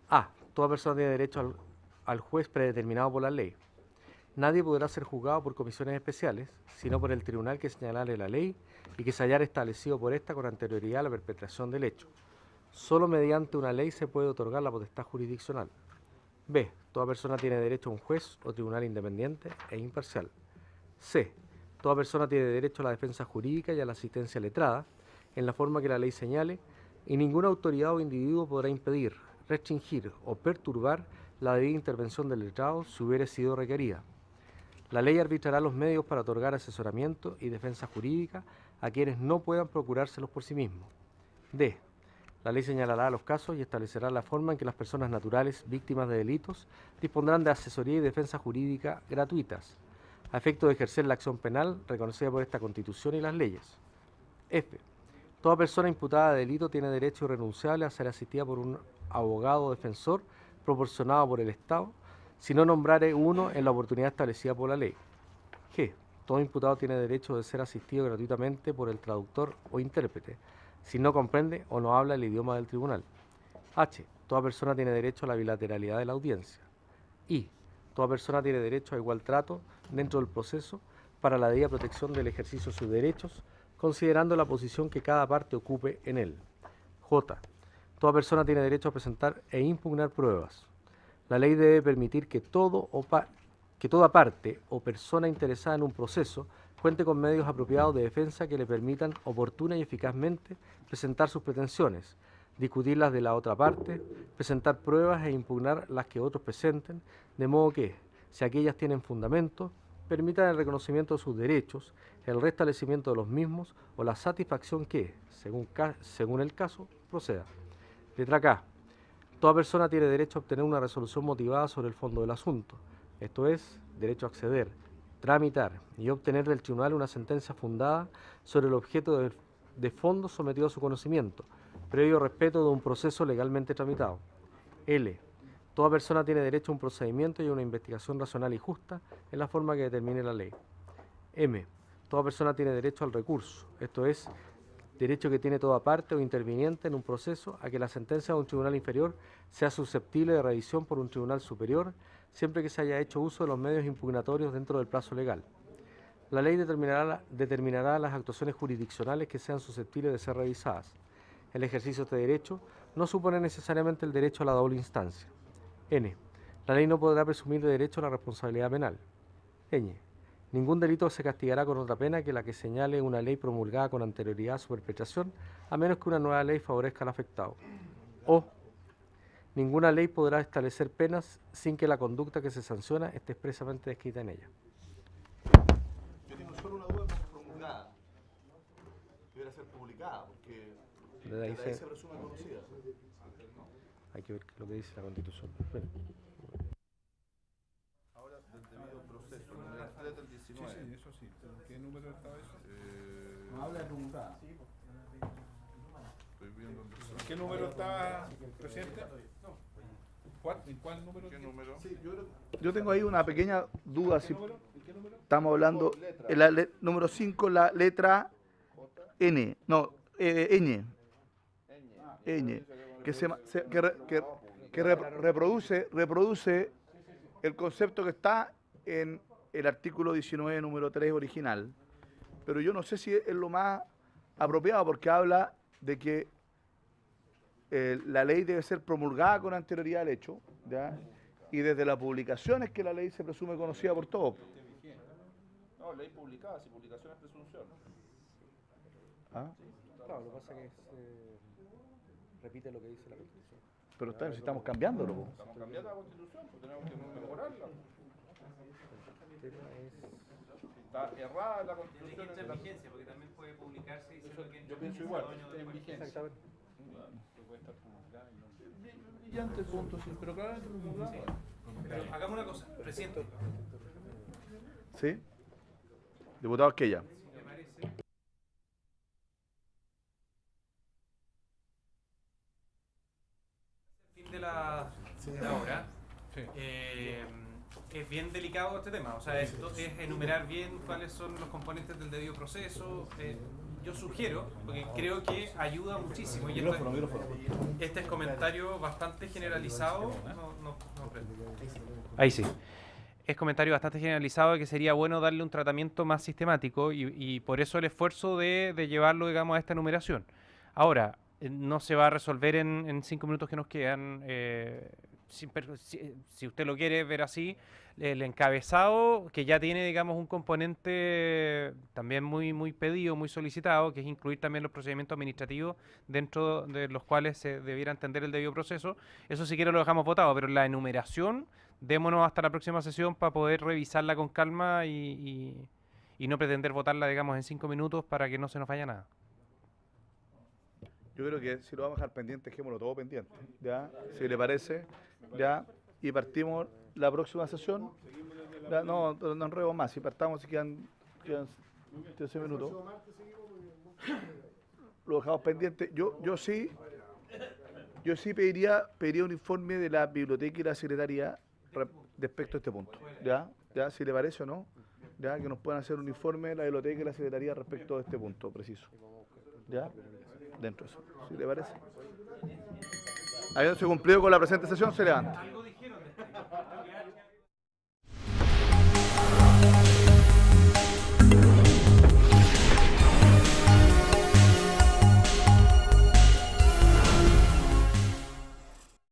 A. Toda persona tiene derecho al juez predeterminado por la ley. Nadie podrá ser juzgado por comisiones especiales, sino por el tribunal que señalare la ley y que se hallara establecido por esta con anterioridad a la perpetración del hecho. Solo mediante una ley se puede otorgar la potestad jurisdiccional. B. Toda persona tiene derecho a un juez o tribunal independiente e imparcial. C. Toda persona tiene derecho a la defensa jurídica y a la asistencia letrada, en la forma que la ley señale, y ninguna autoridad o individuo podrá impedir, restringir o perturbar la debida intervención del letrado si hubiere sido requerida. La ley arbitrará los medios para otorgar asesoramiento y defensa jurídica a quienes no puedan procurárselos por sí mismos. D. La ley señalará los casos y establecerá la forma en que las personas naturales víctimas de delitos dispondrán de asesoría y defensa jurídica gratuitas, a efecto de ejercer la acción penal reconocida por esta Constitución y las leyes. F. Toda persona imputada de delito tiene derecho irrenunciable a ser asistida por un abogado o defensor proporcionado por el Estado, si no nombrare uno en la oportunidad establecida por la ley. G. Todo imputado tiene derecho de ser asistido gratuitamente por el traductor o intérprete, si no comprende o no habla el idioma del tribunal. H. Toda persona tiene derecho a la bilateralidad de la audiencia. I. Toda persona tiene derecho a igual trato dentro del proceso para la debida protección del ejercicio de sus derechos, considerando la posición que cada parte ocupe en él. J. Toda persona tiene derecho a presentar e impugnar pruebas. La ley debe permitir que toda parte o persona interesada en un proceso cuente con medios apropiados de defensa que le permitan oportuna y eficazmente presentar sus pretensiones, discutir las de la otra parte, presentar pruebas e impugnar las que otros presenten, de modo que, si aquellas tienen fundamento, permitan el reconocimiento de sus derechos, el restablecimiento de los mismos o la satisfacción que, según el caso, proceda. Letra K. Toda persona tiene derecho a obtener una resolución motivada sobre el fondo del asunto, esto es, derecho a acceder, tramitar y obtener del tribunal una sentencia fundada sobre el objeto de fondo sometido a su conocimiento, previo respeto de un proceso legalmente tramitado. L. Toda persona tiene derecho a un procedimiento y a una investigación racional y justa en la forma que determine la ley. M. Toda persona tiene derecho al recurso, esto es, derecho que tiene toda parte o interviniente en un proceso a que la sentencia de un tribunal inferior sea susceptible de revisión por un tribunal superior, siempre que se haya hecho uso de los medios impugnatorios dentro del plazo legal. La ley determinará las actuaciones jurisdiccionales que sean susceptibles de ser revisadas. El ejercicio de este derecho no supone necesariamente el derecho a la doble instancia. N. La ley no podrá presumir de derecho a la responsabilidad penal. Ñ. Ningún delito se castigará con otra pena que la que señale una ley promulgada con anterioridad a su perpetración, a menos que una nueva ley favorezca al afectado. O. Ninguna ley podrá establecer penas sin que la conducta que se sanciona esté expresamente descrita en ella. Yo tengo solo una duda con promulgada. Debería ser publicada, porque Desde ahí se presume conocida. Hay que ver lo que dice la Constitución. Bueno. Ahora, del debido proceso, numeral 3 del 19. Sí, eso sí. ¿Pero qué número estaba eso? No habla de promulgada. Estoy viendo dónde está. ¿En qué número está, presidente? ¿En cuál número? ¿Qué número? Yo tengo ahí una pequeña duda. Si estamos hablando, número 5, la letra N. No, ñ. Ñ. Que reproduce el concepto que está en el artículo 19, número 3 original. Pero yo no sé si es lo más apropiado, porque habla de que la ley debe ser promulgada con anterioridad al hecho, ¿ya? Y desde la publicación es que la ley se presume conocida por todos. No, ley publicada, si publicación es presunción. ¿Ah? Claro, lo que pasa es que repite lo que dice la Constitución. Pero si estamos cambiándolo. Po. Estamos cambiando la Constitución, pues tenemos que mejorarla. Está errada la Constitución. Está en vigencia, porque también puede publicarse y yo pienso igual. Está en vigencia. Exactamente. Y antes punto, sí, pero claramente promulgada. Pero hagamos una cosa, presidente. ¿Sí? Diputado Esquella. Fin de la obra. Sí. Es bien delicado este tema, o sea, es enumerar bien cuáles son los componentes del debido proceso. Yo sugiero, porque creo que ayuda muchísimo, y este es comentario bastante generalizado. Ahí sí. Es comentario bastante generalizado de que sería bueno darle un tratamiento más sistemático y por eso el esfuerzo de llevarlo, digamos, a esta enumeración. Ahora, no se va a resolver en 5 minutos que nos quedan. Si usted lo quiere ver así, el encabezado, que ya tiene, digamos, un componente también muy pedido, muy solicitado, que es incluir también los procedimientos administrativos dentro de los cuales se debiera entender el debido proceso. Eso si quiere lo dejamos votado, pero la enumeración, démonos hasta la próxima sesión para poder revisarla con calma y no pretender votarla, digamos, en 5 minutos para que no se nos vaya nada. Yo creo que si lo vamos a dejar pendiente, dejémoslo todo pendiente, ¿ya? Si le parece, ¿ya? Y partimos la próxima sesión. ¿Ya? No enredemos más, si partamos, si quedan 13 minutos. Lo dejamos pendiente. Yo sí pediría un informe de la biblioteca y la secretaría respecto a este punto, ¿ya? Si le parece o no, ¿ya? Que nos puedan hacer un informe de la biblioteca y la secretaría respecto a este punto preciso, ¿ya? Dentro de eso, si le parece. Habiéndose cumplido con la presente sesión, se levanta.